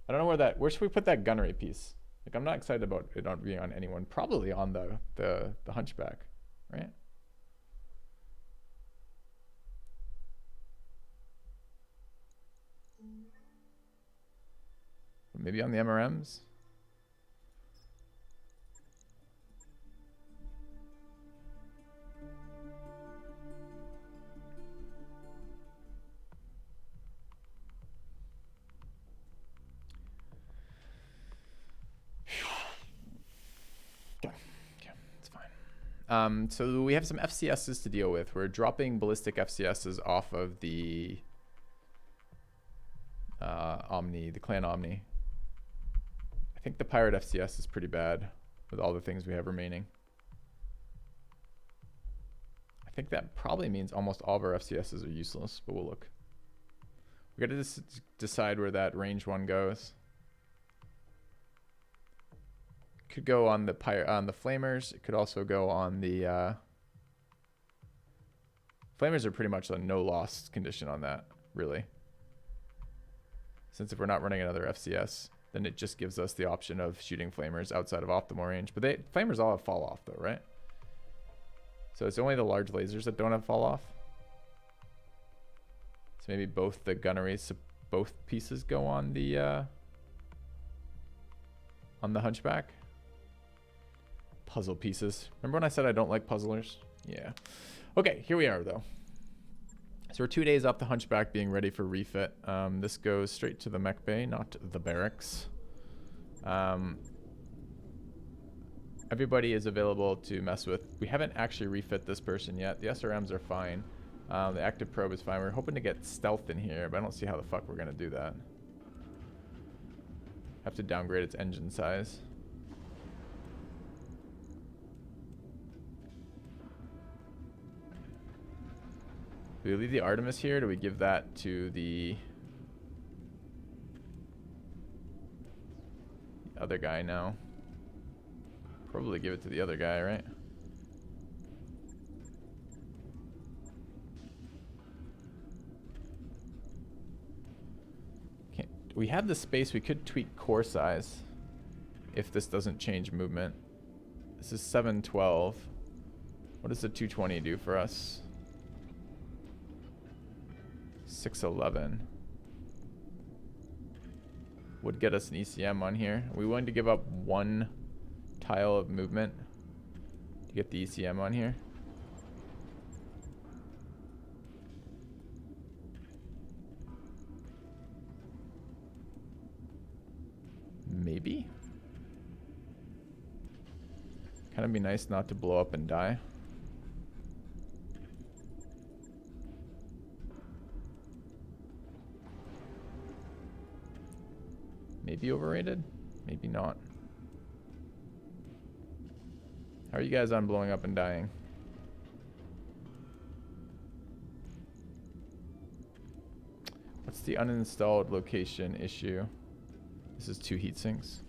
I don't know where should we put that gunnery piece? Like, I'm not excited about it not being on anyone. Probably on the Hunchback, right? Maybe on the MRMs? So we have some FCSs to deal with. We're dropping ballistic FCSs off of the Omni, the Clan Omni. I think the Pirate FCS is pretty bad with all the things we have remaining. I think that probably means almost all of our FCSs are useless, but we'll look. We got to decide where that range 1 goes. Could go on the Flamers. It could also go on the Flamers are pretty much a no loss condition on that, really. Since if we're not running another FCS, then it just gives us the option of shooting flamers outside of optimal range. But flamers all have fall off though, right? So it's only the large lasers that don't have fall off. So maybe both the gunneries, both pieces go on the hunchback. Puzzle pieces. Remember when I said I don't like puzzlers? Yeah. Okay, here we are though. So we're 2 days off the hunchback being ready for refit. This goes straight to the mech bay, not the barracks. Everybody is available to mess with. We haven't actually refit this person yet. The SRMs are fine. The active probe is fine. We're hoping to get stealth in here, but I don't see how the fuck we're gonna do that. Have to downgrade its engine size. Do we leave the Artemis here? Do we give that to the other guy now? Probably give it to the other guy, right? We have the space. We could tweak core size if this doesn't change movement. This is 712. What does the 220 do for us? 611 would get us an ECM on here. Are we willing to give up one tile of movement to get the ECM on here? Maybe. Kind of be nice not to blow up and die. Maybe overrated, maybe not. How are you guys on blowing up and dying? What's the uninstalled location issue? This is 2 heat sinks.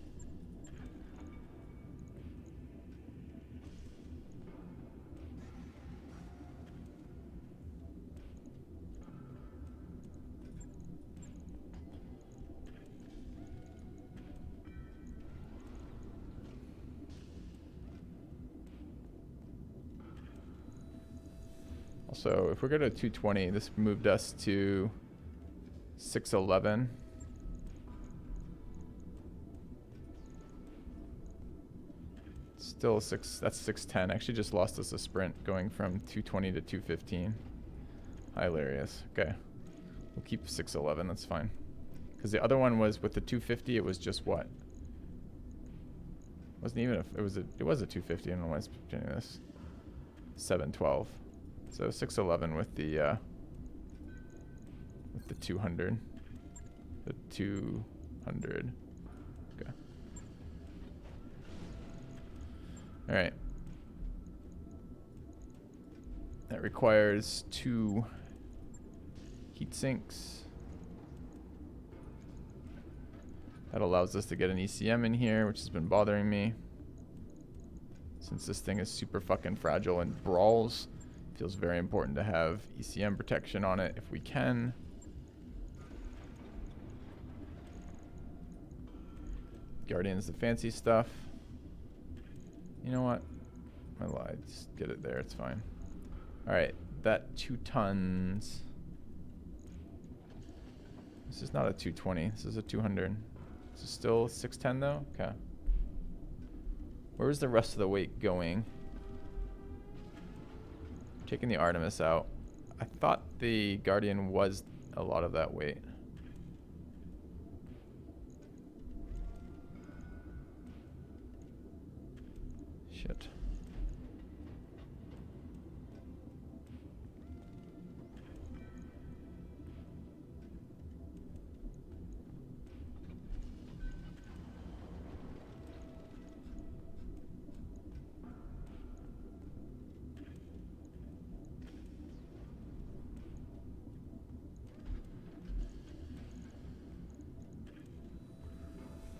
So if we go to 220, this moved us to 611. Still that's 610. Actually just lost us a sprint going from 220 to 215. Hilarious. Okay. We'll keep 611, that's fine. Because the other one was with the 250, it was just what? Wasn't even it was a 250, I don't know why it's doing this. 712. So 611 with the 200. The 200. Okay. All right. That requires 2 heat sinks. That allows us to get an ECM in here, which has been bothering me. Since this thing is super fucking fragile and brawls, feels very important to have ECM protection on it if we can. Guardian's the fancy stuff. You know what? I lied. Just get it there. It's fine. Alright. That 2 tons. This is not a 220. This is a 200. This is still 610 though? Okay. Where is the rest of the weight going? Taking the Artemis out. I thought the Guardian was a lot of that weight. Shit.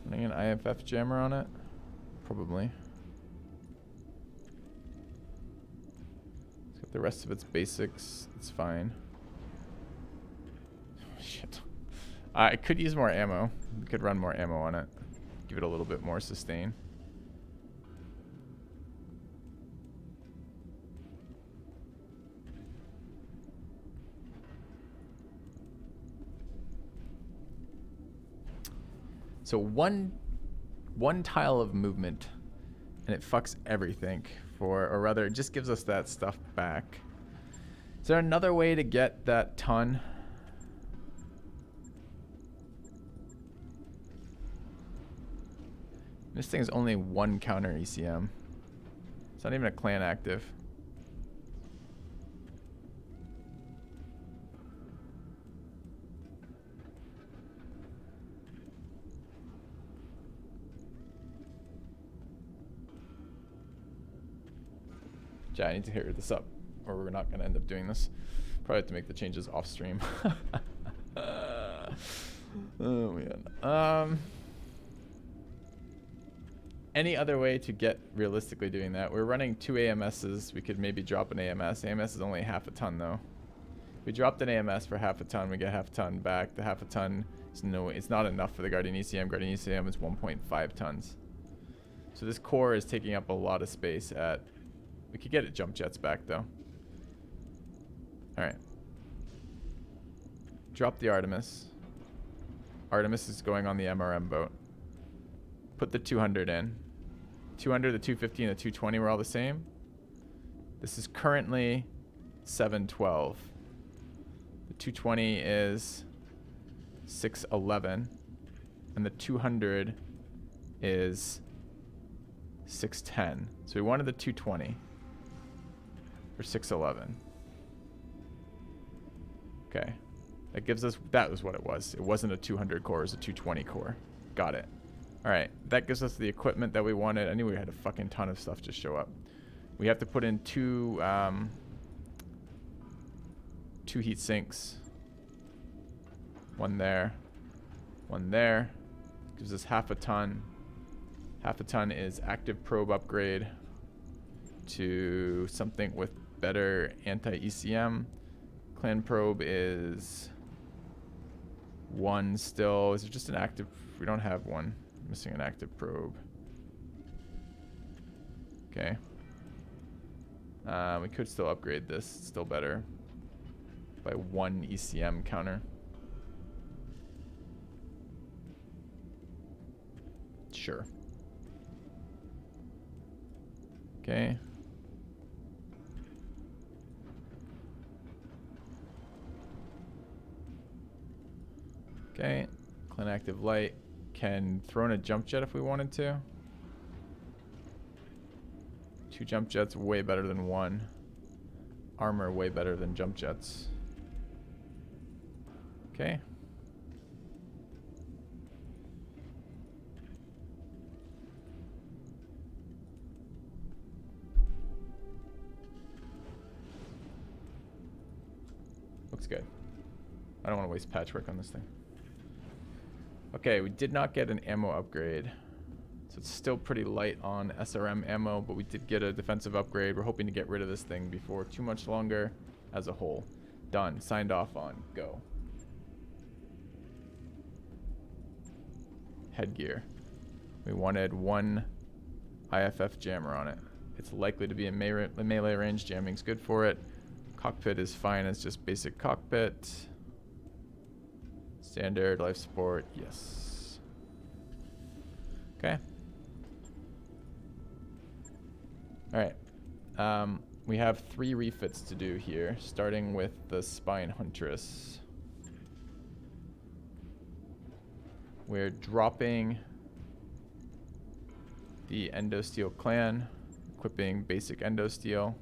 Running an IFF jammer on it? Probably. It's got the rest of its basics. It's fine. Shit. I could use more ammo. We could run more ammo on it. Give it a little bit more sustain. So one tile of movement and it fucks everything or rather it just gives us that stuff back. Is there another way to get that ton? This thing is only one counter ECM. It's not even a clan active. Yeah, I need to hurry this up, or we're not going to end up doing this. Probably have to make the changes off stream. Oh man. Any other way to get realistically doing that? We're running 2 AMSs. We could maybe drop an AMS. AMS is only half a ton though. If we dropped an AMS for half a ton, we get half a ton back. The half a ton is it's not enough for the Guardian ECM. Guardian ECM is 1.5 tons. So this core is taking up a lot of space at. We could get it jump jets back though. Alright. Drop the Artemis. Artemis is going on the MRM boat. Put the 200 in. 200, the 250, and the 220 were all the same. This is currently 712. The 220 is 611. And the 200 is 610. So we wanted the 220 for 611. Okay. That gives us, that was what it was. It wasn't a 200 core, it was a 220 core. Got it. Alright, that gives us the equipment that we wanted. I knew we had a fucking ton of stuff just show up. We have to put in two heat sinks. One there. One there. Gives us half a ton. Half a ton is active probe upgrade to something with better anti-ECM. Clan probe is 1 still. Is it just an active? We don't have one. Missing an active probe. Okay. We could still upgrade this. It's still better. By 1 ECM counter. Sure. Okay. Okay. Clan active light. Can throw in a jump jet if we wanted to. 2 jump jets way better than 1. Armor way better than jump jets. Okay. Looks good. I don't want to waste patchwork on this thing. Okay, we did not get an ammo upgrade. So it's still pretty light on SRM ammo, but we did get a defensive upgrade. We're hoping to get rid of this thing before too much longer as a whole. Done. Signed off on. Go. Headgear. We wanted 1 IFF jammer on it. It's likely to be in melee range. Jamming's good for it. Cockpit is fine. It's just basic cockpit. Standard life support, yes. Okay. Alright. We have 3 refits to do here, starting with the Spine Huntress. We're dropping the Endosteel Clan, equipping basic Endosteel.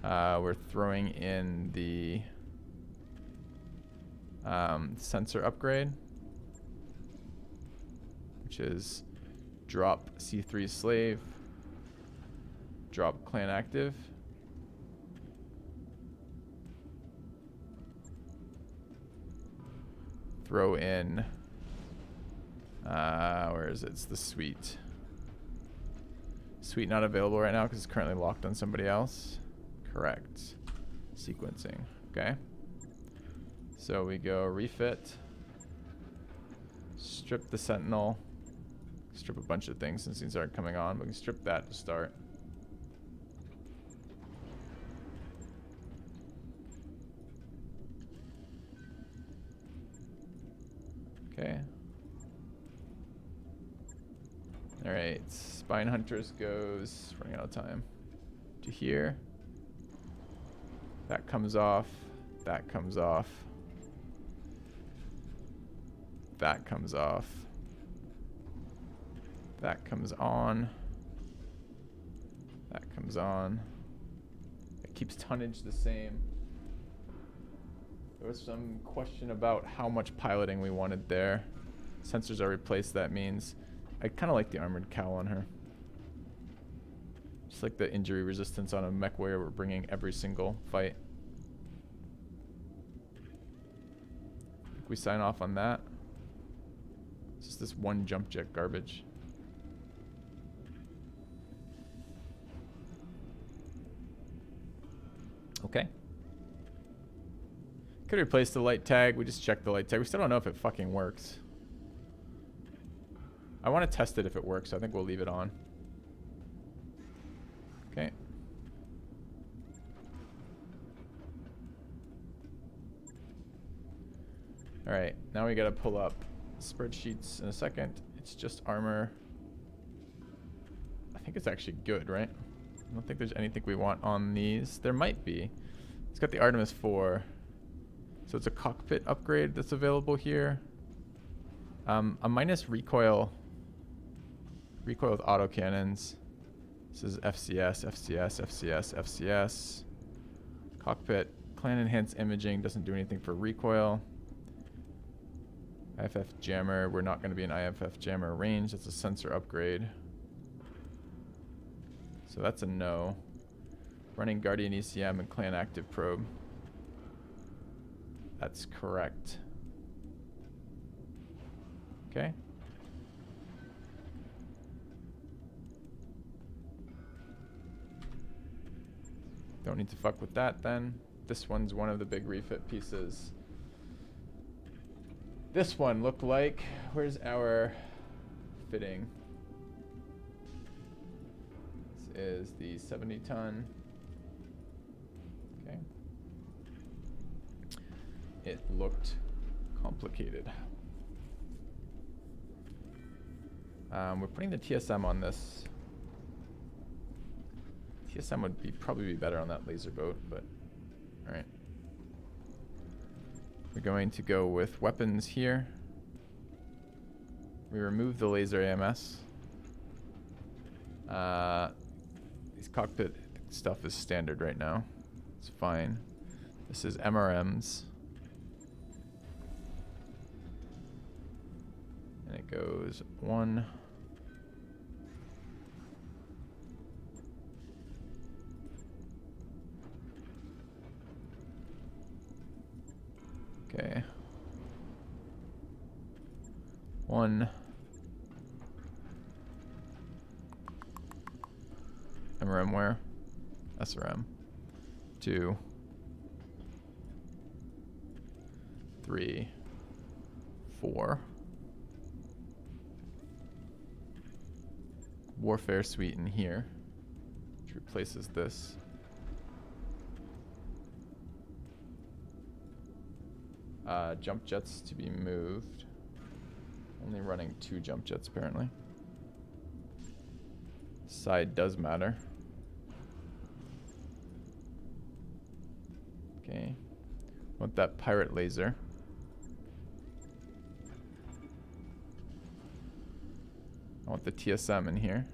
We're throwing in the sensor upgrade, which is drop C3 slave, drop clan active, throw in, where is it? It's the suite. Suite not available right now because it's currently locked on somebody else. Correct. Sequencing. Okay. So we go refit. Strip the Sentinel. Strip a bunch of things since these aren't coming on. We can strip that to start. Okay. Alright. Spine Hunters goes, running out of time, to here. That comes off. That comes off. That comes off. That comes on. That comes on. It keeps tonnage the same. There was some question about how much piloting we wanted there. Sensors are replaced, that means. I kind of like the armored cowl on her. Just like the injury resistance on a mech warrior we're bringing every single fight. I think we sign off on that. It's just this one jump jet garbage. Okay. Could replace the light tag. We just checked the light tag. We still don't know if it fucking works. I want to test it if it works, so I think we'll leave it on. Okay. Alright, now we gotta pull up spreadsheets in a second. It's just armor. I think it's actually good, right? I don't think there's anything we want on these. There might be. It's got the Artemis 4. So it's a cockpit upgrade that's available here. A minus recoil. Recoil with autocannons. This is FCS, FCS, FCS, FCS. Cockpit. Clan enhanced imaging doesn't do anything for recoil. IFF jammer. We're not going to be an IFF jammer range. That's a sensor upgrade. So that's a no. Running Guardian ECM and Clan Active Probe. That's correct. Okay. Don't need to fuck with that then. This one's one of the big refit pieces. This one looked like, where's our fitting? This is the 70 ton. Okay. It looked complicated. We're putting the TSM on this. TSM would be probably be better on that laser boat, but all right. We're going to go with weapons here. We remove the laser AMS. These cockpit stuff is standard right now. It's fine. This is MRMs. And it goes 1. Okay. 1. MRM where? SRM. 2. 3. 4. Warfare suite in here, which replaces this. Jump jets to be moved. Only running 2 jump jets apparently. Side does matter. Okay. Want that pirate laser. I want the TSM in here,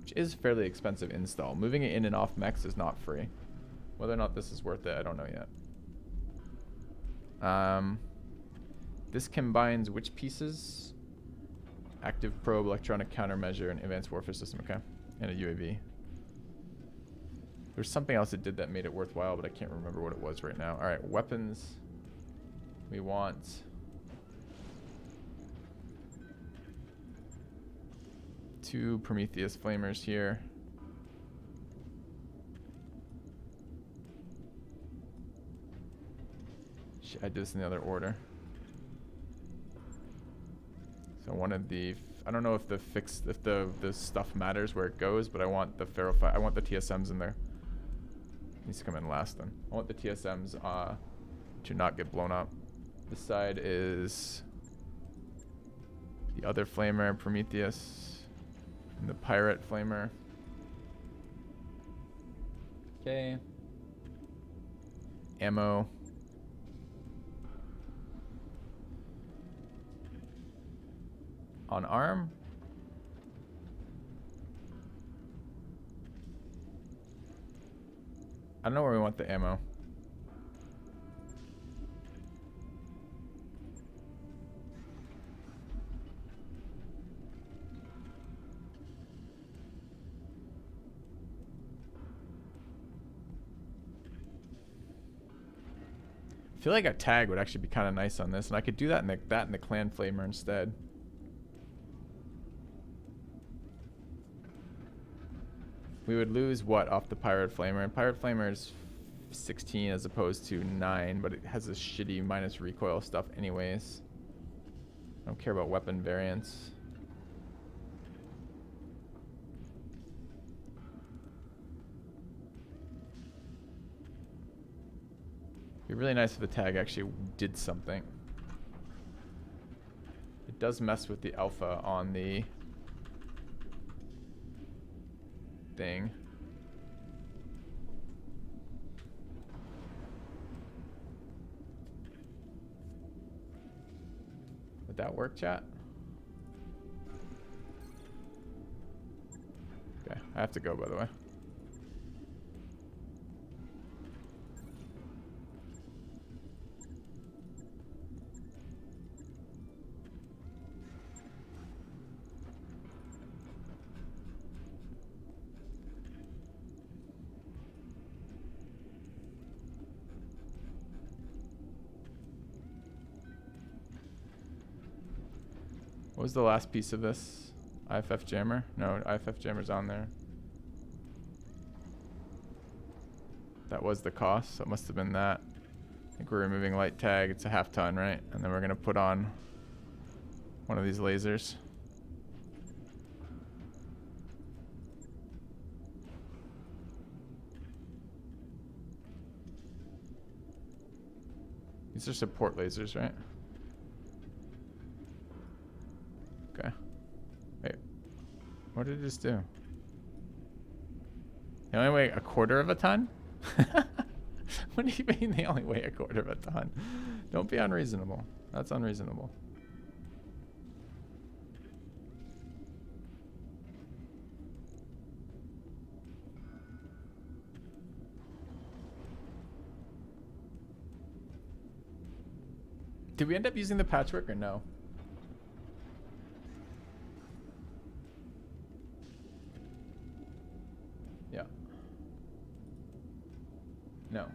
which is fairly expensive install. Moving it in and off mechs is not free. Whether or not this is worth it, I don't know yet. This combines which pieces? Active probe, electronic countermeasure, and advanced warfare system. Okay, and a UAV. There's something else it did that made it worthwhile, but I can't remember what it was right now. All right, weapons. We want 2 Prometheus flamers here. I did this in the other order. So I wanted the, I don't know if the stuff matters where it goes, but I want the I want the TSMs in there. Needs to come in last then. I want the TSMs to not get blown up. This side is the other flamer, Prometheus, and the pirate flamer. Okay. Ammo. On arm. I don't know where we want the ammo. I feel like a tag would actually be kind of nice on this, and I could do that in the clan flamer instead. We would lose what off the pirate flamer? And pirate flamer is 16 as opposed to 9, but it has this shitty minus recoil stuff anyways. I don't care about weapon variants. It'd be really nice if the tag actually did something. It does mess with the alpha on the thing. Would that work, chat? Okay, I have to go, by the way. What was the last piece of this? IFF jammer? No, IFF jammer's on there. That was the cost, so it must have been that. I think we're removing light tag. It's a half ton, right? And then we're gonna put on one of these lasers. These are support lasers, right? Okay. Wait. What did it just do? They only weigh a quarter of a ton? What do you mean they only weigh a quarter of a ton? Don't be unreasonable. That's unreasonable. Did we end up using the patchwork or no? Yeah. No.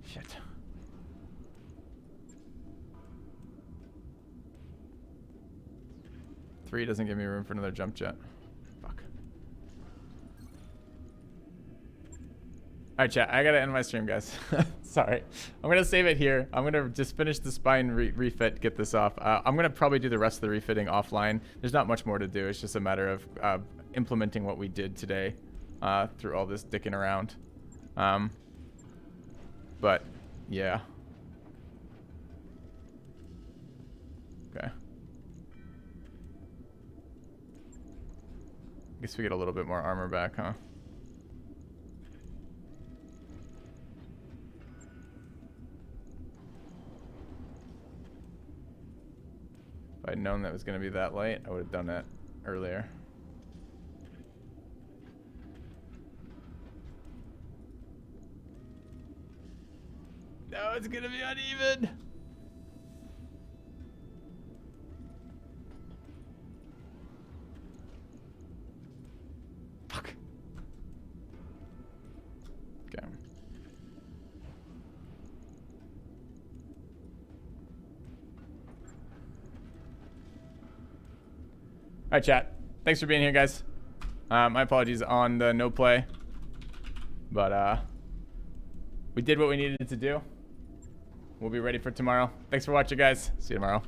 Shit. Three doesn't give me room for another jump jet. Fuck. Alright, chat. I gotta end my stream, guys. Sorry. I'm gonna save it here. I'm gonna just finish the spine refit, get this off. I'm gonna probably do the rest of the refitting offline. There's not much more to do. It's just a matter of implementing what we did today through all this dicking around. But, yeah. Okay. Guess we get a little bit more armor back, huh? If I'd known that was going to be that light, I would have done it earlier. No, it's going to be uneven. Fuck. Okay. right, chat. Thanks for being here, guys. My apologies on the no play, but we did what we needed to do. We'll be ready for tomorrow. Thanks for watching, guys. See you tomorrow.